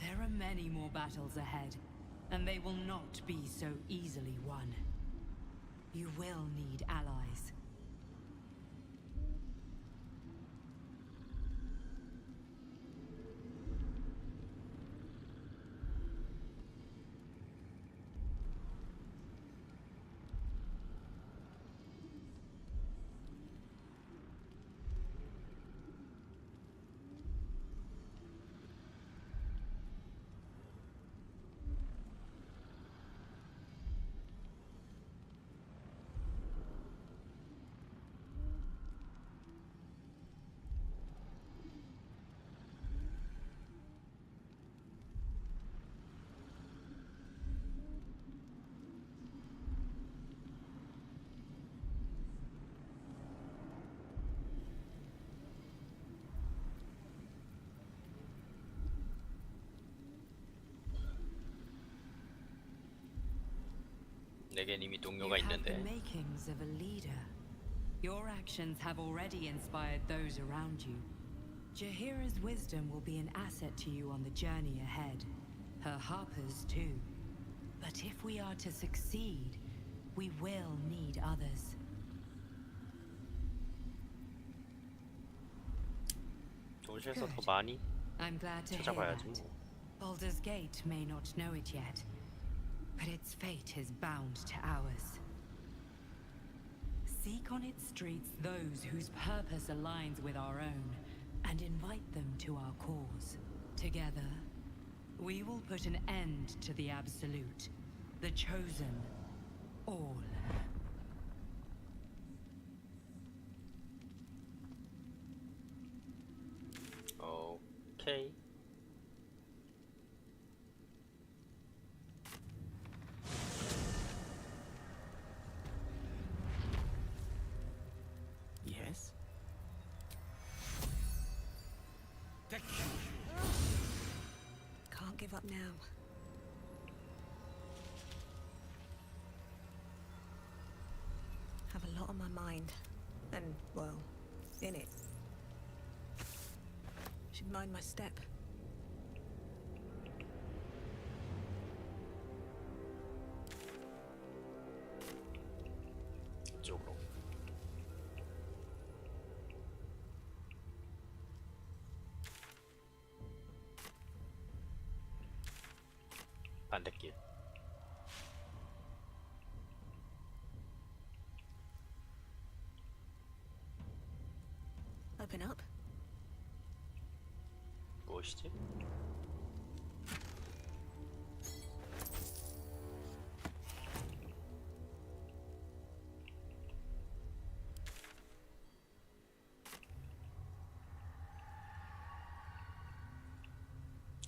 There are many more battles ahead, and they will not be so easily won. You will need allies. 내겐 이미 You 동료가 have the 있는데. makings of a leader. Your actions have already inspired those around you. Jahira's wisdom will be an asset to you on the journey ahead. Her harpers too. But if we are to succeed, we will need others. 도시에서 더 많이 I'm glad to hear 찾아봐야지 that. 뭐. Baldur's Gate may not know it yet, but its fate is bound to ours. Seek on its streets those whose purpose aligns with our own, and invite them to our cause. Together, we will put an end to the Absolute, the Chosen, all. 오케이. Yes? Can't give up now. Have a lot on my mind. And, well, in it. Should mind my step. 이쪽으로. 반대길. Open up. 무엇이지?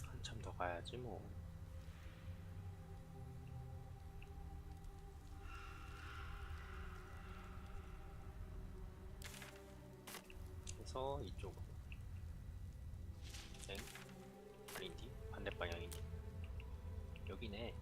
한참 더 가야지 뭐. 가서 이쪽으로. 엥? 아닌디? 반대 방향이니? 여기네.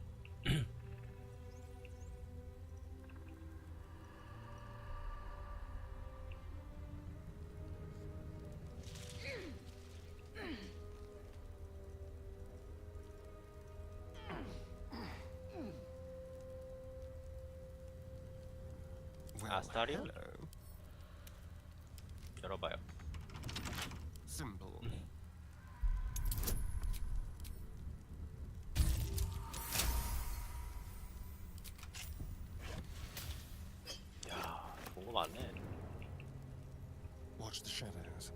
아, 스타리오? 열어봐요. Simple. 야, 좋은 거 많네. Watch the shadows.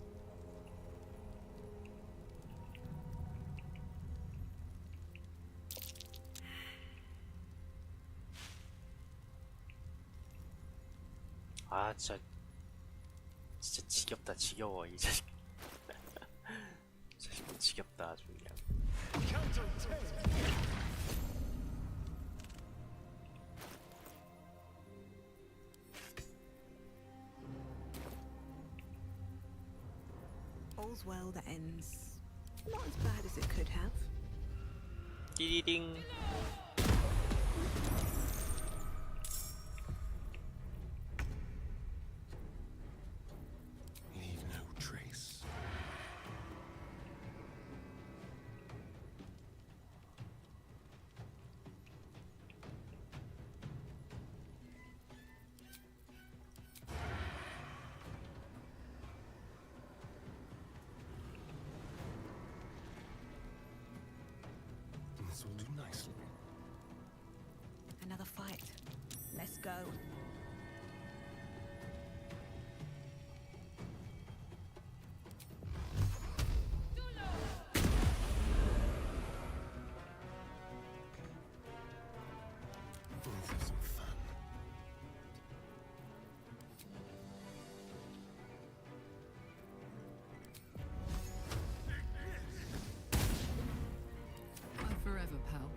아, 진짜 지겹다. 지겨워 이 자식. 이 자식 지겹다 아주 그냥. All's well that ends. Not as bad as it could have. 띠리링. Leave no trace. This will do nicely. Another fight. Let's go. Let's have some fun. Fight forever, pal.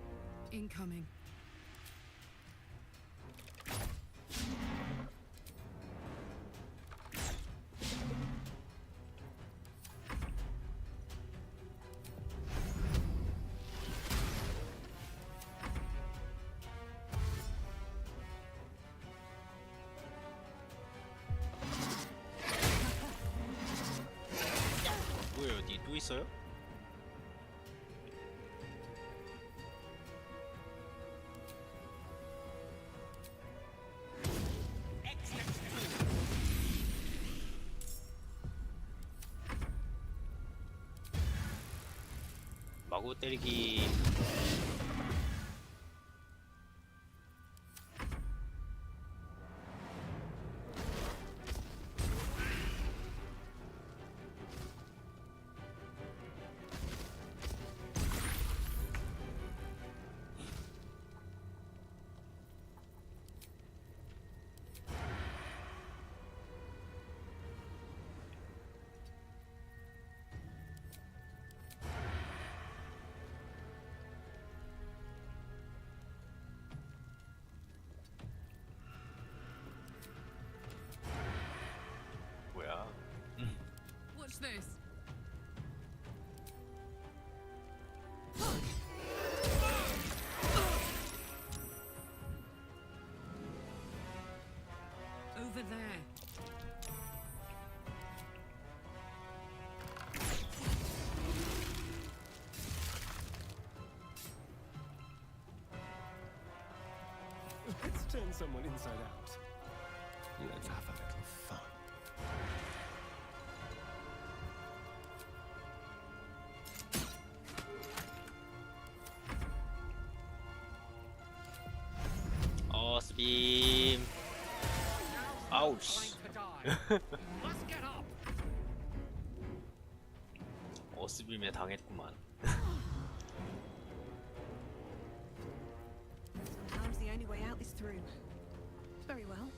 Incoming. 뭐예요? 니 또 있어요? 마구 때리기. 뭐야? Watch this. Over there. Let's turn someone inside out. Let's have a little fun. 어스빔. 아우씨. 어스빔에 당했구만. Sometimes the only way out is through. Very well.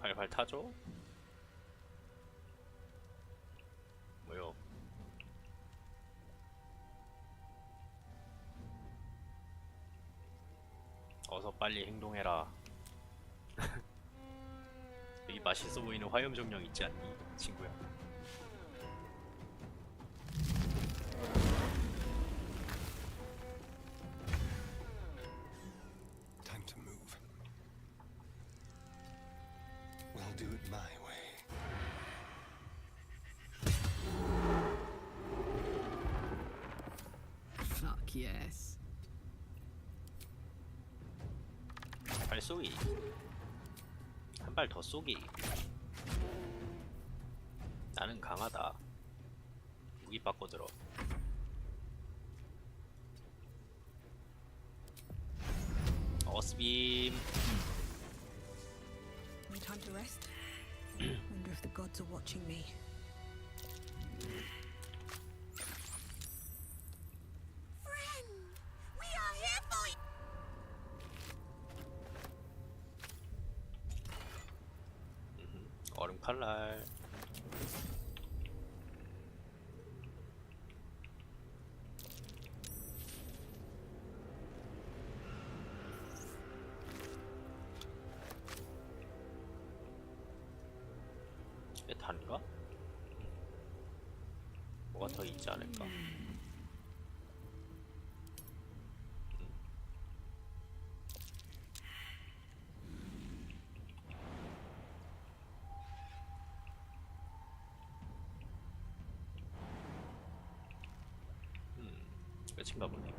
발발 타죠? 뭐요? 어서 빨리 행동해라. 여기 맛있어 보이는 화염 정령 있지 않니, 친구야? Time to move. We'll do it my way. Fuck yes. 발 쏘기. 한 발 더 쏘기. 나는 강하다. 무기 바꿔들어. 어스빔. Any time to rest? Wonder if the gods are watching me. Friend, we are here for you. 얼음 칼날. 이게 단가? 뭐가 더 있지 않을까? 끝인가 보네.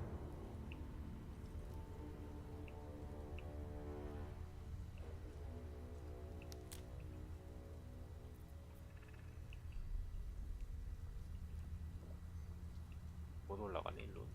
못 올라가네 일로.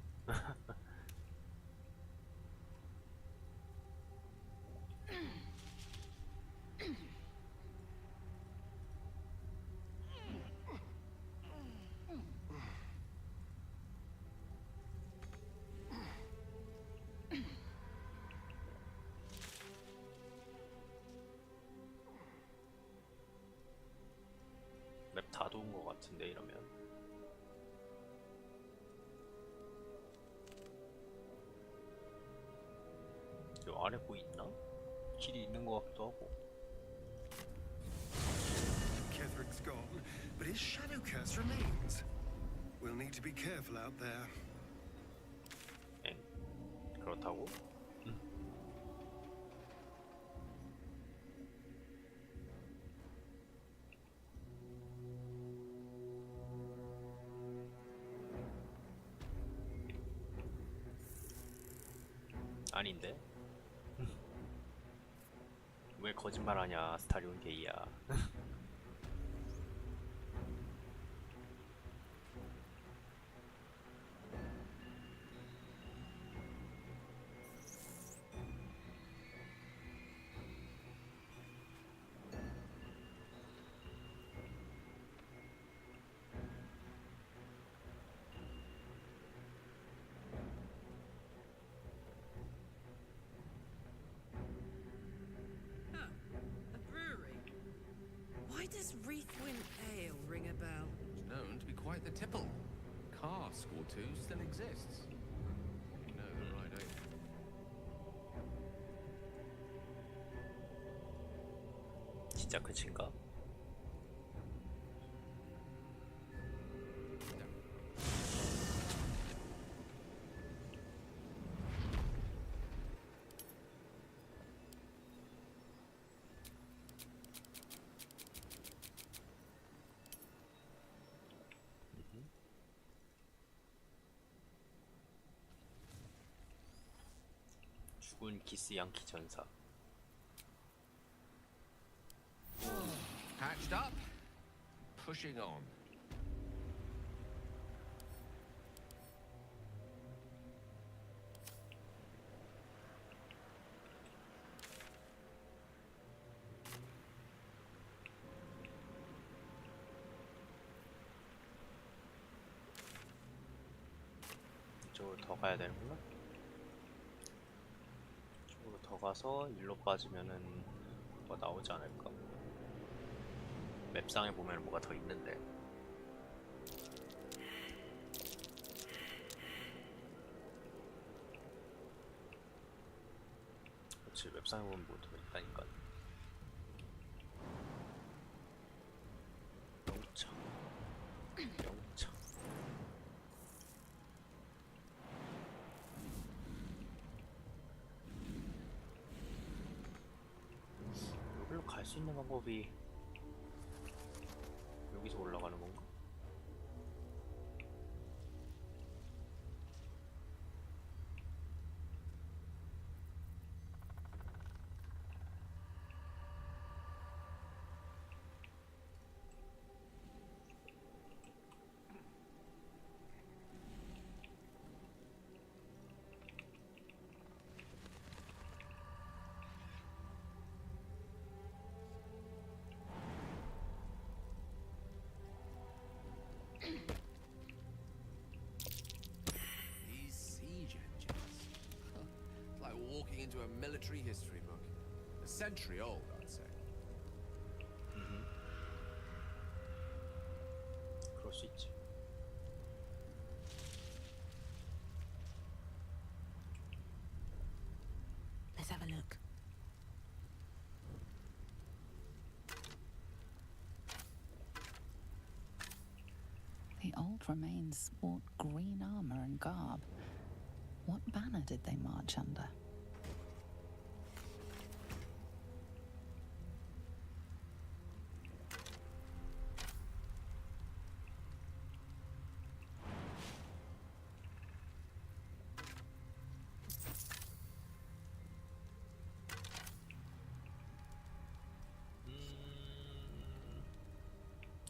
맵 다 도운 것 같은데 이러면. 저 아래 뭐 있나? 길이 있는 것 같기도 하고. Ketheric's gone, but his shadow curse remains. We'll need to be careful out there. 엥? 그렇다고? 아닌데? 왜 거짓말하냐, 스타리온 게이야. Why does Wreathwind Ale ring a bell? It's known to be quite the tipple. Cask or two still exists. You know the right age. 진짜 끝인가? 죽은 기스 양키 전사. Patched up, pushing on. 이쪽으로 더 가야 되는구나. 이쪽으로 더 가서 일로 빠지면은 뭐 나오지 않을까? 맵상에 보면 뭐가 더 있는데. 그렇지, 웹상에 보면 뭐 있다니까. 영차. 여기로 갈 수 있는 방법이 여기서 올라가는 건가? These siege engines. It's like walking into a military history book. A century old, I'd say. 그럴 수 있지. Let's have a look. The old remains sport green armor and garb. What banner did they march under?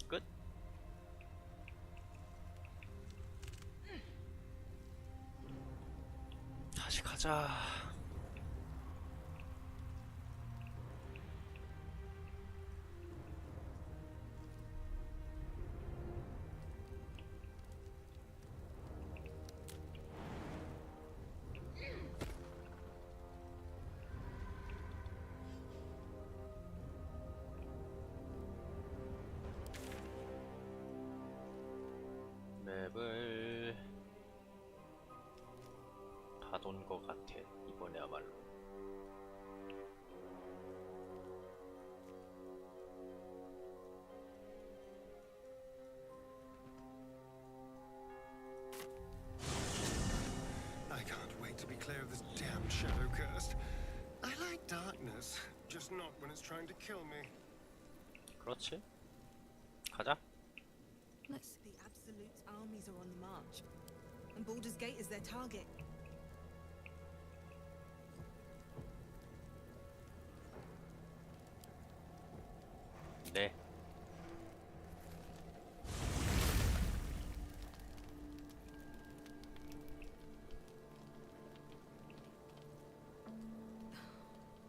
끝? 다시 가자. 맵을 다 돈 것 같아, 이번에야말로. I can't wait to be clear of this damn shadow curse. I like darkness, just not when it's trying to kill me. 그렇지. 가자. Let's. The Absolute's armies are on the march, and Baldur's Gate is their target. 네.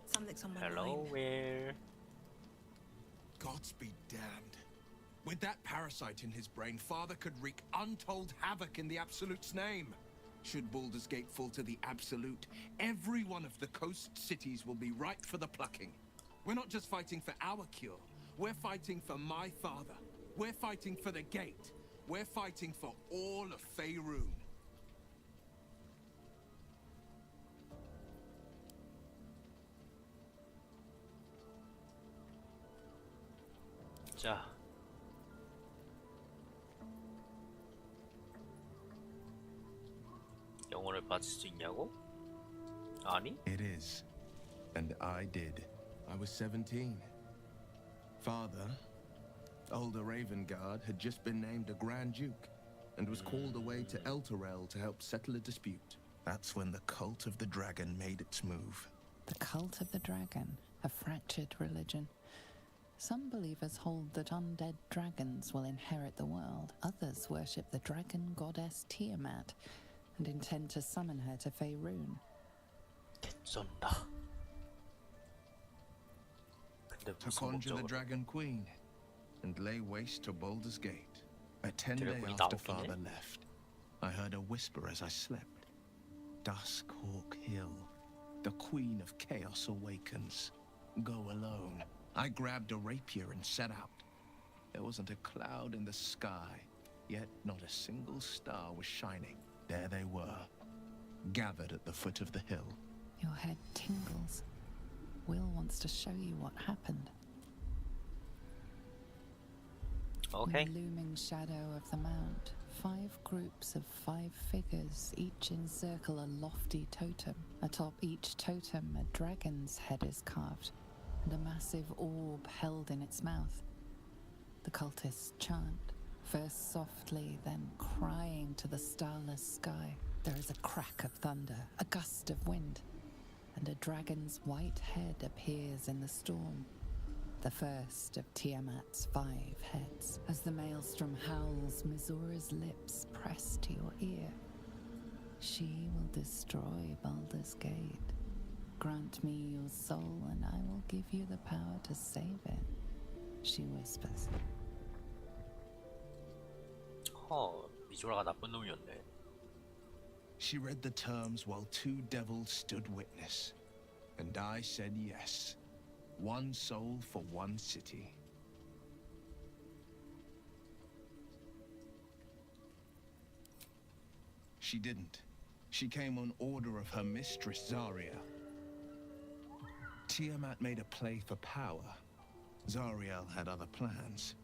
Something's on my Hello, mind. where? Gods be damned. With that parasite in his brain, Father could wreak untold havoc in the Absolute's name. Should Baldur's Gate fall to the Absolute, every one of the coast cities will be ripe for the plucking. We're not just fighting for our cure. We're fighting for my father. We're fighting for the Gate. We're fighting for all of Faerun. 자. 영혼을 받을 수 있냐고? 아니? It is. And I did. I was 17. Father, older Ravengard, had just been named a Grand Duke and was called away to Elturel to help settle a dispute. That's when the cult of the dragon made its move. The cult of the dragon, a fractured religion. Some believers hold that undead dragons will inherit the world. Others worship the dragon goddess Tiamat and intend to summon her to Faerun. 개쩐다. 근데 To 무슨 conjure the 목적으로? Dragon Queen and lay waste to Baldur's Gate. A 10-day 드래곤이 after 나오긴 해? Father left, I heard a whisper as I slept. Duskhawk Hill, the Queen of Chaos awakens. Go alone. I grabbed a rapier and set out. There wasn't a cloud in the sky, yet not a single star was shining. There they were, gathered at the foot of the hill. Your head tingles. Will wants to show you what happened. Okay. In the looming shadow of the mount, 5 groups of 5 figures each encircle a lofty totem. Atop each totem, a dragon's head is carved, and a massive orb held in its mouth. The cultists chant, first softly, then crying to the starless sky. There is a crack of thunder, a gust of wind, and a dragon's white head appears in the storm. The first of Tiamat's 5 heads. As the maelstrom howls, Mizora's lips press to your ear. She will destroy Baldur's Gate. Grant me your soul, and I will give you the power to save it, she whispers. 미조라가 나쁜 놈이었네. She read the terms while 2 devils stood witness, and I said yes. 1 soul for 1 city. She didn't. She came on order of her mistress, Zariel. Tiamat made a play for power. Zariel had other plans.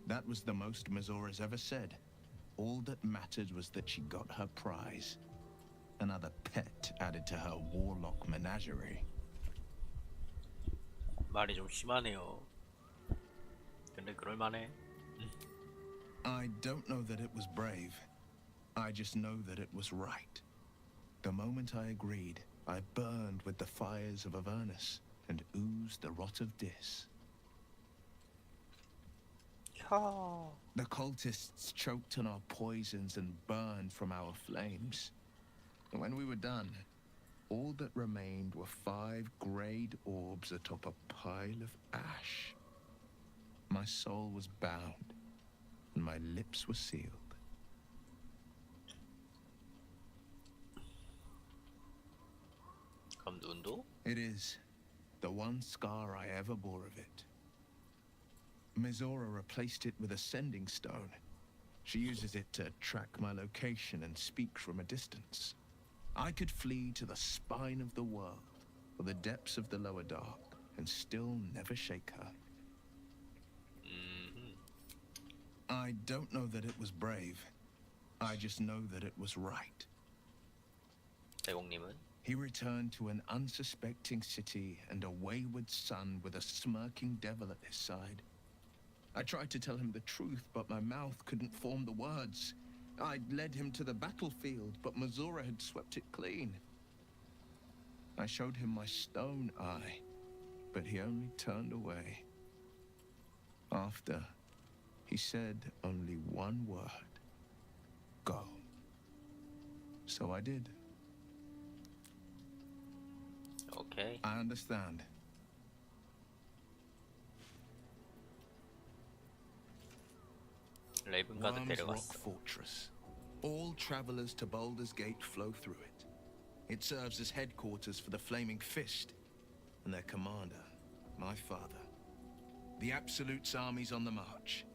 That was the most Mizora's ever said. All that mattered was that she got her prize. Another pet added to her warlock menagerie. 말이 좀 심하네요. 근데 그럴만해. I don't know that it was brave. I just know that it was right. The moment I agreed, I burned with the fires of Avernus and oozed the rot of Dis. The cultists choked on our poisons and burned from our flames. And when we were done, all that remained were 5 greyed orbs atop a pile of ash. My soul was bound, and my lips were sealed. 그럼 눈도? It is the one scar I ever bore of it. Mizora replaced it with a sending stone. She uses it to track my location and speak from a distance. I could flee to the spine of the world, or the depths of the lower dark, and still never shake her. I don't know that it was brave. I just know that it was right. 대공님은? He returned to an unsuspecting city and a wayward son with a smirking devil at his side. I tried to tell him the truth, but my mouth couldn't form the words. I'd led him to the battlefield, but Mizora had swept it clean. I showed him my stone eye, but he only turned away. After, he said only one word. Go. So I did. Okay. I understand. 레이븐가드 Worm's Rock 데려갔어. Fortress. All travelers to Baldur's Gate flow through it. It serves as headquarters for the Flaming Fist and their commander, my father. The Absolute's army's on the march.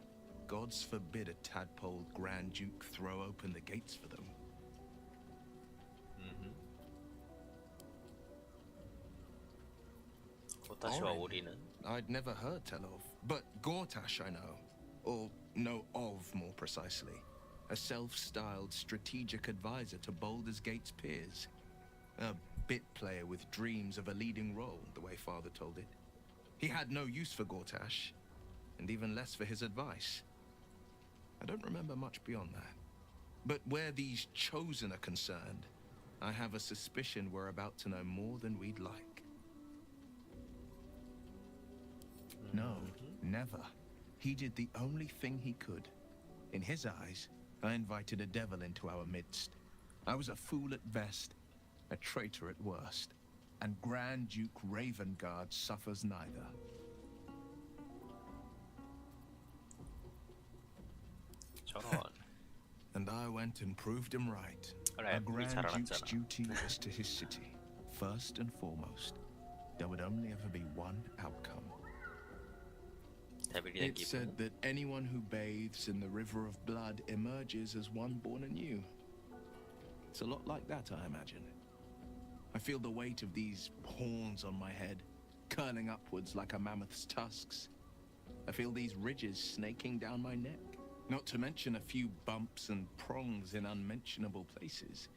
Gods forbid a tadpole Grand Duke throw open the gates for them. 고타시와 오리는? I'd never heard tell of, but Gortash I know. Or know of, more precisely. A self-styled strategic advisor to Baldur's Gate's peers. A bit player with dreams of a leading role, the way Father told it. He had no use for Gortash, and even less for his advice. I don't remember much beyond that. But where these chosen are concerned, I have a suspicion we're about to know more than we'd like. No, never. He did the only thing he could. In his eyes, I invited a devil into our midst. I was a fool at best, a traitor at worst, and Grand Duke Ravengard suffers neither. 저런. And I went and proved him right. 그래, A 우리 Grand Duke's 잘알았잖아. duty was to his city, first and foremost. There would only ever be one outcome. It said that anyone who bathes in the river of blood emerges as one born anew. It's a lot like that, I imagine. I feel the weight of these horns on my head, curling upwards like a mammoth's tusks. I feel these ridges snaking down my neck. Not to mention a few bumps and prongs in unmentionable places.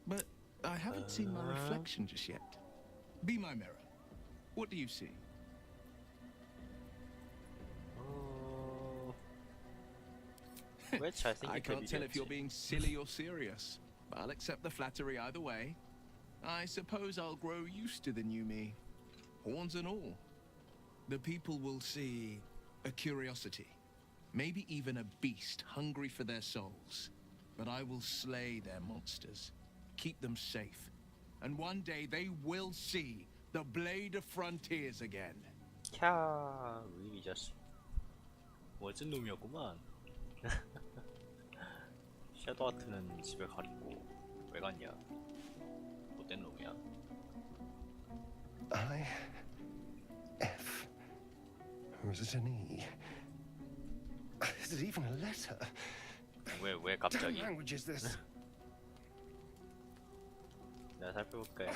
But I haven't seen my reflection just yet. Be my mirror. What do you see? Which I think I can't tell if you're being silly or serious. I'll accept the flattery either way. I suppose I'll grow used to the new me. Horns and all. The people will see a curiosity. Maybe even a beast hungry for their souls. But I will slay their monsters. Keep them safe. And one day they will see the Blade of Frontiers again. 캬, 이 자식. 멋진 놈이었구만. 섀도우하트는 집에 가리고 왜 갔냐? 못된 놈이야. I F. Or is it an E? Is it even a letter? 왜 What 갑자기? language is this? 내가 살펴볼게.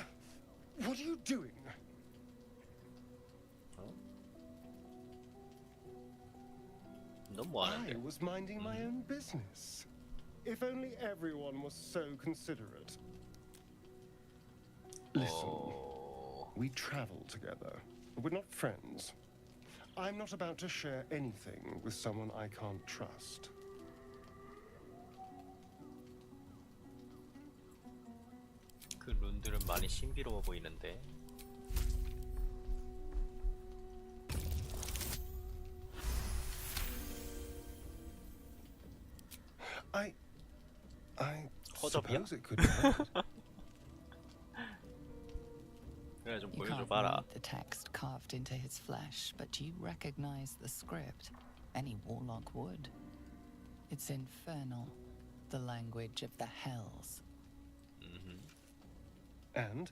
What are you doing? 넌 뭐 I 하는데? was minding my own business. If only everyone was so considerate. Listen, we travel together. We're not friends. I'm not about to share anything with someone I can't trust. 그 룬들은 많이 신비로워 보이는데. I 허접이야? suppose it could be. 그래 좀 You can't 보여줘봐라. read the text carved into his flesh, but you recognize the script. Any warlock would. It's infernal, the language of the hells. And?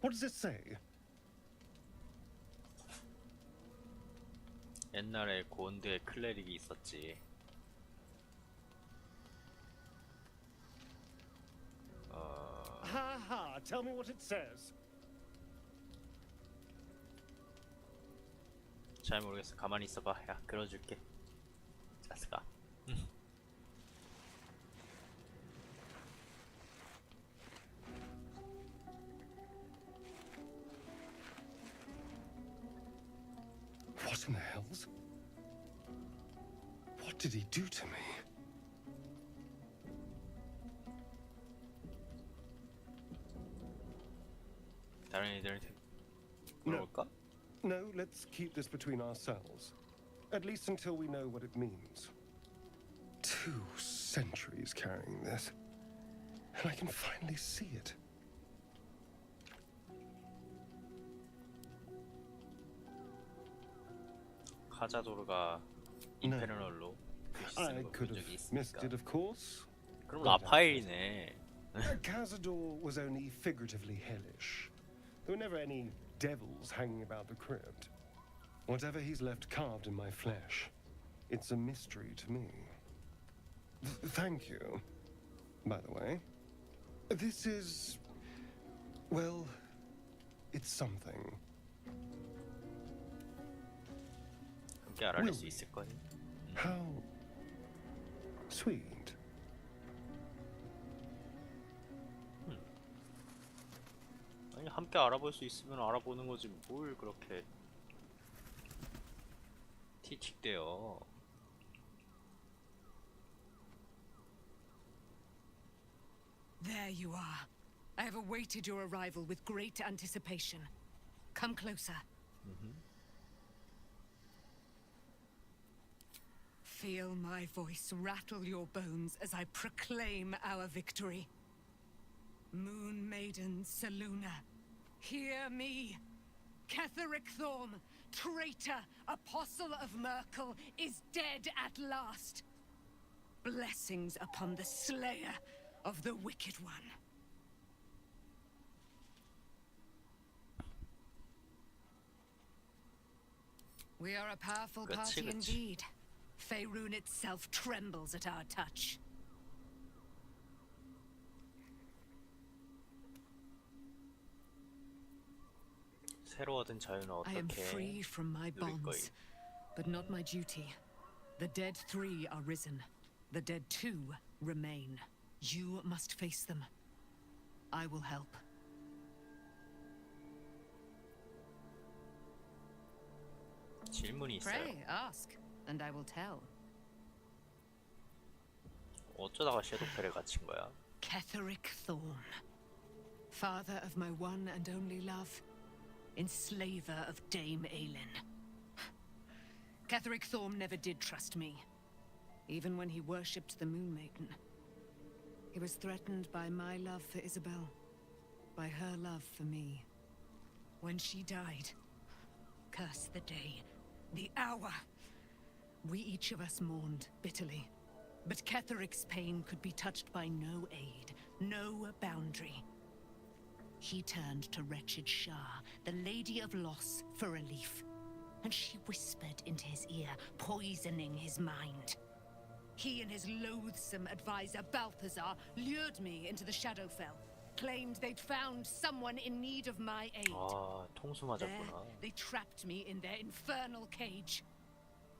What does it say? 옛날에 곤드에 클레릭이 있었지. Ha ha! Tell me what it says. 잘 모르겠어. 가만히 있어봐. 야, 끌어줄게. 자스가. What in the hells? What did he do to me? 다른 애들한테 물어볼까? No, let's keep this between ourselves. At least until we know what it means. 2 centuries carrying this. And I can finally see it. 카자도르가 인페르널로 글씨 쓰는 I 거 could 본 have 적이 missed 있으니까. it, of course. 그럼 But I 라파엘이네. Cazador was only figuratively hellish. There were never any devils hanging about the crypt. Whatever he's left carved in my flesh, it's a mystery to me. Thank you, by the way. This is... well, it's something. 함께 알아낼 수 있을 거니? How sweet. 아니 함께 알아볼 수 있으면 알아보는 거지 뭘 그렇게 티틱대요. There you are. I have awaited your arrival with great anticipation. Come closer. Feel my voice rattle your bones as I proclaim our victory. Moon Maiden Seluna, hear me. Ketheric Thorm, traitor, apostle of Merkel, is dead at last. Blessings upon the slayer of the Wicked One. We are a powerful party indeed. Faerun itself trembles at our touch. 새로 얻은 자유는 I am 어떻게 free from my 누릴 거임? bonds, but not my duty. The dead 3 are risen. The dead 2 remain. You must face them. I will help. 질문이 있어요. Pray, ask, and I will tell. 어쩌다가 섀도우펠에 갇힌 거야? Ketheric Thorn, father of my one and only love, enslaver of Dame Aelin. Ketheric Thorn never did trust me, even when he worshipped the Moon Maiden. He was threatened by my love for Isabel, by her love for me. When she died, curse the day, the hour, we each of us mourned bitterly. But Ketheric's pain could be touched by no aid, no boundary. He turned to wretched Shah, the Lady of Loss, for relief. And she whispered into his ear, poisoning his mind. He and his loathsome advisor, Balthazar, lured me into the Shadowfell, claimed they'd found someone in need of my aid. 통수 There, 맞았구나. they trapped me in their infernal cage.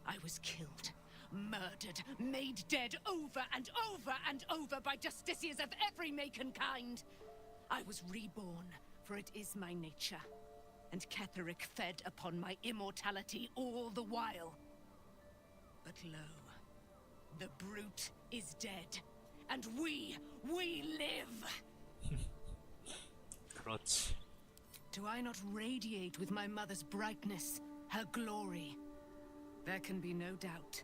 I was killed, murdered, made dead over and over and over by justiciars of every make and kind. I was reborn, for it is my nature. And Ketheric fed upon my immortality all the while. But lo, the brute is dead, and we live! 그렇지. Do I not radiate with my mother's brightness, her glory? There can be no doubt.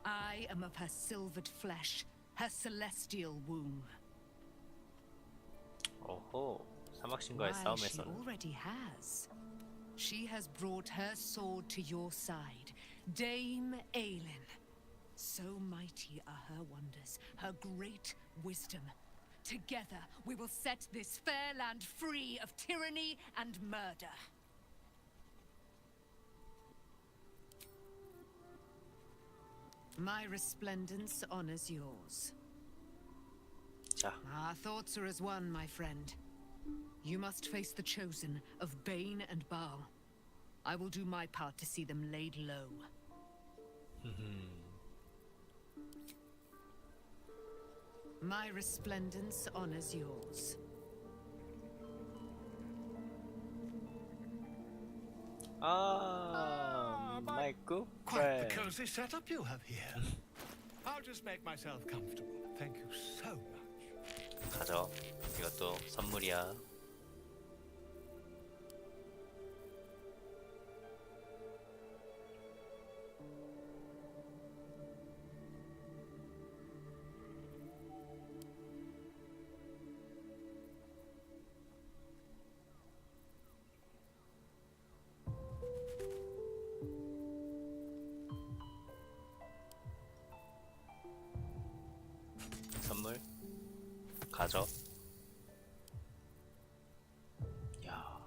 I am of her silvered flesh, her celestial womb. 오호, 사막신과의 Why, she 싸움에서는 already has. She has brought her sword to your side, Dame Aelin. So mighty are her wonders, her great wisdom. Together, we will set this fair land free of tyranny and murder. My resplendence honors yours. 자. Our thoughts are as one, my friend. You must face the chosen of Bane and Baal. I will do my part to see them laid low. My resplendence honors yours. 마이크 Quite the cozy setup you have here. I'll just make myself comfortable. Thank you so much. 가져. 이것도 선물이야. 선물 가져. 야.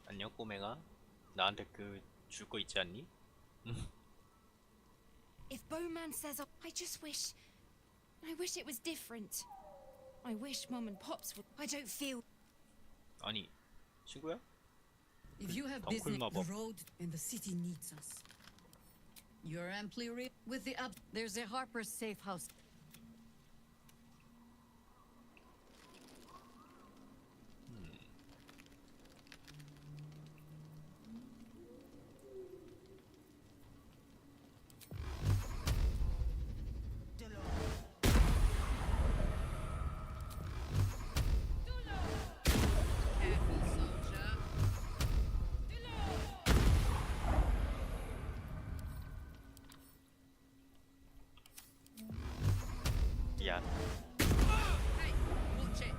안녕 꼬맹아. 나한테 그 줄 거 있지 않니? If Bowman says I just wish it was different. I wish Mom and Pops would. I don't feel. 아니 친구야? If you have 덩굴 business, 마법. the road and the city needs us. You're amply with the up. There's a Harper's safe house. 야. Hey, watch it.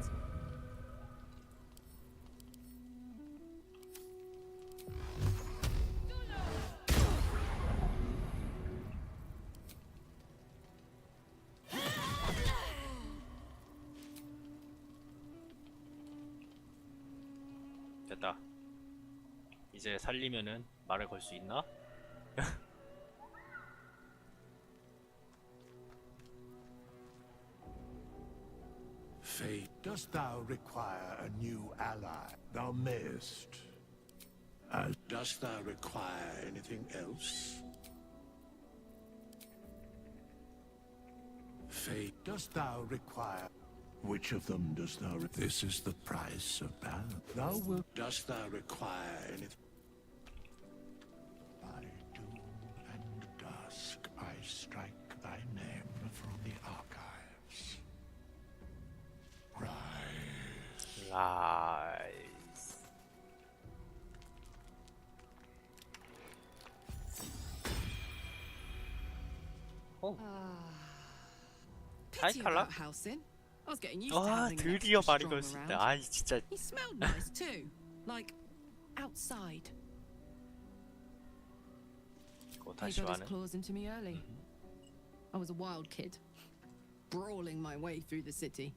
됐다. 이제 살리면은 말을 걸 수 있나? Fate, dost thou require a new ally? Thou mayest. Dost thou require anything else? Fate, dost thou require... Which of them dost thou... This is the price of balance. Thou wilt... Dost thou require anything? By doom and dusk, I strike thy name from the archives. Rise. Rise. 어. Pity 탈락? about housing. I was getting used to 아, having an 드디어 extra 말이 strong 걸 수 있다. around. 아이 진짜. He smelled nice too, like outside. 그거 He 다시 got his 하는. claws into me early. I was a wild kid, brawling my way through the city.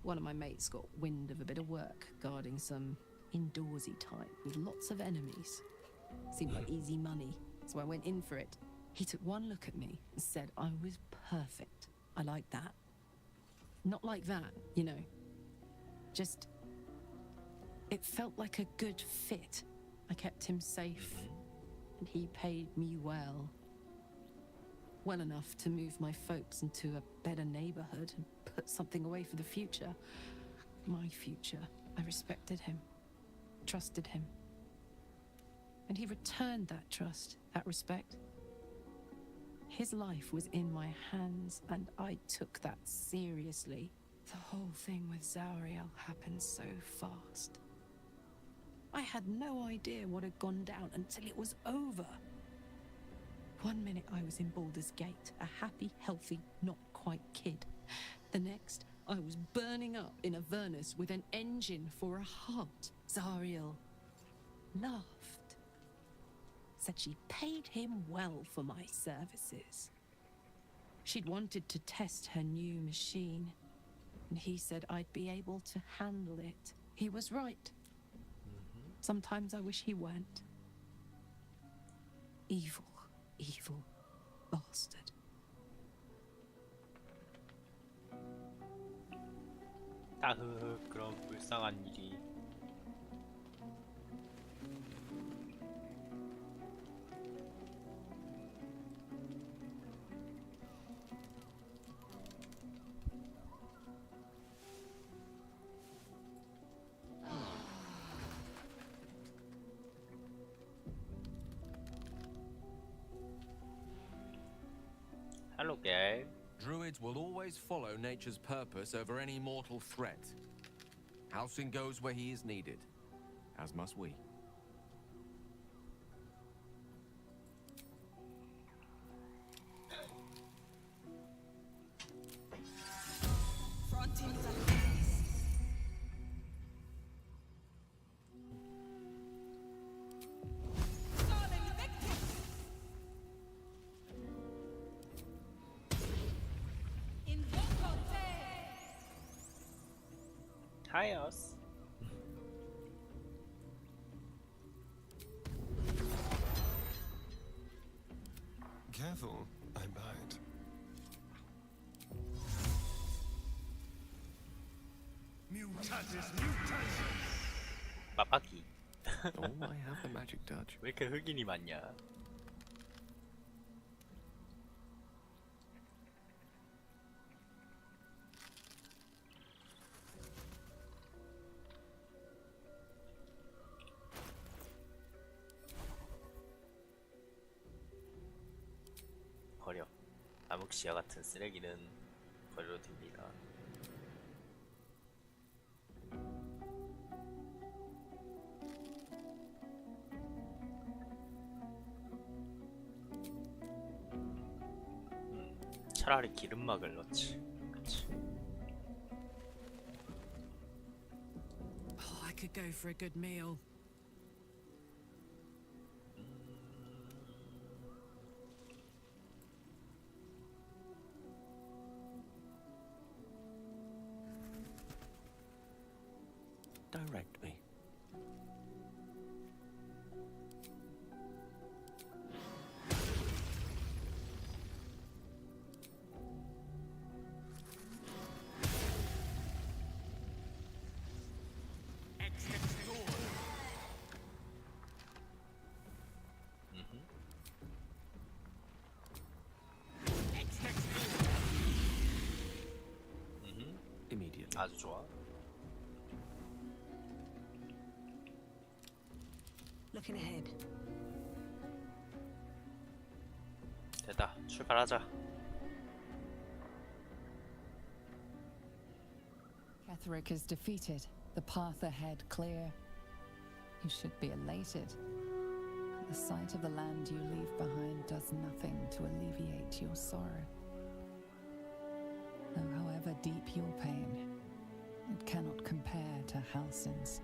One of my mates got wind of a bit of work guarding some indoorsy type with lots of enemies. Seemed like easy money, so I went in for it. He took one look at me and said I was perfect. I like that. Not like that, you know. Just... it felt like a good fit. I kept him safe, and he paid me well. Well enough to move my folks into a better neighborhood and put something away for the future. My future. I respected him, trusted him. And he returned that trust, that respect. His life was in my hands, and I took that seriously. The whole thing with Zariel happened so fast. I had no idea what had gone down until it was over. One minute I was in Baldur's Gate, a happy, healthy, not quite kid. The next, I was burning up in Avernus with an engine for a heart. Zariel laughed. Said she paid him well for my services. She'd wanted to test her new machine, and he said I'd be able to handle it. He was right. Sometimes I wish he weren't. Evil, evil bastard. 따흐, 그런 불쌍한 일이. Hello, girl. Druids will always follow nature's purpose over any mortal threat. Halcyon goes where he is needed, as must we. Chaos. Careful, I bite. Mutatis, mutatis! 빡빡이. Oh, I have the magic touch. 왜 이렇게 흑인이 많냐? 버려. 암흑시야 같은 쓰레기는 버려도 됩니다. 차라리 기름막을 넣지. 그치. Oh, I could go for a good meal. Direct me. 좋아. Looking ahead. 됐다. 출발하자. Ketheric is defeated, the path ahead clear. You should be elated. The sight of the land you leave behind does nothing to alleviate your sorrow. Though however deep your pain, it cannot compare to Halsin's.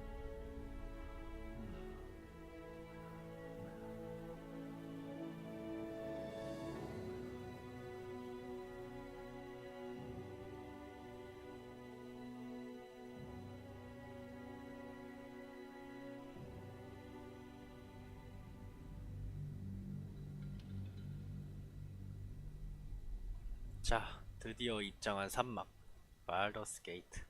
자, 드디어 입장한 산막 발더스 게이트.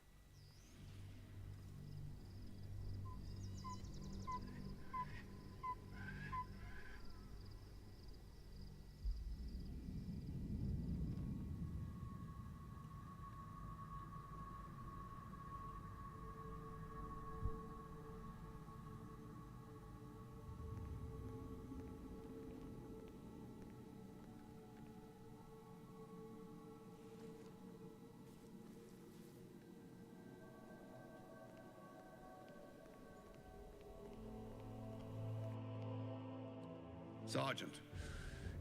Sergeant,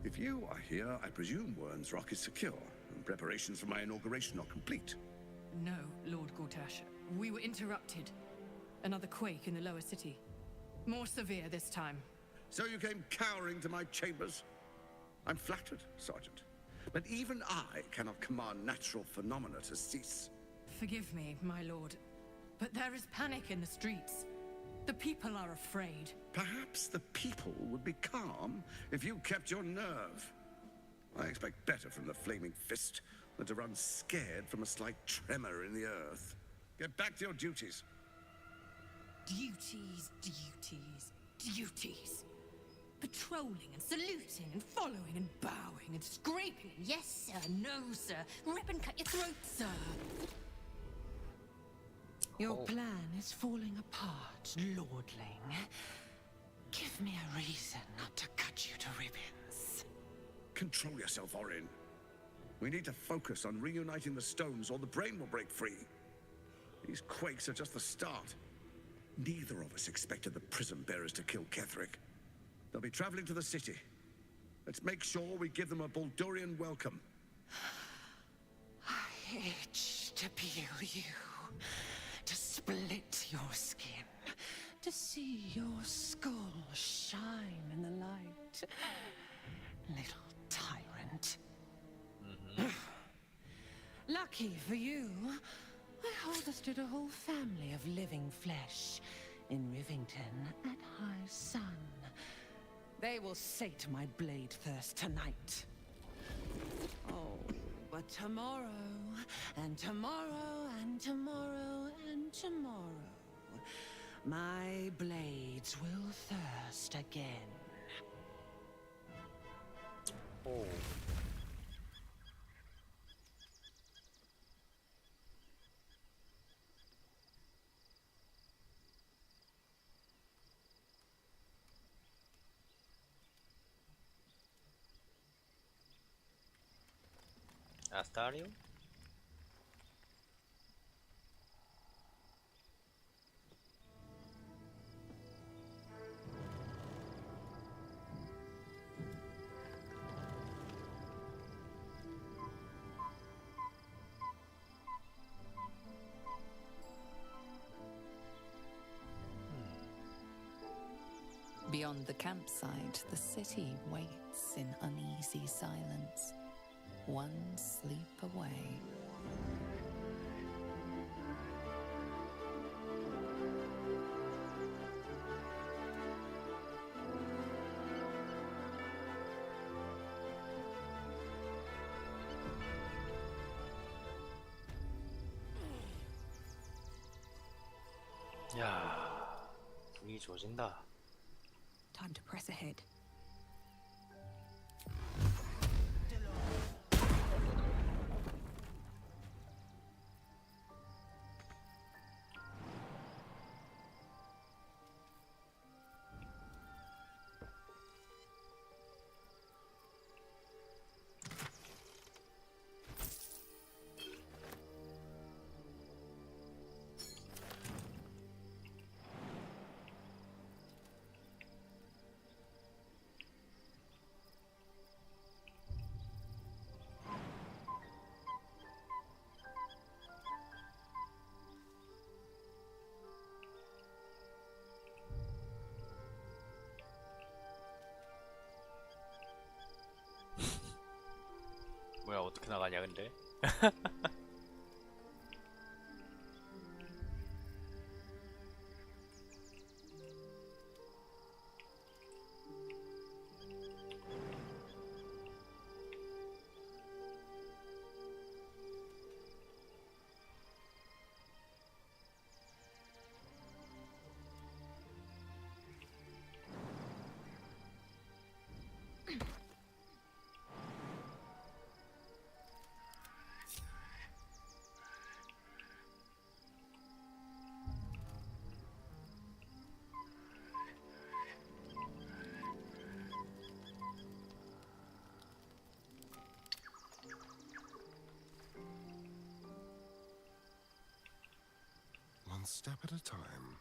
if you are here, I presume Wern's Rock is secure, and preparations for my inauguration are complete. No, Lord Gortash. We were interrupted. Another quake in the lower city. More severe this time. So you came cowering to my chambers? I'm flattered, Sergeant. But even I cannot command natural phenomena to cease. Forgive me, my lord, but there is panic in the streets. The people are afraid. Perhaps the people would be calm if you kept your nerve. I expect better from the Flaming Fist than to run scared from a slight tremor in the earth. Get back to your duties. Duties, duties, duties. Patrolling and saluting and following and bowing and scraping. Yes, sir. No, sir. Rip and cut your throat, sir. Your plan is falling apart, lordling. Give me a reason not to cut you to ribbons. Control yourself, Orin. We need to focus on reuniting the stones or the brain will break free. These quakes are just the start. Neither of us expected the prison bearers to kill Ketheric. They'll be traveling to the city. Let's make sure we give them a Baldurian welcome. I itch to peel you, to split your skin, to see your skull shine in the light. Little tyrant. Lucky for you, I harvested a whole family of living flesh in Rivington at high sun. They will sate my blade thirst tonight. Oh, but tomorrow, and tomorrow, and tomorrow, and tomorrow, my blades will thirst again. Oh. Astario? Beyond the campsite, the city waits in uneasy silence, one sleep away. 야, 분위기 좋아진다. Time to press ahead. 어떻게 나가냐 근데? One step at a time.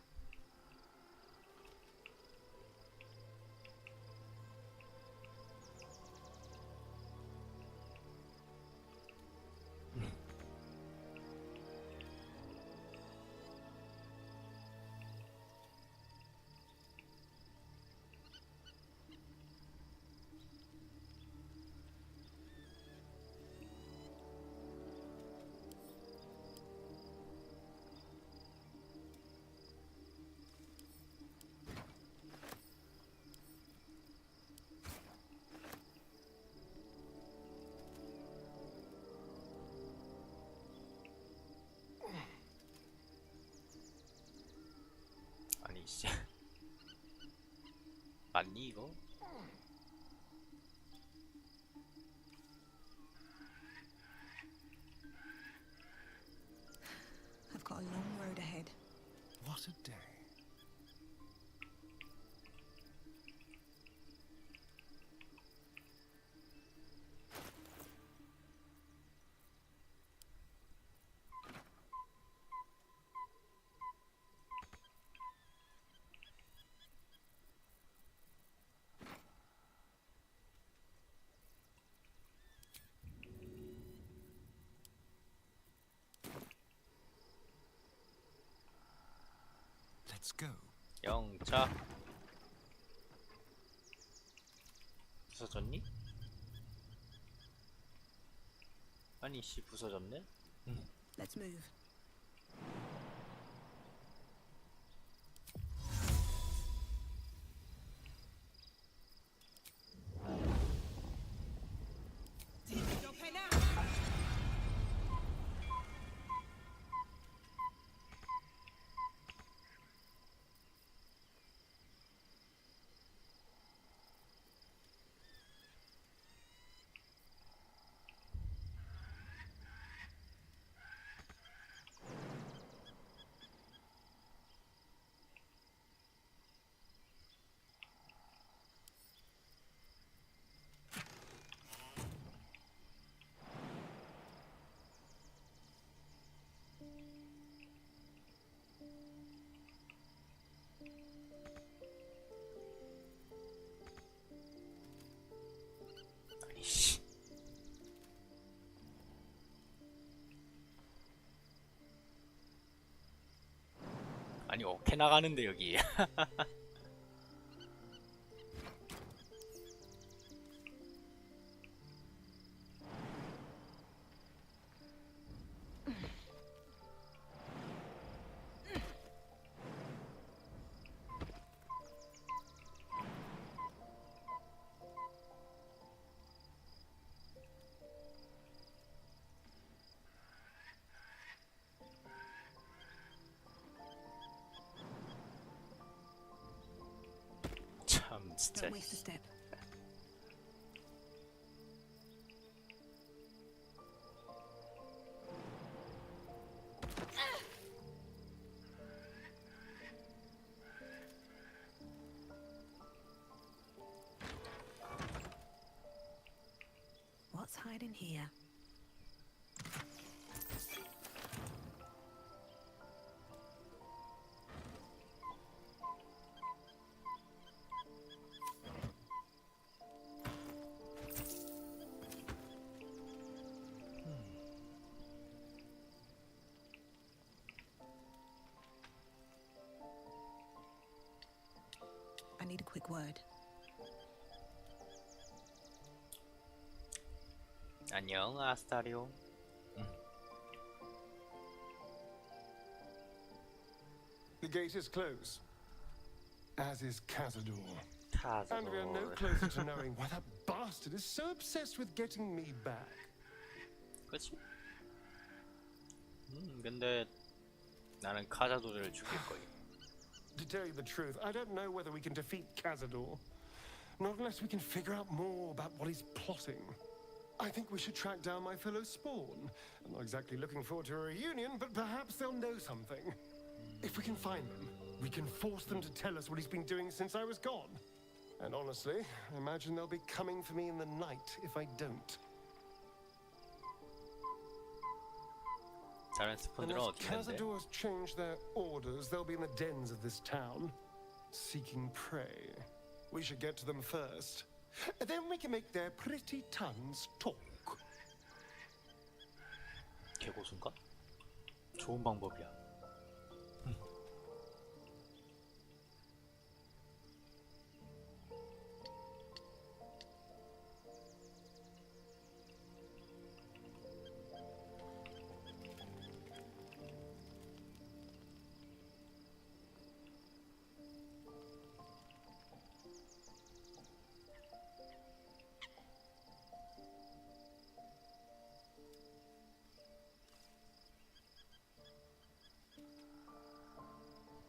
아니 씨 맞니 이거? I've got a long road ahead. What a day. Let's go. 영차 부서졌니? 아니 씨 부서졌네? Let's move. 아니 씨 아니 어떻게 나가는데 여기 참 진짜 Don't waste a step. What's hiding here? I need a quick word. 안녕 아스타리오. The gate is closed, as is Cazador. Cazador. And we are no closer to knowing why that bastard is so obsessed with getting me back. 그치? 근데 나는 카자도를 죽일 거야. To tell you the truth, I don't know whether we can defeat Cazador. Not unless we can figure out more about what he's plotting. I think we should track down my fellow Spawn. I'm not exactly looking forward to a reunion, but perhaps they'll know something. If we can find them, we can force them to tell us what he's been doing since I was gone. And honestly, I imagine they'll be coming for me in the night if I don't. 다른 스폰들은 Unless 어떻게 하는데? Cazador's changed their orders, they'll be in the dens of this town, seeking prey. We should get to them first. Then we can make their pretty tongues talk. 개고수인가? 좋은 방법이야.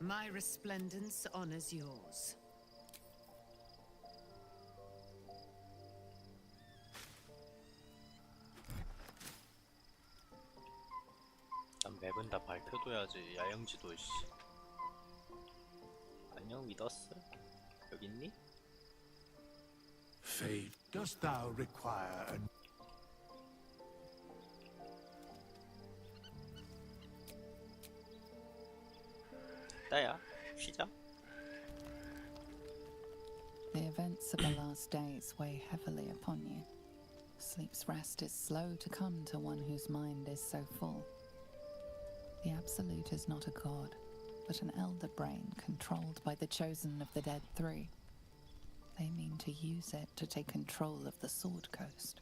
My resplendence honors yours. 난 맵은 다 발표둬야지. 야영지도 씨. 안녕 미더스. 여기 있니? Fate, dost thou require a 나야. 쉬자. The events of the last days weigh heavily upon you. Sleep's rest is slow to come to one whose mind is so full. The Absolute is not a god, but an elder brain controlled by the chosen of the Dead Three. They mean to use it to take control of the Sword Coast.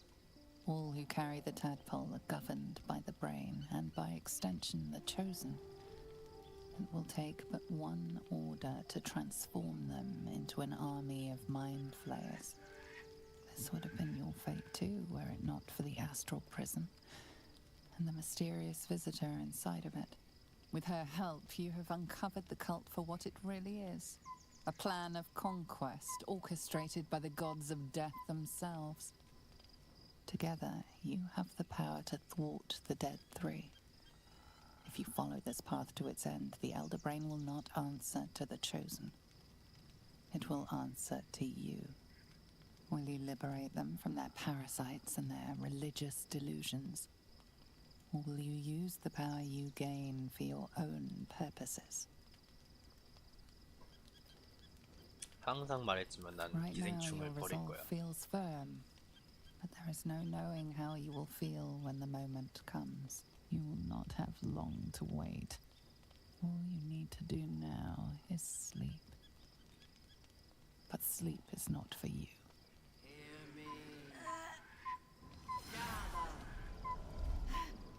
All who carry the tadpole are governed by the brain, and by extension the chosen. It will take but one order to transform them into an army of mind flayers. This would have been your fate too, were it not for the astral prison and the mysterious visitor inside of it. With her help, you have uncovered the cult for what it really is. A plan of conquest orchestrated by the gods of death themselves. Together, you have the power to thwart the Dead Three. If you follow this path to its end, the Elder Brain will not answer to the Chosen. It will answer to you. Will you liberate them from their parasites and their religious delusions? Or will you use the power you gain for your own purposes? 항상 말했지만 난 Right now, your 기생충을 버릴 resolve 거야. feels firm, but there is no knowing how you will feel when the moment comes. You will not have long to wait. All you need to do now is sleep. But sleep is not for you.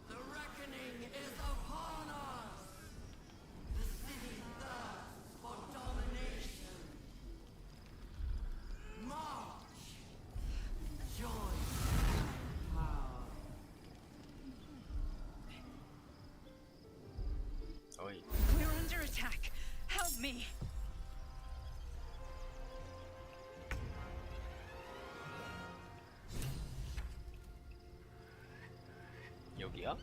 The reckoning is upon us! The city thirsts for domination. March! Join power. 어이. We're under attack. Help me. 여기야?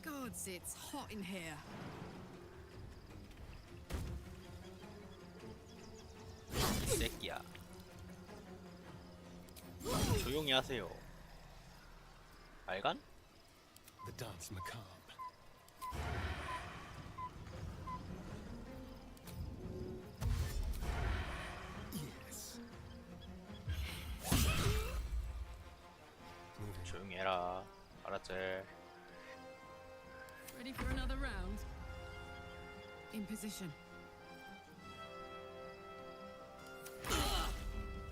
Gods, it's hot in here. 이 새끼야. 조용히 하세요. 알간? The dance macabre. 조용히 해라. 알았지? Ready for another round? In position.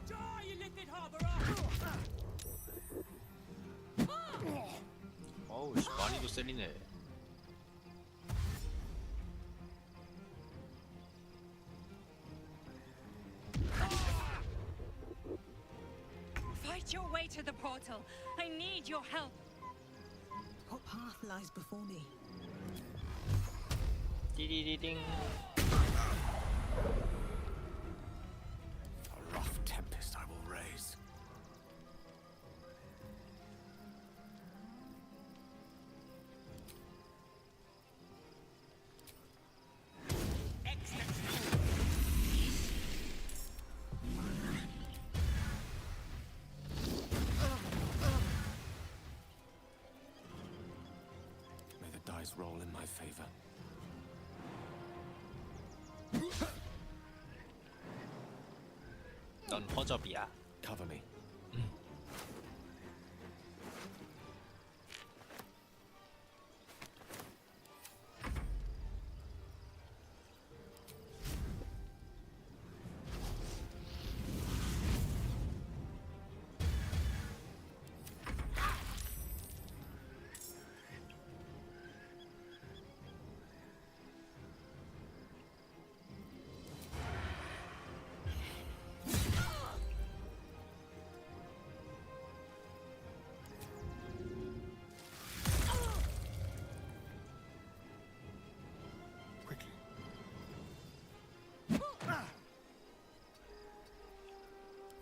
Die, you little harborer! 어우 씨, 많이도 세리네. Fight your way to the portal. I need your help. What path lies before me? 띠리리딩. A rough tempest I will raise. May the dice roll in my favor. 넌 허접이야. Cover me.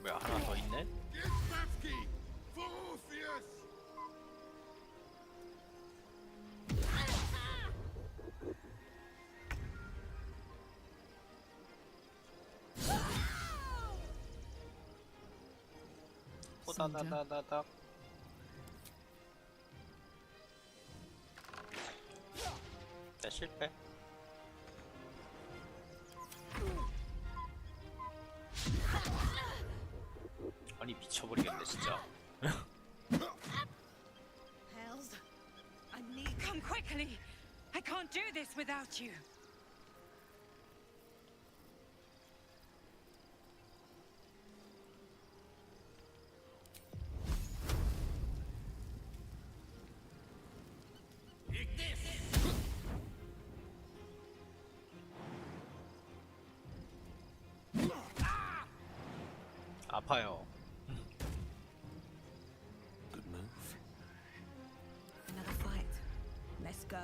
뭐야, 하나 더 있네? 호다다다다닥. 자, 실패. 아니 미쳐버리겠네 진짜. Hells. I need. Come quickly. I can't do this without you. 아파요. Good move. Another fight. Let's go.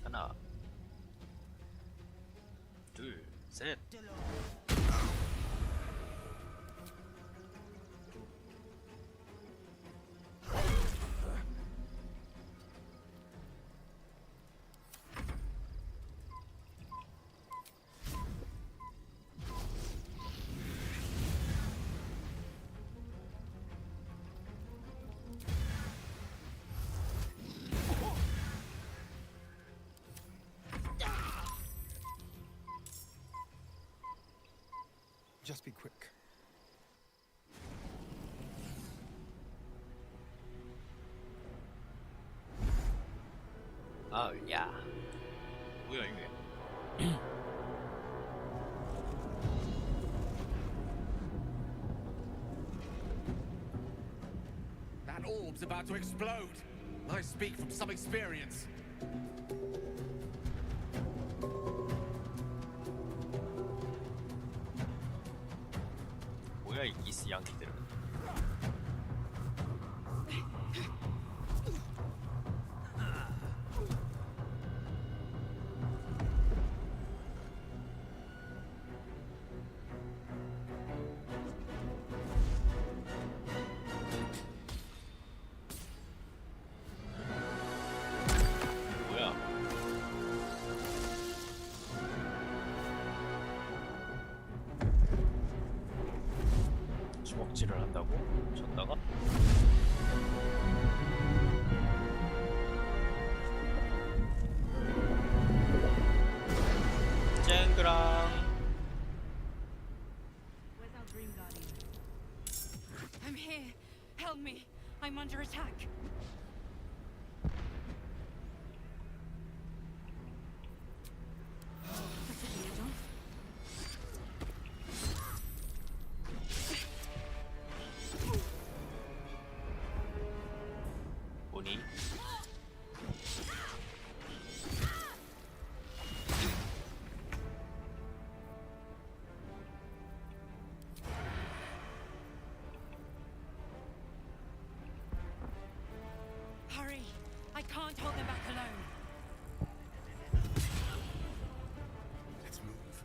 하나, 둘, 셋. Just be quick. 아, 야. 뭐야 이게? That orb's about to explode. I speak from some experience. 뭐야 이 기스 양기들은? 주먹질을 한다고? 쳤다가? 쨍그랑. Where's our dream guardian? I'm here. Help me. I'm under attack. 보니? Hurry. I can't hold them back alone. Let's move.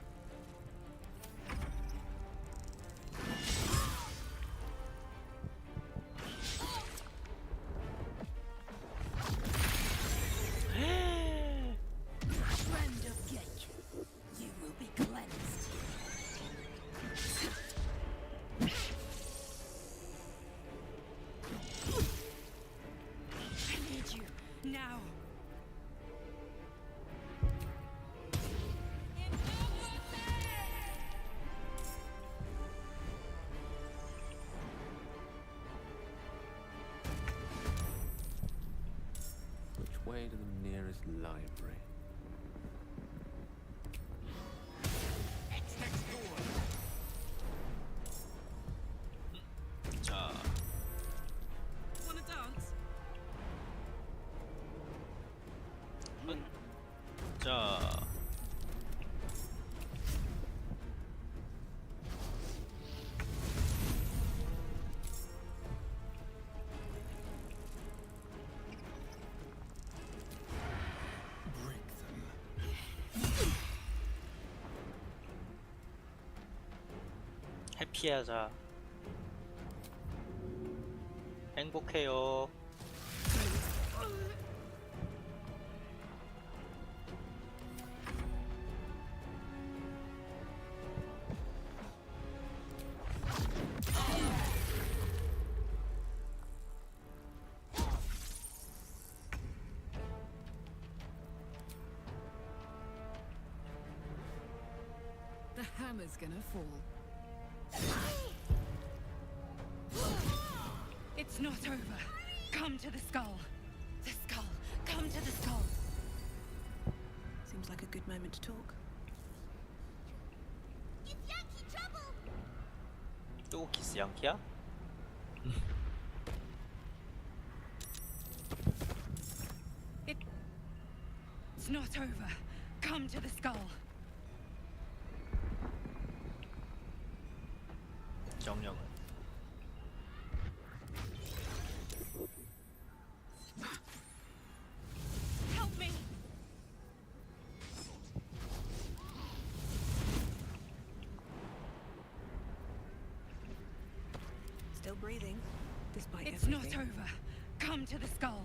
Friend of Gate, you will be cleansed. I need you now. Which way to the nearest library? It's next door. 자, Wanna dance? 자. Break them. 해피하자. 행복해요. The hammer's gonna fall. It's not over. Come to the skull. The skull. Come to the skull. Seems like a good moment to talk. It's Yankee trouble! 또 키스 양키야? It's not over. Come to the skull. 정령은 Help me. Still breathing, despite It's everything. not over. Come to the skull.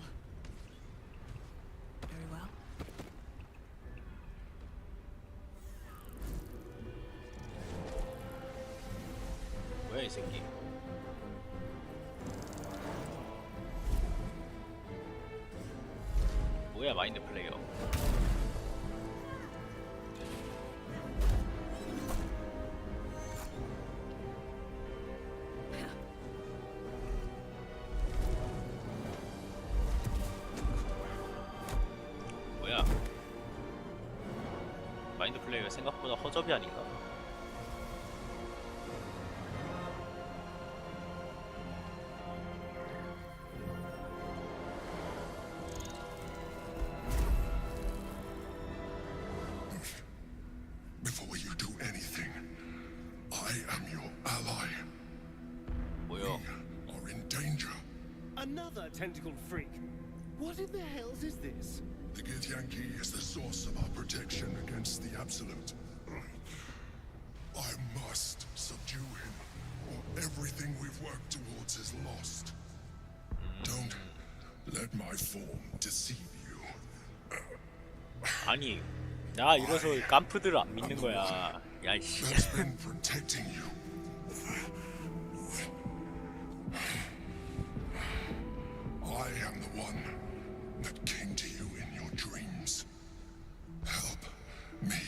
Very well. 뭐야 이 새끼? 뭐야 마인드 플레이어? 뭐야? 마인드 플레이어가 생각보다 허접이 아닌가? Before you do anything, I am your ally. 뭐요? We are in danger. Another tentacled freak. What in the hells is this? The Githyanki is the source of our protection against the Absolute. I must subdue him, or everything we've worked towards is lost. Don't let my form deceive you. 아니, 나 이래서 깜프들을 안 믿는 거야. 야, 씨. That's been protecting you. one that came to you in your dreams. Help me.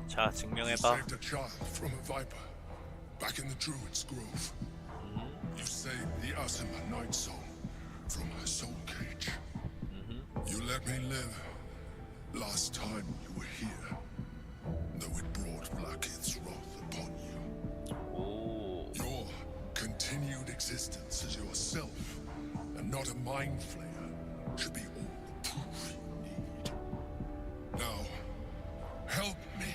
자, You 증명해봐. saved a child from a viper back in the Druid's Grove. You saved the Asima Night Soul from her soul cage. You let me live last time you were here, though it brought Blackhead's wrath upon you. Your continued existence as yourself and not a mind flayer should be all the proof you need. Now, help me.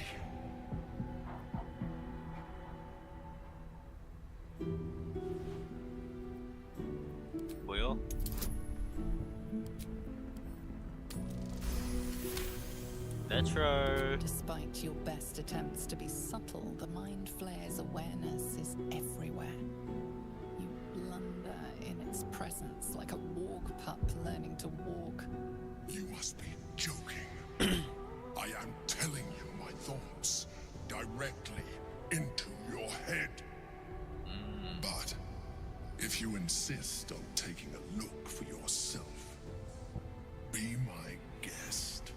뭐요? Natural. Despite your best attempts to be subtle, the Mind Flayer's awareness is everywhere. You blunder in its presence like a warg pup learning to walk. You must be joking. I am telling you my thoughts directly into your head. But if you insist on taking a look for yourself, be my guest.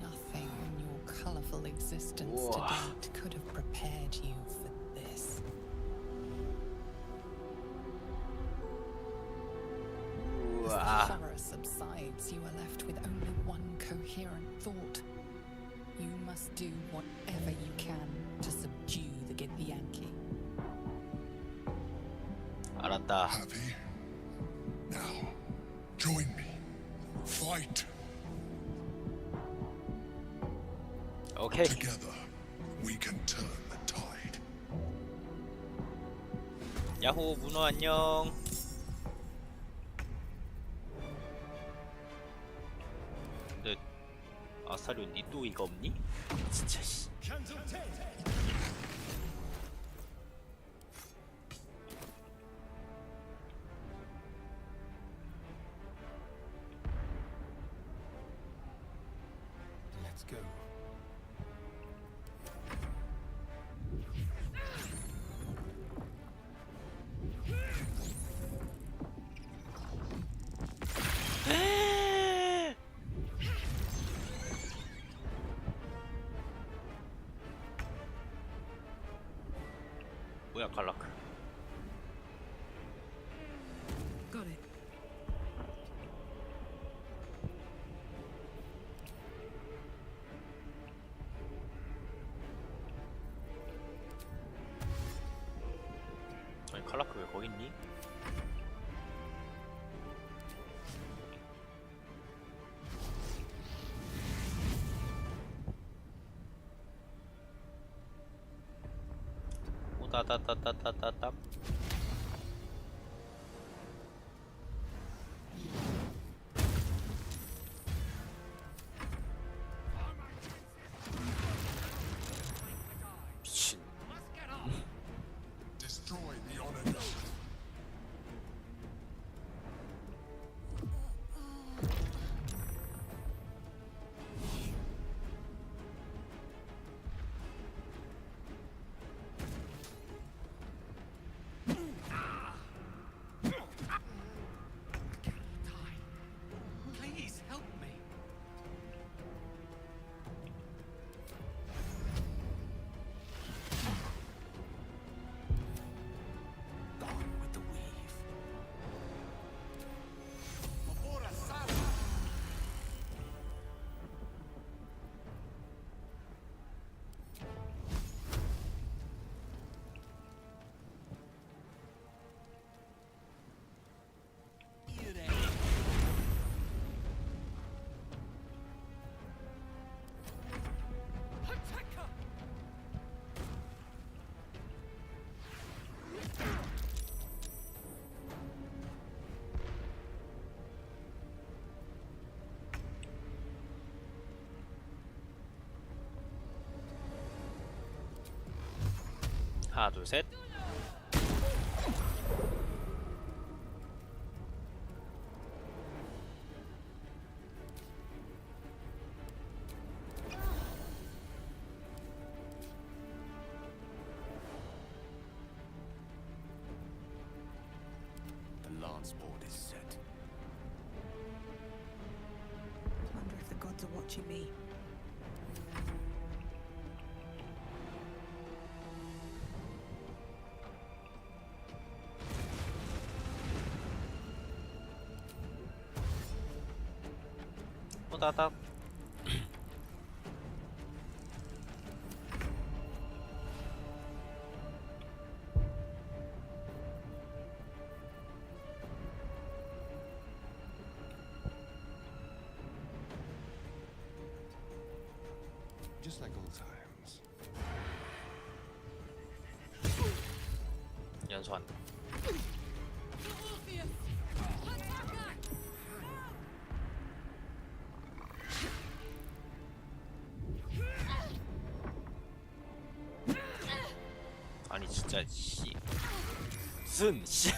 Nothing in your colourful existence to date could have prepared you for this. As the horror subsides, you are left with only one coherent thought. You must do whatever you can to subdue the Githyanki. 알았다. Happy? Now, join me. Fight. Okay. Together, we can turn the tide. 야호, 문어 안녕. 근데 아스타리오 니 또 이거 없니? 진짜 씨. Let's go. 뭐야, 갈라크. Got it. 아니, 갈라크 왜 거기 있니? 오다다다다다다다. 미친. Destroy the honor guard. Please help me. Gone with the weave. 하나, 둘, 셋. dance board is set. Wonder if the gods are watching me. 호다닥. Just like old times. 연소한다. 아니 진짜 씨. 쓴 씨.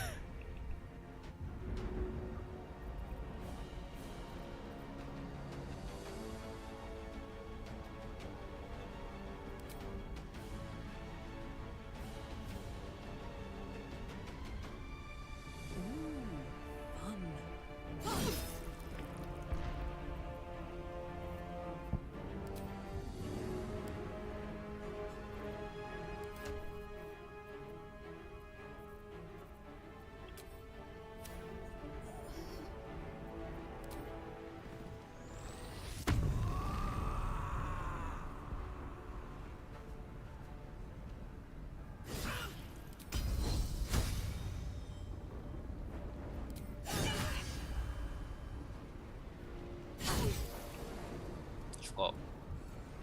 죽어.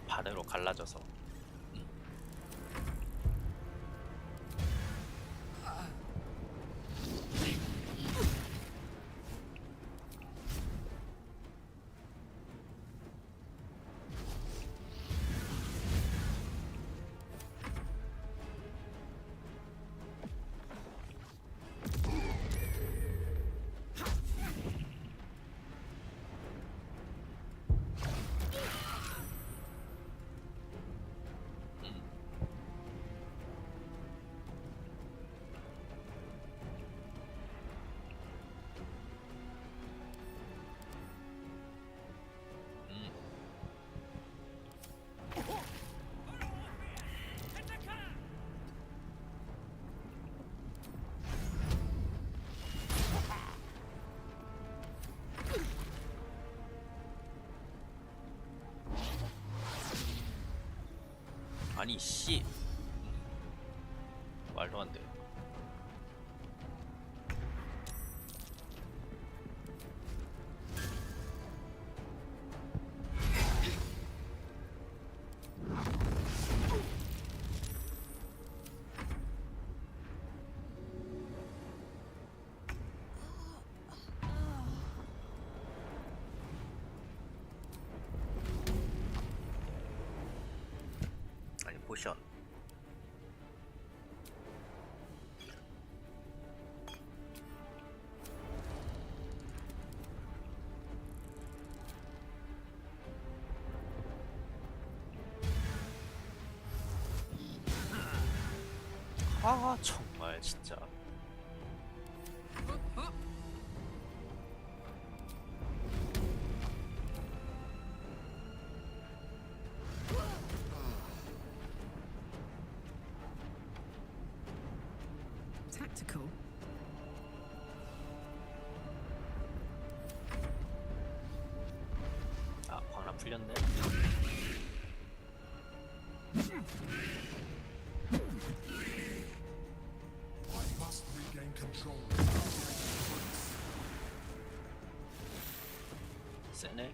반으로 갈라져서. 아니 씨. 말도 안 돼. 아니 포션. 아 정말 진짜. Tactical. 아 광란 풀렸네. I must regain control. 세네.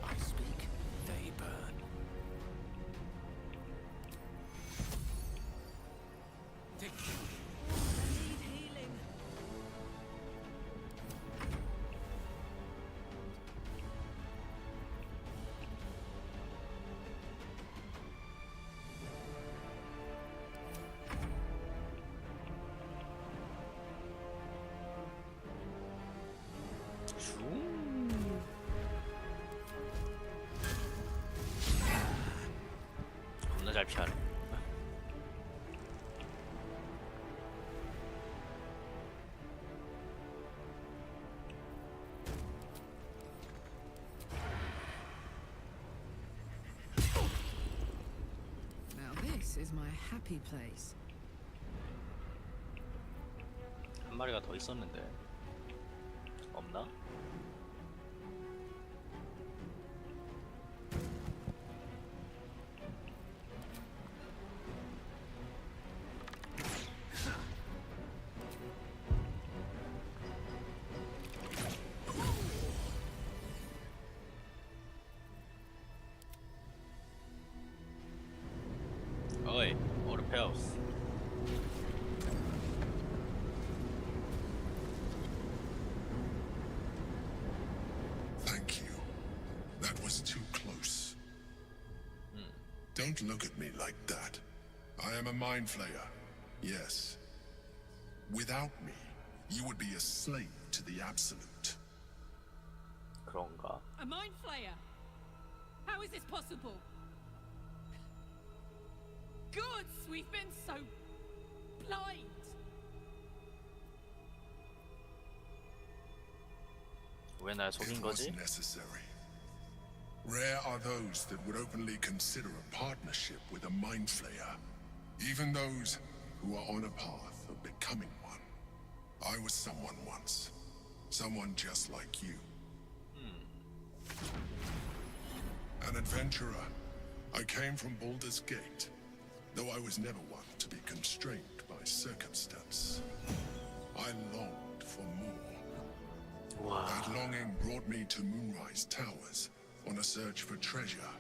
I speak, they burn. 겁나 잘 피하네. Now this is my happy place. 한 마리가 더 있었는데 없나? 어이, 오르페우스. Thank you. That was too close. Don't look at me like that. I am a mind flayer. Yes. Without me, you would be a slave to the Absolute. 그런가? A mind flayer? How is this possible? Gods, we've been so blind. 왜 날 속인 It was 거지? necessary. Rare are those that would openly consider a partnership with a mind flayer, even those who are on a path of becoming one. I was someone once, someone just like you. An adventurer. I came from Baldur's Gate, though I was never one to be constrained by circumstance. I longed for more. Wow. That longing brought me to Moonrise Towers on a search for treasure,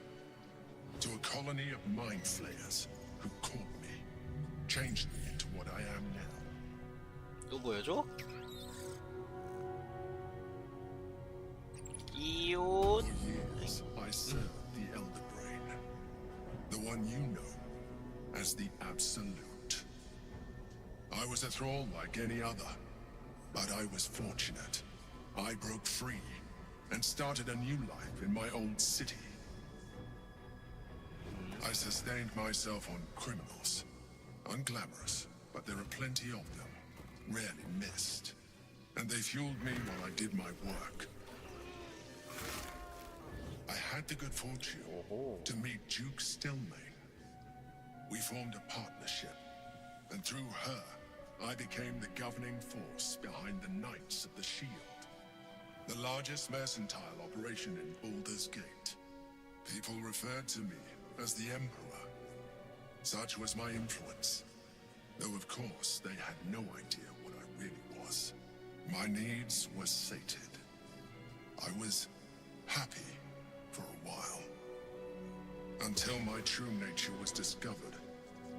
to a colony of mind flayers who caught me, changed me into what I am now. 또 보여줘? 이온. For years, I served the Elder Brain, the one you know as the Absolute. I was a thrall like any other, but I was fortunate. I broke free and started a new life in my old city. I sustained myself on criminals. Unglamorous, but there are plenty of them, rarely missed. And they fueled me while I did my work. I had the good fortune to meet Duke Stelmane. We formed a partnership, and through her, I became the governing force behind the Knights of the Shield, the largest mercantile operation in Baldur's Gate. People referred to me as the Emperor. Such was my influence, though of course they had no idea what I really was. My needs were sated. I was happy for a while, until my true nature was discovered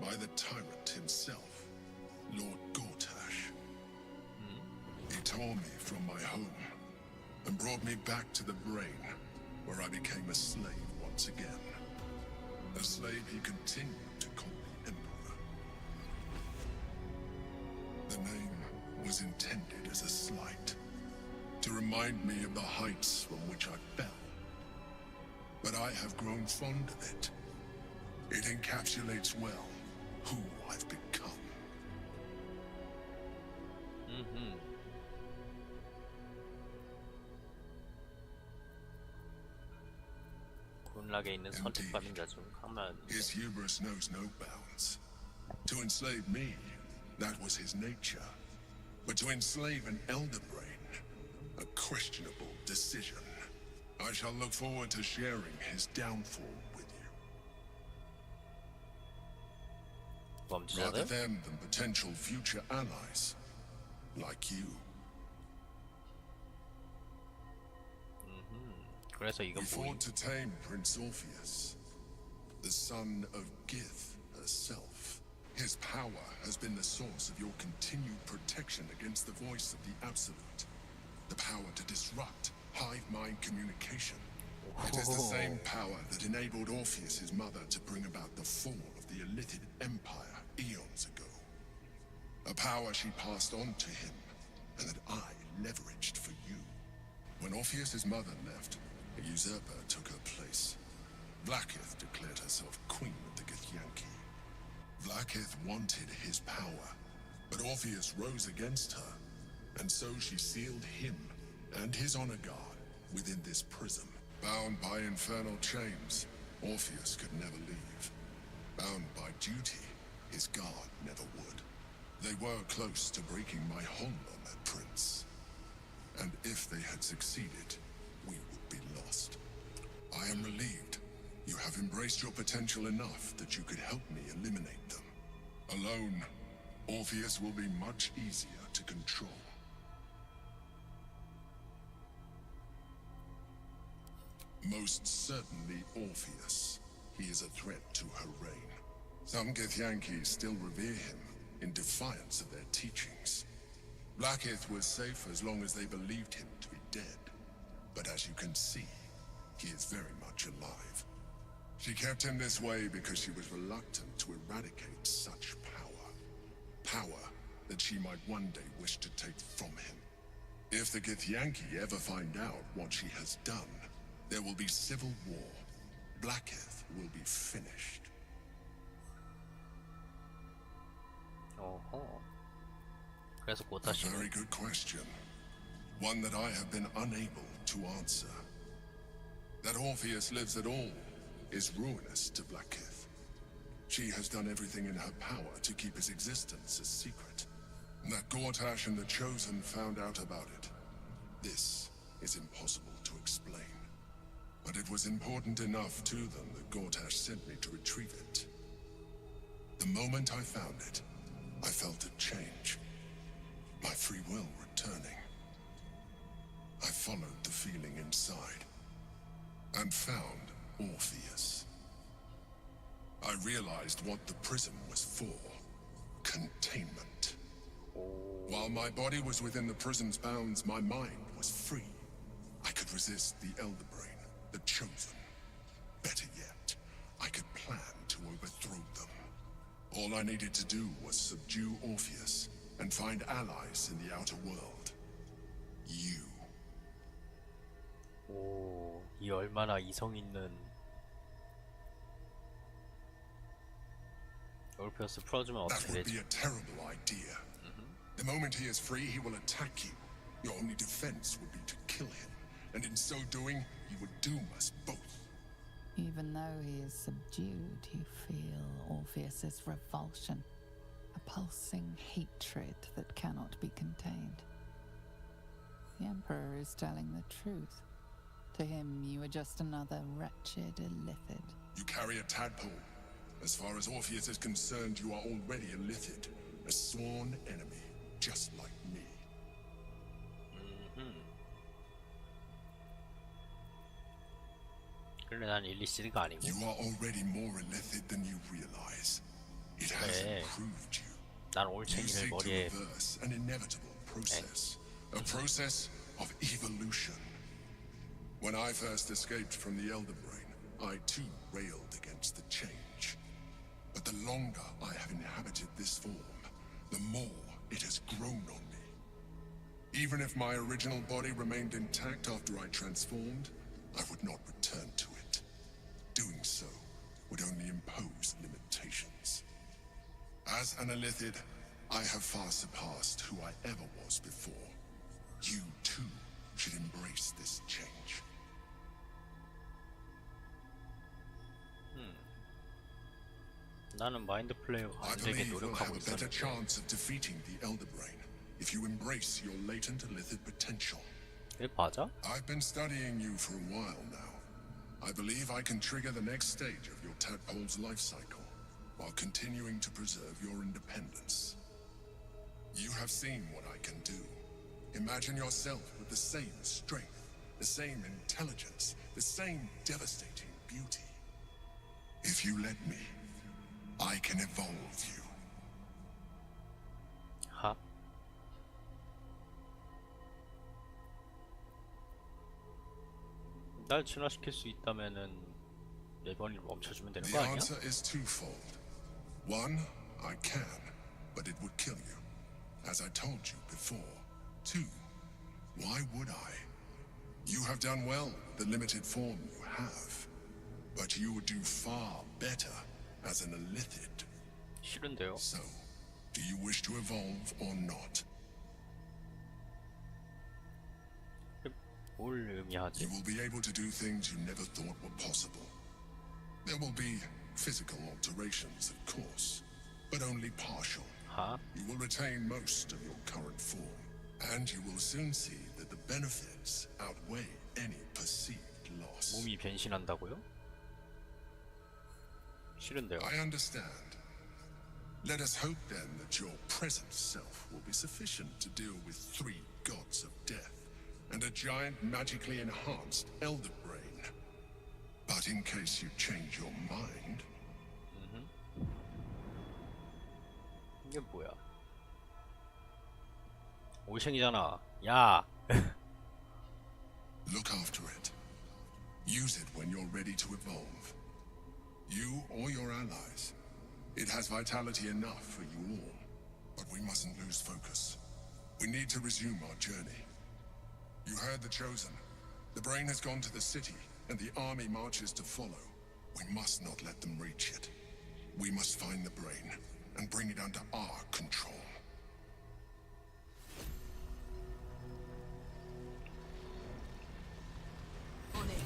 by the tyrant himself, Lord Gortash. He tore me from my home and brought me back to the Brain, where I became a slave once again. A slave he continued to call the Emperor. The name was intended as a slight, to remind me of the heights from which I fell. But I have grown fond of it. It encapsulates well who I've become. 군락에 있는 선택받은 자 중 하나는 His hubris knows no bounds. To enslave me, that was his nature. But to enslave an Elder Brain, a questionable decision. I shall look forward to sharing his downfall with you. Rather them than potential future allies, like you. 그래서 이건 We fought to tame Prince Orpheus, the son of Gith herself. His power has been the source of your continued protection against the voice of the Absolute. The power to disrupt hive mind communication. It is the same power that enabled Orpheus's mother to bring about the fall of the Illithid Empire eons ago. A power she passed on to him, and that I leveraged for you. When Orpheus's mother left, a usurper took her place. Blackith declared herself queen of the Githyanki. Blackith wanted his power, but Orpheus rose against her, and so she sealed him and his honor guard within this prison. Bound by infernal chains, Orpheus could never leave. Bound by duty, his guard never would. They were close to breaking my hold on that prince. And if they had succeeded, we would be lost. I am relieved. You have embraced your potential enough that you could help me eliminate them. Alone, Orpheus will be much easier to control. Most certainly Orpheus. He is a threat to her reign. Some Githyanki still revere him in defiance of their teachings. Blackith was safe as long as they believed him to be dead. But as you can see, he is very much alive. She kept him this way because she was reluctant to eradicate such power. Power that she might one day wish to take from him. If the Githyanki ever find out what she has done, there will be civil war. Blackith will be finished. 그래서 곧 A 다시. very good question. One that I have been unable to answer. That Orpheus lives at all is ruinous to Blackith. She has done everything in her power to keep his existence a secret. That Gortash and the Chosen found out about it. This is impossible to explain. But it was important enough to them that Gortash sent me to retrieve it. The moment I found it, I felt a change. My free will returning. I followed the feeling inside and found Orpheus. I realized what the prison was for. Containment. While my body was within the prison's bounds, my mind was free. I could resist the Elder Brain, the Chosen. Better yet, I could plan to overthrow them. All I needed to do was subdue Orpheus and find allies in the outer world. You. 오, 이 얼마나 이성 있는 올페어스 풀어주면 That 어떻게 would 되지? be a terrible idea. The moment he is free, he will attack you. Your only defense would be to kill him, and in so doing, he would doom us both. Even though he is subdued, you feel Orpheus's revulsion, a pulsing hatred that cannot be contained. The Emperor is telling the truth. To him, you are just another wretched illithid. You carry a tadpole. As far as Orpheus is concerned, you are already a Lithid, a sworn enemy, just like me. 그런데 난 일리시드가 아니고. You are already more Illithid than you realize. It has improved you. 난 You 올챙이를 seek to 머리에. reverse an inevitable process, a process of evolution. When I first escaped from the Elder Brain, I too railed against the change. But the longer I have inhabited this form, the more it has grown on me. Even if my original body remained intact after I transformed, I would not return to it. Doing so would only impose limitations. As an Illithid, I have far surpassed who I ever was before. You too should embrace this change. 나는 마인드 플레이어 I 안 되게 believe we'll 노력하고 have a better 있었는데. chance of defeating the Elder Brain if you embrace your latent Illithid potential. 이게 맞아? I've been studying you for a while now. I believe I can trigger the next stage of your tadpole's life cycle while continuing to preserve your independence. You have seen what I can do. Imagine yourself with the same strength, the same intelligence, the same devastating beauty. If you let me, I can evolve you. 하? 날 진화시킬 수 있다면은 매번을 멈춰주면 되는 The 거 아니야? answer is twofold. One, I can, but it would kill you, as I told you before. Two, why would I? You have done well with the limited form you have, but you would do far better as an Illithid. 싫은데요? So, do you wish to evolve or not? 뭘 의미하지? You will be able to do things you never thought were possible. There will be physical alterations, of course, but only partial. Huh? You will retain most of your current form, and you will soon see that the benefits outweigh any perceived loss. 몸이 변신한다고요? 싫은데요? I understand. Let us hope then that your present self will be sufficient to deal with 3 gods of death and a giant magically enhanced elder brain. But in case you change your mind... 이게 뭐야? 올챙이잖아. 야! Look after it. Use it when you're ready to evolve. You or your allies. It has vitality enough for you all. But we mustn't lose focus. We need to resume our journey. You heard the Chosen. The brain has gone to the city, and the army marches to follow. We must not let them reach it. We must find the brain, and bring it under our control. On it.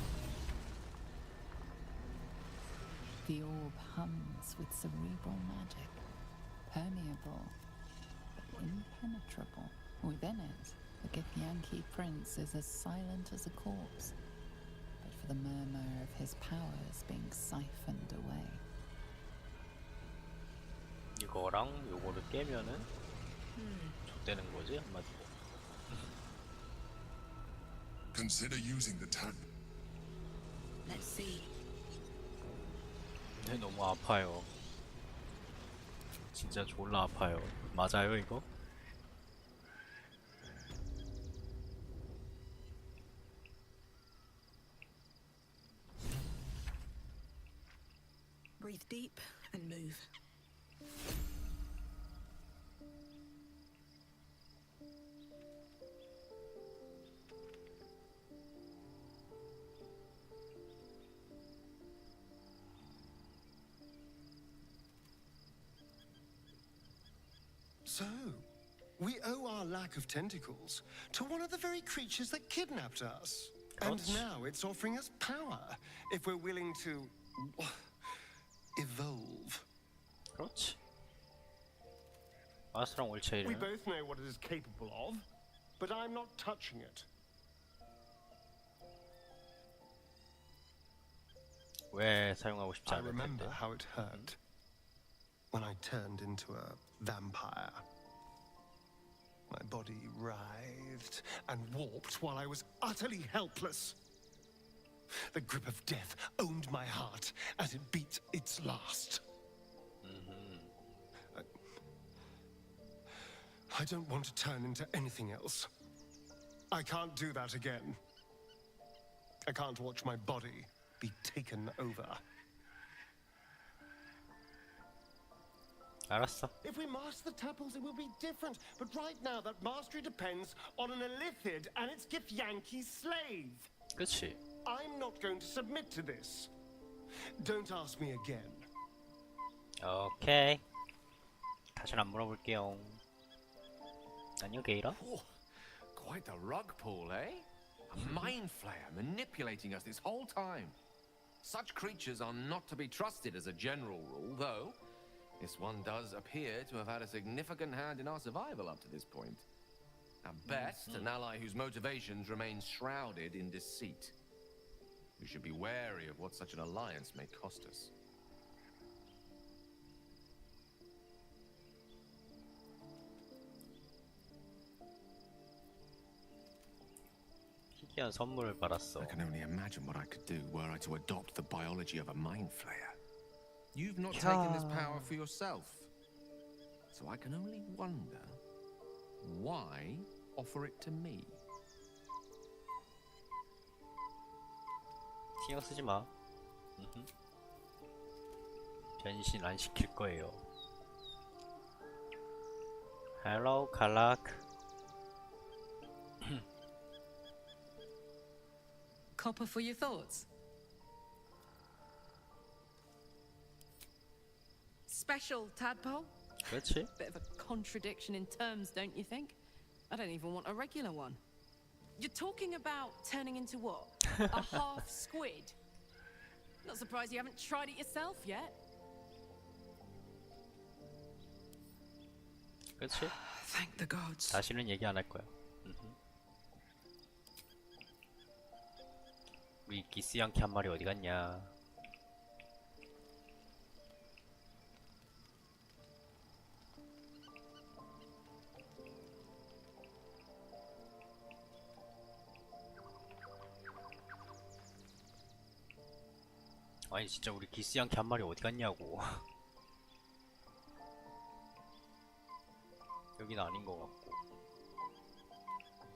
The orb hums with cerebral magic, permeable but impenetrable. Within it, the Githyanki prince is as silent as a corpse, but for the murmur of his powers being siphoned away. 이거랑 요거를 깨면은 좆되는 거지 한마디로. Consider using the tab. Let's see. 네, 너무 아파요. 진짜 졸라 아파요. 맞아요 이거? Breathe deep and move. So, we owe our lack of tentacles to one of the very creatures that kidnapped us. And now it's offering us power, if we're willing to... evolve. 그렇지. 마스랑 We 올체이는 both know what it is capable of, but I'm not touching it. 왜 사용하고 싶지 I 않을 remember 텐데. how it hurt when I turned into a vampire. My body writhed and warped while I was utterly helpless. The grip of death owned my heart as it beat its last. I don't want to turn into anything else. I can't do that again. I can't watch my body be taken over. 알았어. If we master the tuples, it will be different. But right now, that mastery depends on an Elithid and its Githyanki slave. 그렇지. I'm not going to submit to this. Don't ask me again. 오케이. 다시는 안 물어볼게요. 안녕 게이라. Quite the rug pull, eh? A mind flayer manipulating us this whole time. Such creatures are not to be trusted as a general rule, though this one does appear to have had a significant hand in our survival up to this point. At best, an ally whose motivations remain shrouded in deceit. We should be wary of what such an alliance may cost us. 희귀한 선물을 받았어. I can only imagine what I could do were I to adopt the biology of a mind flayer. You've not taken this power for yourself. So I can only wonder, why offer it to me? 신경 쓰지 마. 변신 안 시킬 거예요. Hello, 갈락. Copper for your thoughts. special, tadpole. 그렇지? Bit of a contradiction in terms, don't you think? I don't even want a regular one. You're talking about turning into what? A half squid? Not surprised you haven't tried it yourself yet. 그렇지? Thank the gods. 다시는 얘기 안 할 거야. 우리 기스 양키 한 마리 어디 갔냐? 아니 진짜 우리 기스 양키 한 마리 어디 갔냐고. 여긴 아닌 것 같고.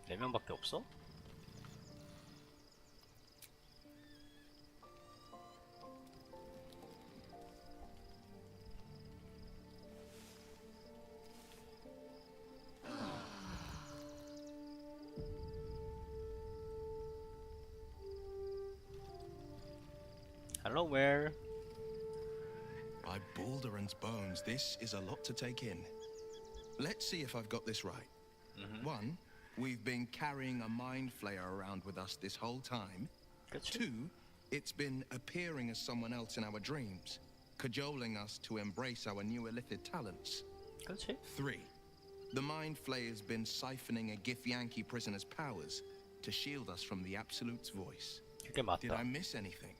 4명밖에 없어? Hello, where? By Balderand's bones, this is a lot to take in. Let's see if I've got this right. One, we've been carrying a mind flayer around with us this whole time. Two, it's been appearing as someone else in our dreams, cajoling us to embrace our new illithid talents. Three, the mind flayer's been siphoning a Githyanki prisoner's powers to shield us from the Absolute's voice. Did I miss anything?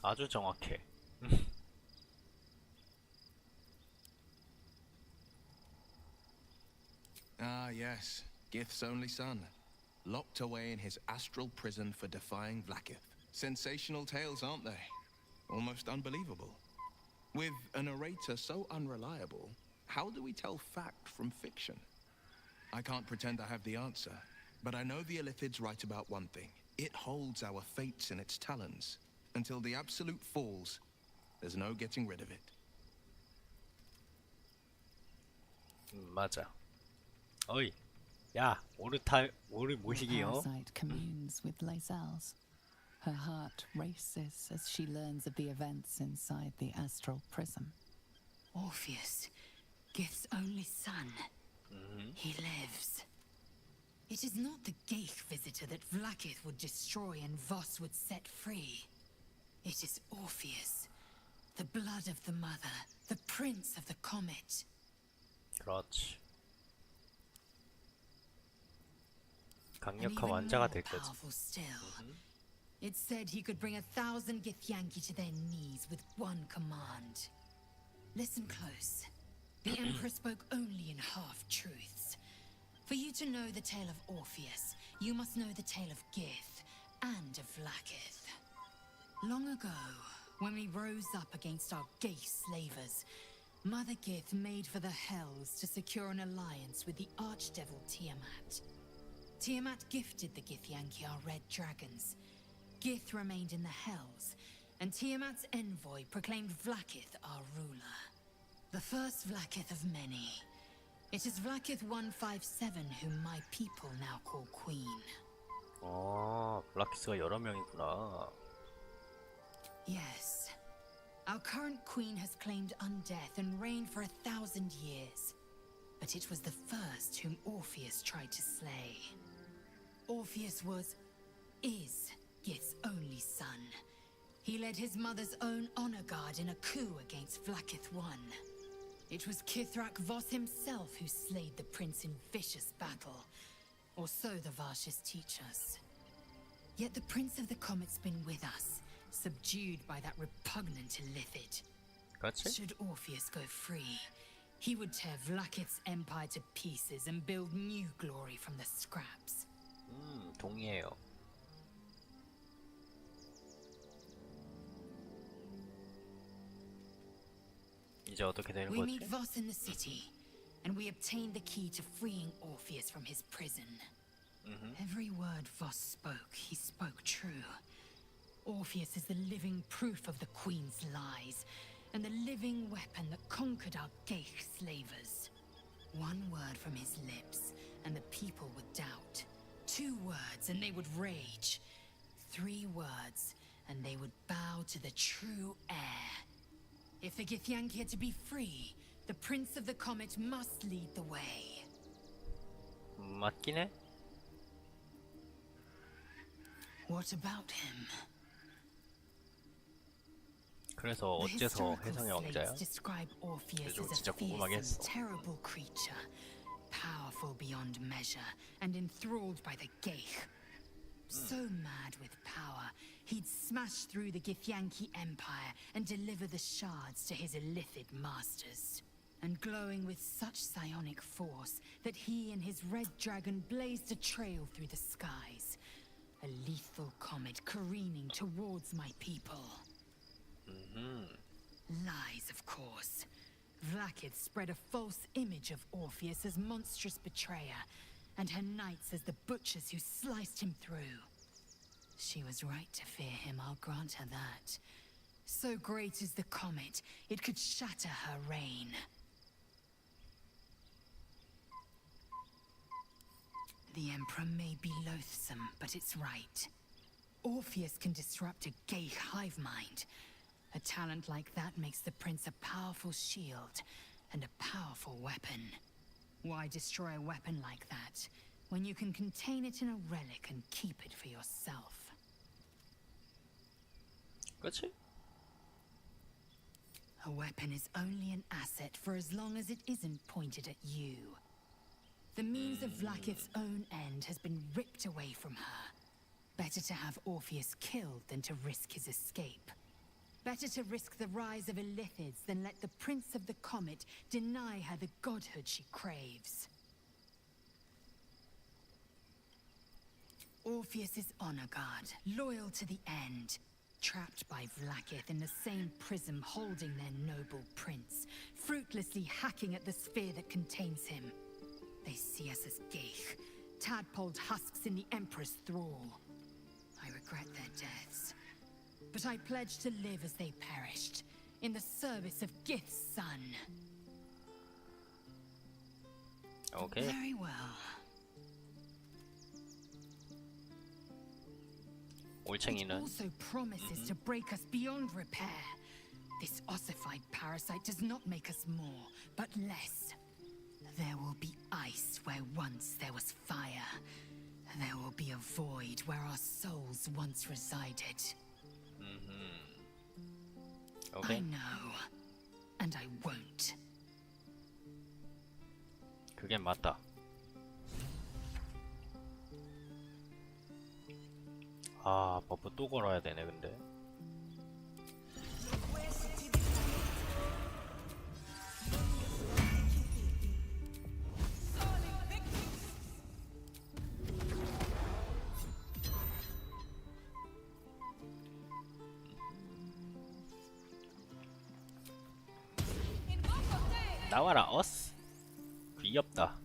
아주 정확해. Ah, yes. Gith's only son. Locked away in his astral prison for defying Vlaakith. Sensational tales, aren't they? Almost unbelievable. With a narrator so unreliable, how do we tell fact from fiction? I can't pretend I have the answer, but I know the Illithid's right about one thing. It holds our fates in its talons. Until the Absolute falls, there's no getting rid of it. 맞아. 어이, 야, 오르 모시기요. Parasite communes with Lae'zel's. Her heart races as she learns of the events inside the astral prism. Orpheus, Gith's only son. He lives. It is not the Geich visitor that Vlaakith would destroy and Voss would set free. It is Orpheus, the blood of the mother, the prince of the comet. 그렇지. 강력한 왕자가 될 거지. Powerful still. It said he could bring 1,000 Githyanki to their knees with one command. Listen close. The Emperor spoke only in half-truths. For you to know the tale of Orpheus, you must know the tale of Gith and of Vlaakith. Long ago, when we rose up against our gay slavers, Mother Gith made for the Hells to secure an alliance with the Archdevil Tiamat. Tiamat gifted the Githyanki our red dragons. Gith remained in the Hells, and Tiamat's envoy proclaimed Vlaakith our ruler. The first Vlaakith of many. It is Vlaakith 157 whom my people now call Queen. 블라키스가 여러 명이구나. Yes. Our current queen has claimed undeath and reigned for 1,000 years. But it was the first whom Orpheus tried to slay. Orpheus is Gith's only son. He led his mother's own honor guard in a coup against Vlaakith I. It was Kithrak Voss himself who slayed the prince in vicious battle. Or so the Varshas teach us. Yet the Prince of the Comet's been with us, subdued by that repugnant Illithid. Should Orpheus go free, he would tear Vlaakith's empire to pieces and build new glory from the scraps. 동의해요. 이제 어떻게 되는 We 거지? meet Voss in the city, and we obtain the key to freeing Orpheus from his prison. Every word Voss spoke, he spoke true. Orpheus is the living proof of the Queen's lies, and the living weapon that conquered our Geich slavers. One word from his lips, and the people would doubt. 2 words, and they would rage. 3 words, and they would bow to the true heir. If the Githyanki are to be free, the Prince of the Comet must lead the way. 맞긴 해. What about him? 그래서 The 어째서 historical 해성의 slates 왕자야? describe Orpheus 이거 as 진짜 a fierce 궁금하게 and 했어. terrible creature, powerful beyond measure and enthralled by the Geich. So mad with power, he'd smash through the Githyanki Empire and deliver the shards to his illithid masters. And glowing with such psionic force that he and his red dragon blazed a trail through the skies. A lethal comet careening towards my people. Lies, of course. Vlakith spread a false image of Orpheus as monstrous betrayer, and her knights as the butchers who sliced him through. She was right to fear him, I'll grant her that. So great is the comet, it could shatter her reign. The Emperor may be loathsome, but it's right. Orpheus can disrupt a Geich hive mind. A talent like that makes the Prince a powerful shield and a powerful weapon. Why destroy a weapon like that when you can contain it in a relic and keep it for yourself? 그렇지? A weapon is only an asset for as long as it isn't pointed at you. The means of Vlakith's own end has been ripped away from her. Better to have Orpheus killed than to risk his escape. Better to risk the rise of Illithids than let the Prince of the Comet deny her the godhood she craves. Orpheus is honor guard, loyal to the end. Trapped by Vlakith in the same prism holding their noble prince, fruitlessly hacking at the sphere that contains him. They see us as Geich, tadpoled husks in the Emperor's thrall. I regret their deaths, but I pledge to live as they perished, in the service of Gith's son. Okay. Very well. It 올챙이는 also promises to break us beyond repair. This ossified parasite does not make us more, but less. There will be ice where once there was fire. There will be a void where our souls once resided. Okay. I know, and I won't. 그게 맞다. 아, 버프 또 걸어야 되네, 근데. 나와라, 어스. 귀엽다.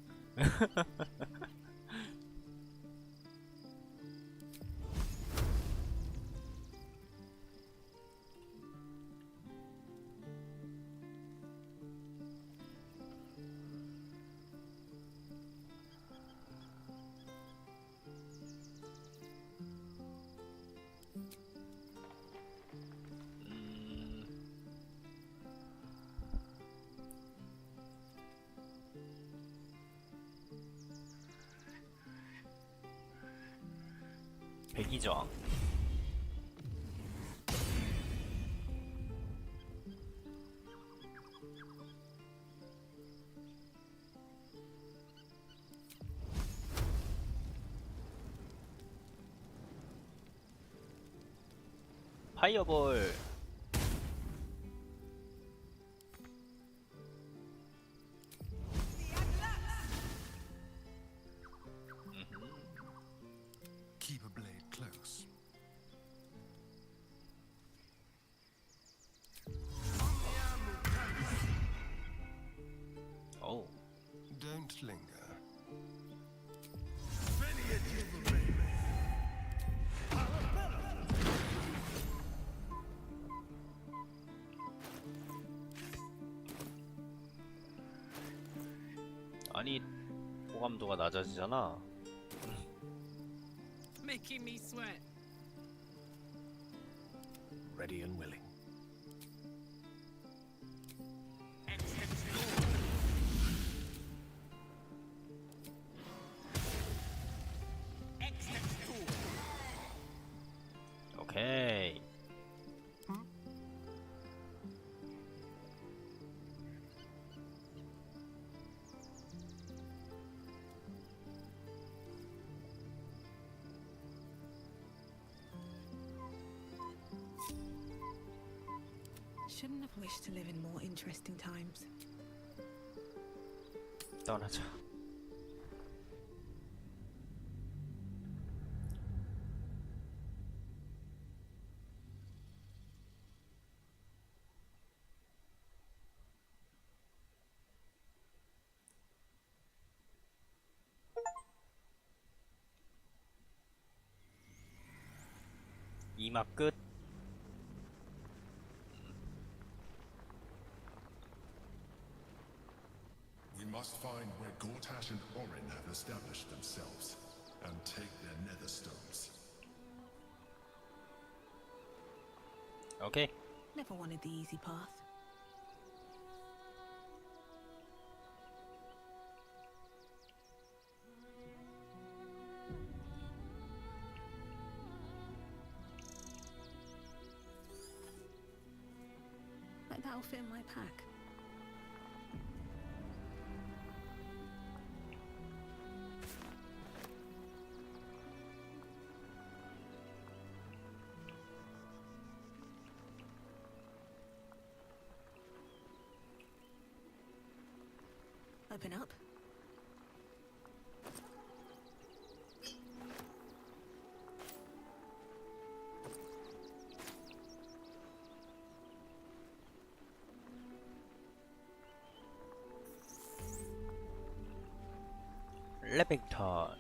백이저항. 파이어볼. Keep a blade close. Oh. Don't linger. 아니, 호감도가 낮아지잖아. Making me sweat. Ready and willing. shouldn't have wished to live in more interesting times. 떠나자. 이마 끝. We must find where Gortash and Orin have established themselves, and take their nether stones. Okay. Never wanted the easy path. Like that'll fit in my pack. Open up. 레빙턴.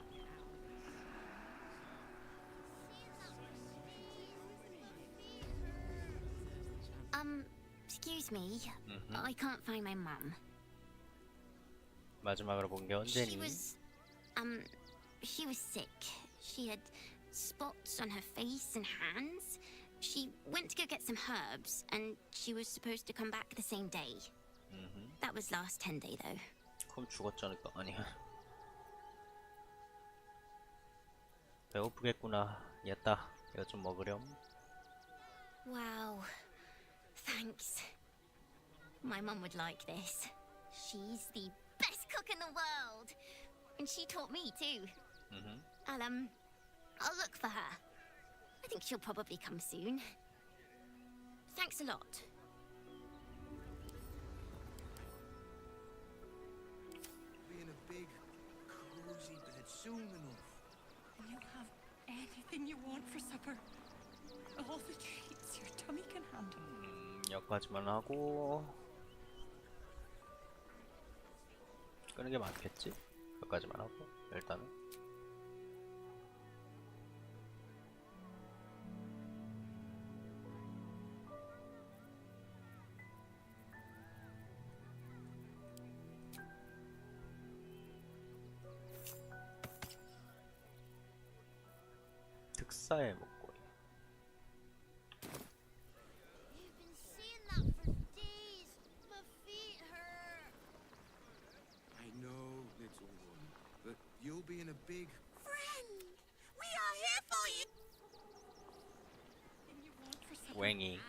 Excuse me. I can't find my mum. 마지막으로 본 게 언제니? She was sick. She had spots on her face and hands. She went to go get some herbs, and she was supposed to come back the same day. That was last 10-day though. 그럼 죽었지 않을까? 아니야. 배고프겠구나. 얘다. 이거 좀 먹으렴. Wow. Thanks. My mum would like this. She's the best cook in the world. And she taught me too. I'll look for her. I think she'll probably come soon. Thanks a lot. Be in a big, cozy bed soon enough. And you'll have anything you want for supper. All the treats your tummy can handle. 여기까지만 하고 끄는 게 많겠지? 여기까지만 하고 일단은 특사의 목걸이. You'll be in a big... Friend! We are here for you! 웽이.